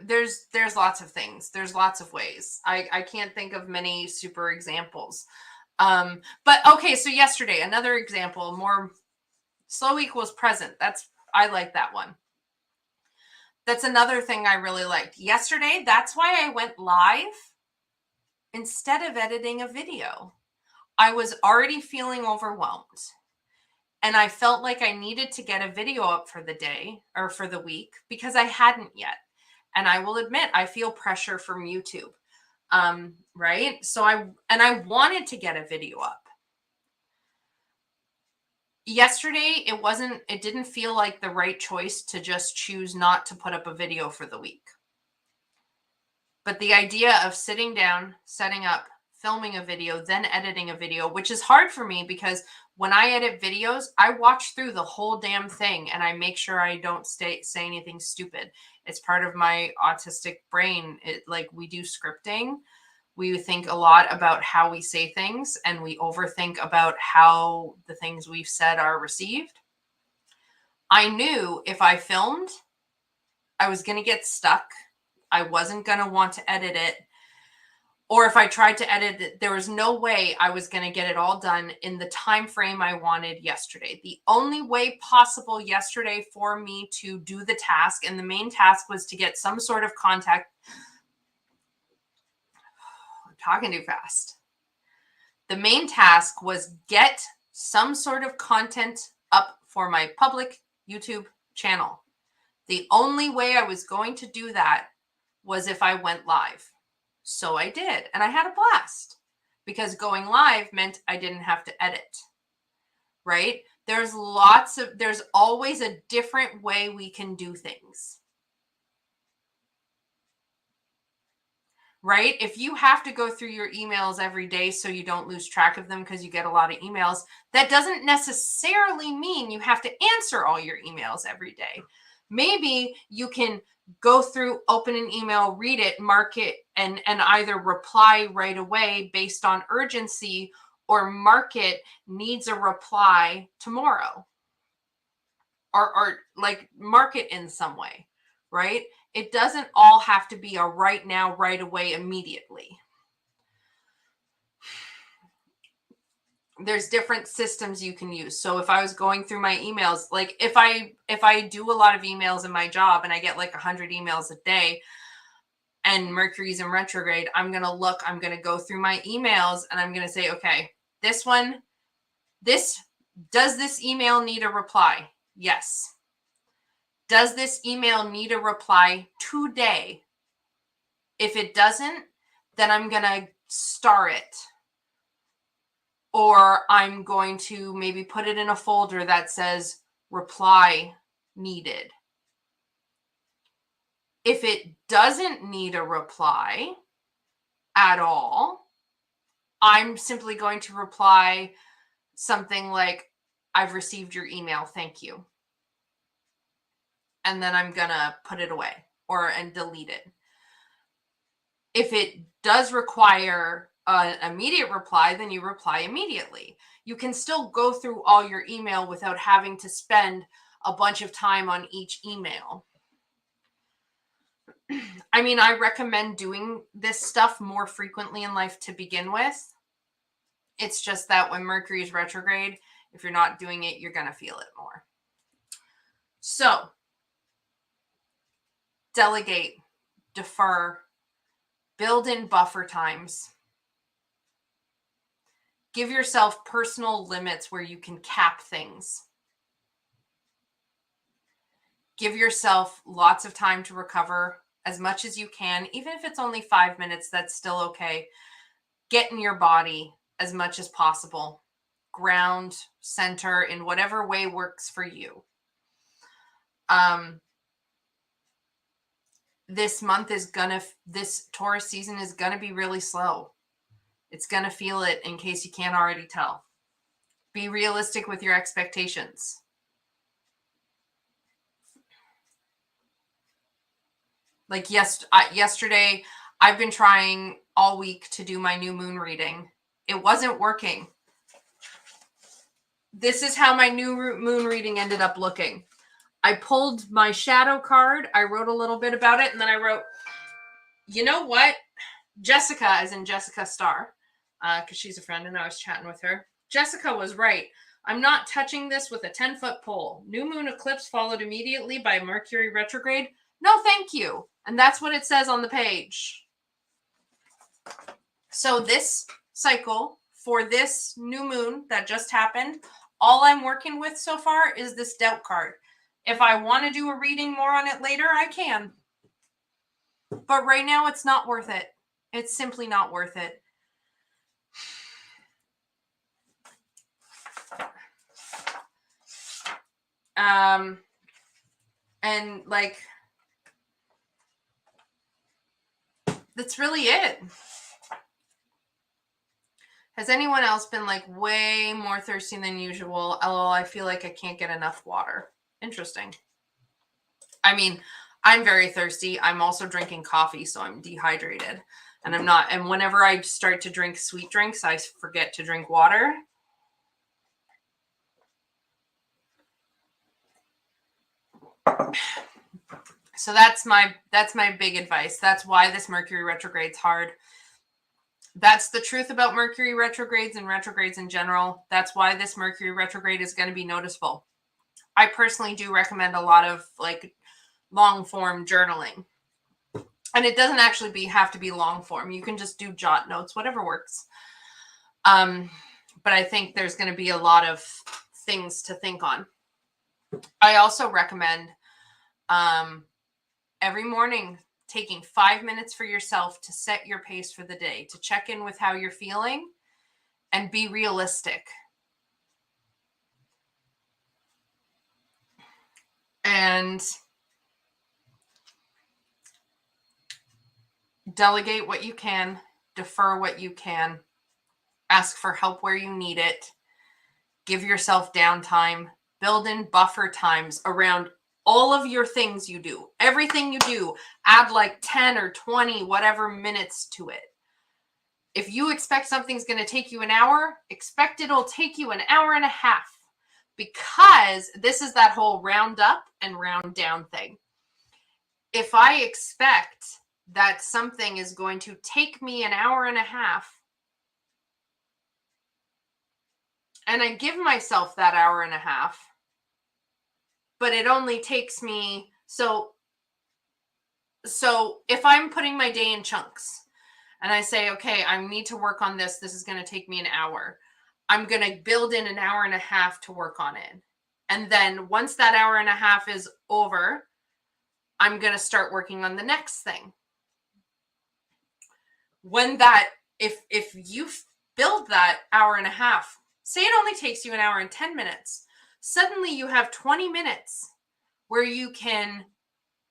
there's lots of things. There's lots of ways. I can't think of many super examples. But okay, so yesterday, another example, more slow equals present. I like that one. That's another thing I really liked. Yesterday, that's why I went live instead of editing a video. I was already feeling overwhelmed. And I felt like I needed to get a video up for the day or for the week because I hadn't yet. And I will admit, I feel pressure from YouTube. Right? So I wanted to get a video up. Yesterday, it didn't feel like the right choice to just choose not to put up a video for the week. But the idea of sitting down, setting up, filming a video, then editing a video, which is hard for me because when I edit videos, I watch through the whole damn thing and I make sure I don't say anything stupid. It's part of my autistic brain. We do scripting. We think a lot about how we say things and we overthink about how the things we've said are received. I knew if I filmed, I was going to get stuck. I wasn't going to want to edit it. Or if I tried to edit it, there was no way I was going to get it all done in the time frame I wanted yesterday. The only way possible yesterday for me to do the task, and the main task was to get some sort of contact. I'm talking too fast. The main task was get some sort of content up for my public YouTube channel. The only way I was going to do that was if I went live. So I did, and I had a blast because going live meant I didn't have to edit, right? There's always a different way we can do things, right? If you have to go through your emails every day so you don't lose track of them because you get a lot of emails, that doesn't necessarily mean you have to answer all your emails every day. Maybe you can go through, open an email, read it, mark it, and either reply right away based on urgency or mark it needs a reply tomorrow. Or like mark it in some way, right? It doesn't all have to be a right now, right away, immediately. There's different systems you can use. So if I was going through my emails, like if I do a lot of emails in my job and I get like 100 emails a day and Mercury's in retrograde, I'm going to go through my emails and I'm going to say, okay, does this email need a reply? Yes. Does this email need a reply today? If it doesn't, then I'm going to star it. Or I'm going to maybe put it in a folder that says reply needed. If it doesn't need a reply at all, I'm simply going to reply something like, I've received your email, thank you. And then I'm going to put it away and delete it. If it does require an immediate reply, then you reply immediately. You can still go through all your email without having to spend a bunch of time on each email. I mean, I recommend doing this stuff more frequently in life to begin with. It's just that when Mercury is retrograde, if you're not doing it, you're going to feel it more. So, delegate, defer, build in buffer times. Give yourself personal limits where you can cap things. Give yourself lots of time to recover as much as you can. Even if it's only 5 minutes, that's still okay. Get in your body as much as possible. Ground, center in whatever way works for you. This month is this Taurus season is gonna be really slow. It's gonna feel it, in case you can't already tell. Be realistic with your expectations. Like yesterday, I've been trying all week to do my new moon reading. It wasn't working. This is how my new moon reading ended up looking. I pulled my shadow card. I wrote a little bit about it. And then I wrote, you know what? Jessica, as in Jessica Starr, because she's a friend and I was chatting with her. Jessica was right. I'm not touching this with a 10-foot pole. New moon eclipse followed immediately by Mercury retrograde. No, thank you. And that's what it says on the page. So this cycle for this new moon that just happened, all I'm working with so far is this doubt card. If I want to do a reading more on it later, I can. But right now, it's not worth it. It's simply not worth it. And like, that's really it. Has anyone else been like way more thirsty than usual? LOL, I feel like I can't get enough water. Interesting. I mean, I'm very thirsty. I'm also drinking coffee, so I'm dehydrated. And I'm not. And whenever I start to drink sweet drinks, I forget to drink water. So that's my big advice. That's why this Mercury retrograde's hard. That's the truth about Mercury retrogrades and retrogrades in general. That's why this Mercury retrograde is going to be noticeable. I personally do recommend a lot of like long form journaling. And it doesn't actually have to be long form. You can just do jot notes, whatever works. But I think there's going to be a lot of things to think on. I also recommend every morning taking 5 minutes for yourself to set your pace for the day, to check in with how you're feeling and be realistic. And delegate what you can, defer what you can, ask for help where you need it, give yourself downtime, build in buffer times around all of your things you do. Everything you do, add like 10 or 20, whatever minutes to it. If you expect something's going to take you an hour, expect it'll take you an hour and a half, because this is that whole round up and round down thing. If I expect that something is going to take me an hour and a half, and I give myself that hour and a half, but it only takes me, so if I'm putting my day in chunks and I say, okay, I need to work on this. This is going to take me an hour. I'm going to build in an hour and a half to work on it. And then once that hour and a half is over, I'm going to start working on the next thing. When that, if you build that hour and a half, say it only takes you an hour and 10 minutes, suddenly you have 20 minutes where you can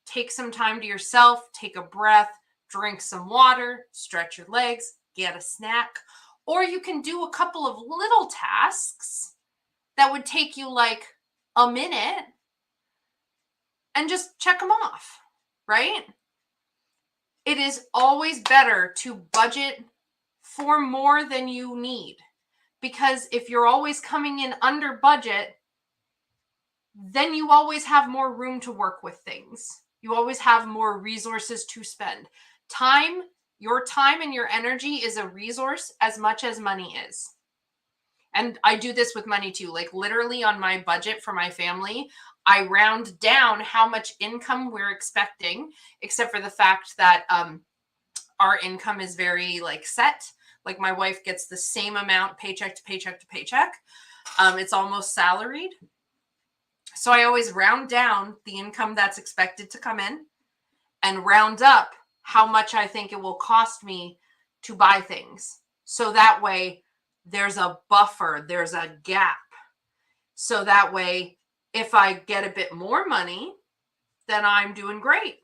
take some time to yourself, take a breath, drink some water, stretch your legs, get a snack, or you can do a couple of little tasks that would take you like a minute and just check them off, right? It is always better to budget for more than you need, because if you're always coming in under budget, then you always have more room to work with things. You always have more resources to spend. Time, your time and your energy is a resource as much as money is. And I do this with money too. Like literally on my budget for my family, I round down how much income we're expecting, except for the fact that our income is very like set. Like my wife gets the same amount paycheck to paycheck to paycheck. It's almost salaried. So I always round down the income that's expected to come in and round up how much I think it will cost me to buy things. So that way there's a buffer, there's a gap. So that way, if I get a bit more money, then I'm doing great.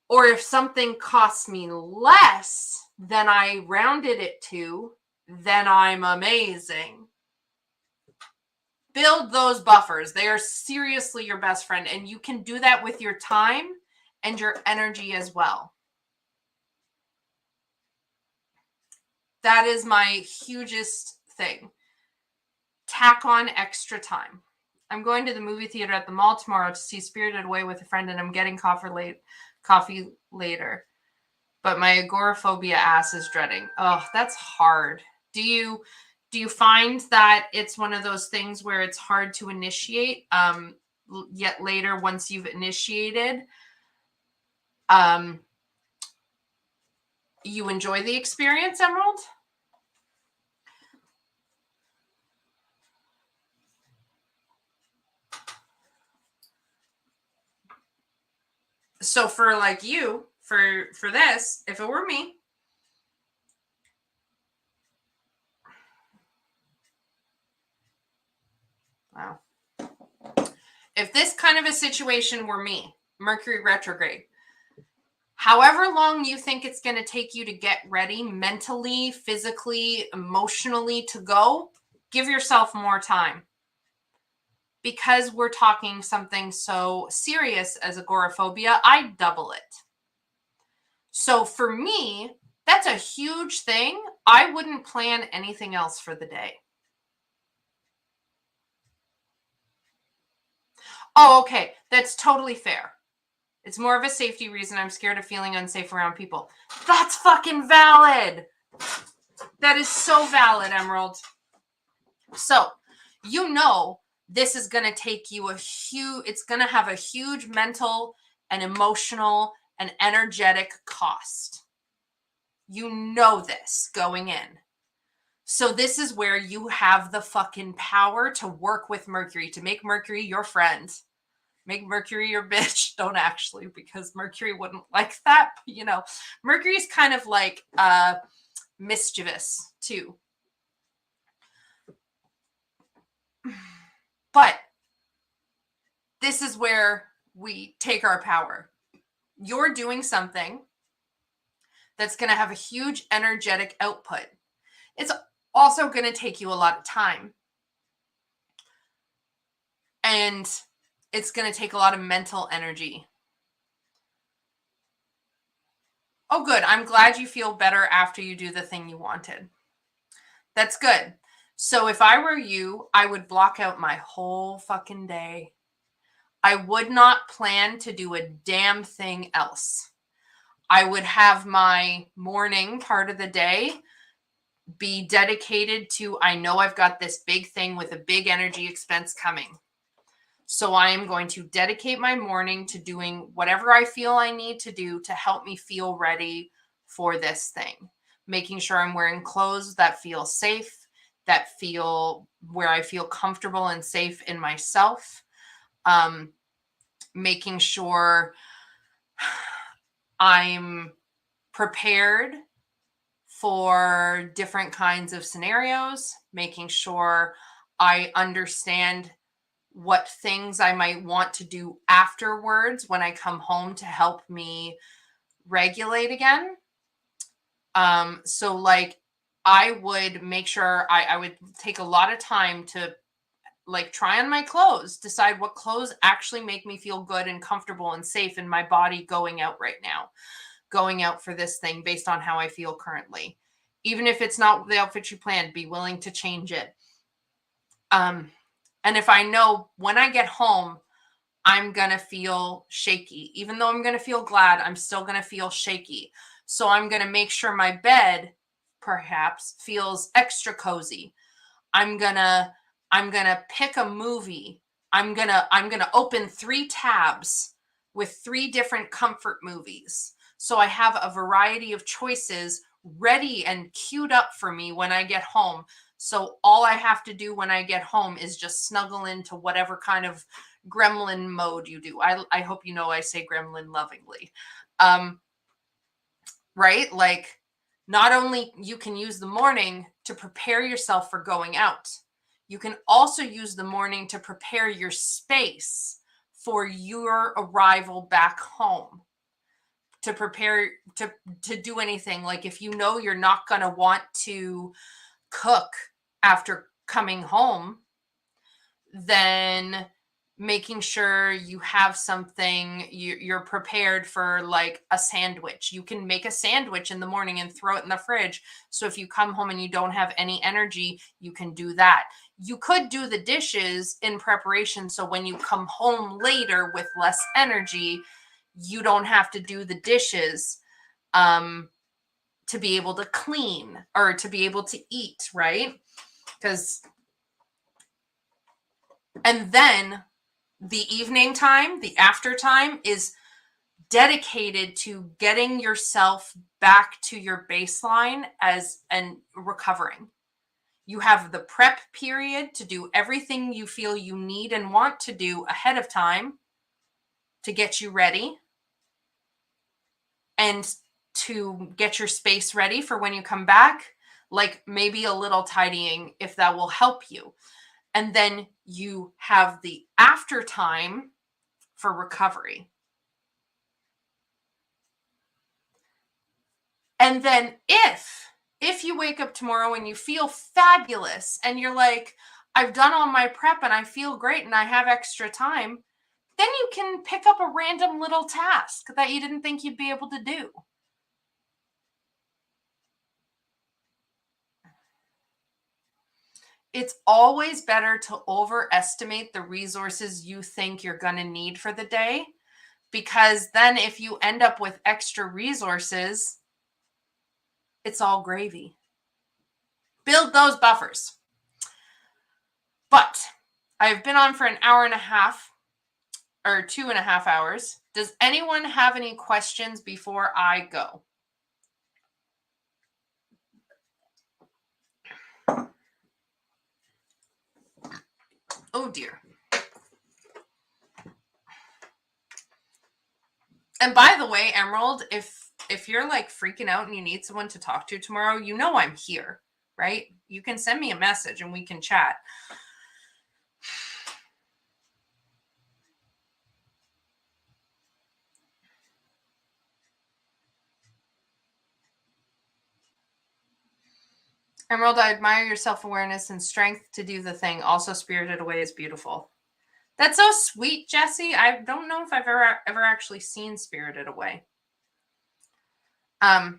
Or if something costs me less than I rounded it to, then I'm amazing. Build those buffers. They are seriously your best friend. And you can do that with your time and your energy as well. That is my hugest thing. Tack on extra time. I'm going to the movie theater at the mall tomorrow to see Spirited Away with a friend, and I'm getting coffee later. But my agoraphobia ass is dreading. Oh, that's hard. Do you find that it's one of those things where it's hard to initiate, yet later once you've initiated, you enjoy the experience, Emerald? So for like you, for this, if it were me, wow. If this kind of a situation were me, Mercury retrograde, however long you think it's going to take you to get ready mentally, physically, emotionally to go, give yourself more time. Because we're talking something so serious as agoraphobia, I double it. So for me, that's a huge thing. I wouldn't plan anything else for the day. Oh, okay. That's totally fair. It's more of a safety reason. I'm scared of feeling unsafe around people. That's fucking valid. That is so valid, Emerald. So, you know, this is going to take you it's going to have a huge mental and emotional and energetic cost. You know this going in. So this is where you have the fucking power to work with Mercury, to make Mercury your friend. Make Mercury your bitch. Don't actually, because Mercury wouldn't like that. But, you know, Mercury's kind of like mischievous too. But this is where we take our power. You're doing something that's going to have a huge energetic output. It's also going to take you a lot of time. And it's going to take a lot of mental energy. Oh, good. I'm glad you feel better after you do the thing you wanted. That's good. So if I were you, I would block out my whole fucking day. I would not plan to do a damn thing else. I would have my morning part of the day be dedicated to, I know I've got this big thing with a big energy expense coming. So I am going to dedicate my morning to doing whatever I feel I need to do to help me feel ready for this thing. Making sure I'm wearing clothes that feel safe, where I feel comfortable and safe in myself. Making sure I'm prepared for different kinds of scenarios, making sure I understand what things I might want to do afterwards when I come home to help me regulate again. So like I would make sure I would take a lot of time to like try on my clothes, decide what clothes actually make me feel good and comfortable and safe in my body going out right now, going out for this thing based on how I feel currently. Even if it's not the outfit you planned, be willing to change it. And if I know when I get home, I'm going to feel shaky. Even though I'm going to feel glad, I'm still going to feel shaky. So I'm going to make sure my bed perhaps feels extra cozy. I'm going to pick a movie. I'm going to open 3 tabs with 3 different comfort movies. So I have a variety of choices ready and queued up for me when I get home. So all I have to do when I get home is just snuggle into whatever kind of gremlin mode you do. I hope you know I say gremlin lovingly. Right? Like, not only you can use the morning to prepare yourself for going out, you can also use the morning to prepare your space for your arrival back home, to prepare to do anything. Like, if you know you're not going to want to cook after coming home, then making sure you have something, you're prepared for, like a sandwich. You can make a sandwich in the morning and throw it in the fridge. So if you come home and you don't have any energy, you can do that. You could do the dishes in preparation. So when you come home later with less energy, you don't have to do the dishes to be able to clean or to be able to eat, right? And then the evening time, the after time, is dedicated to getting yourself back to your baseline and recovering. You have the prep period to do everything you feel you need and want to do ahead of time to get you ready and to get your space ready for when you come back, like maybe a little tidying if that will help you. And then you have the after time for recovery. And then if you wake up tomorrow and you feel fabulous and you're like, I've done all my prep and I feel great and I have extra time, then you can pick up a random little task that you didn't think you'd be able to do. It's always better to overestimate the resources you think you're going to need for the day, because then if you end up with extra resources, it's all gravy. Build those buffers. But I've been on for an hour and a half or 2.5 hours. Does anyone have any questions before I go? Oh dear. And by the way, Emerald, if you're like freaking out and you need someone to talk to tomorrow, you know I'm here, right? You can send me a message and we can chat. Emerald, I admire your self-awareness and strength to do the thing. Also, Spirited Away is beautiful. That's so sweet, Jessie. I don't know if I've ever actually seen Spirited Away. As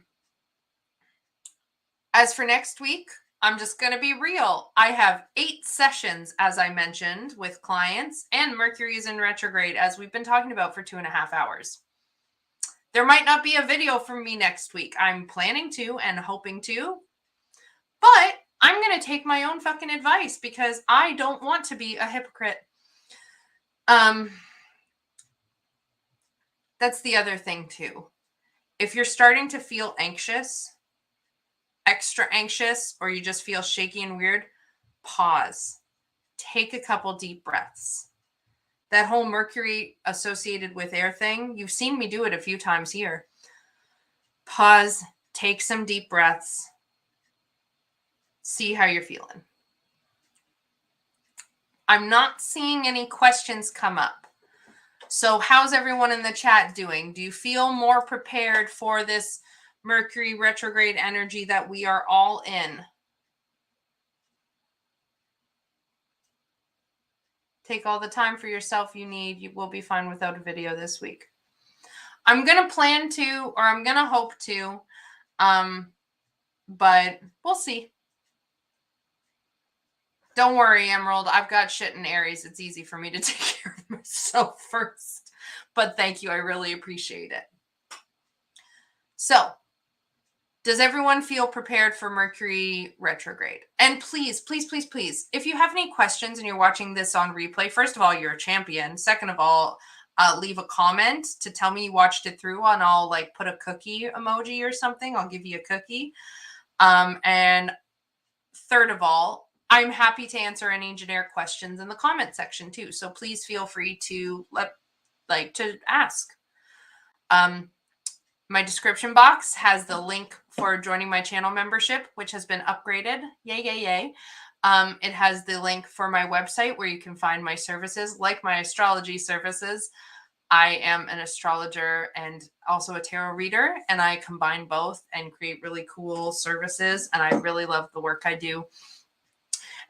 for next week, I'm just going to be real. I have 8 sessions, as I mentioned, with clients, and Mercury is in retrograde, as we've been talking about for 2.5 hours. There might not be a video from me next week. I'm planning to and hoping to, but I'm going to take my own fucking advice because I don't want to be a hypocrite. That's the other thing too. If you're starting to feel anxious, extra anxious, or you just feel shaky and weird, pause. Take a couple deep breaths. That whole Mercury associated with air thing, you've seen me do it a few times here. Pause, take some deep breaths. See how you're feeling. I'm not seeing any questions come up. So how's everyone in the chat doing? Do you feel more prepared for this Mercury retrograde energy that we are all in? Take all the time for yourself you need. You will be fine without a video this week. I'm going to plan to, or I'm going to hope to, but we'll see. Don't worry, Emerald. I've got shit in Aries. It's easy for me to take care of myself first. But thank you. I really appreciate it. So, does everyone feel prepared for Mercury retrograde? And please, please, please, please, if you have any questions and you're watching this on replay, first of all, you're a champion. Second of all, leave a comment to tell me you watched it through, and I'll like put a cookie emoji or something. I'll give you a cookie. And third of all, I'm happy to answer any generic questions in the comment section too. So please feel free to ask. My description box has the link for joining my channel membership, which has been upgraded. Yay, yay, yay. It has the link for my website where you can find my services, like my astrology services. I am an astrologer and also a tarot reader, and I combine both and create really cool services, and I really love the work I do.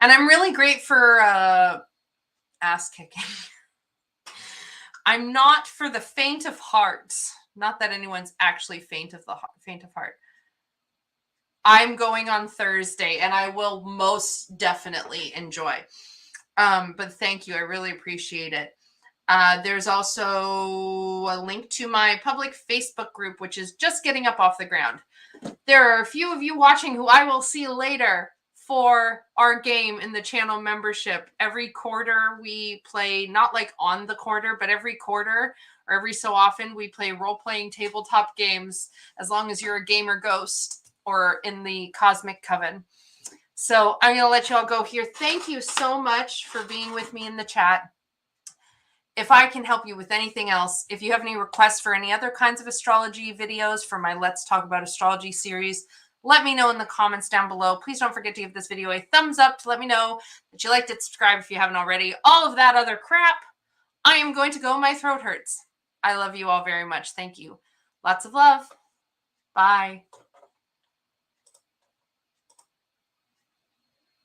And I'm really great for ass kicking. I'm not for the faint of heart. Not that anyone's actually faint of heart. I'm going on Thursday, and I will most definitely enjoy. But thank you. I really appreciate it. There's also a link to my public Facebook group, which is just getting up off the ground. There are a few of you watching who I will see later for our game in the channel membership. Every quarter we play, not like on the quarter, but every quarter or every so often we play role-playing tabletop games, as long as you're a gamer ghost or in the Cosmic Coven. So I'm going to let you all go here. Thank you so much for being with me in the chat. If I can help you with anything else, if you have any requests for any other kinds of astrology videos for my Let's Talk About Astrology series, let me know in the comments down below. Please don't forget to give this video a thumbs up to let me know that you liked it. Subscribe if you haven't already. All of that other crap. I am going to go. My throat hurts. I love you all very much. Thank you. Lots of love. Bye.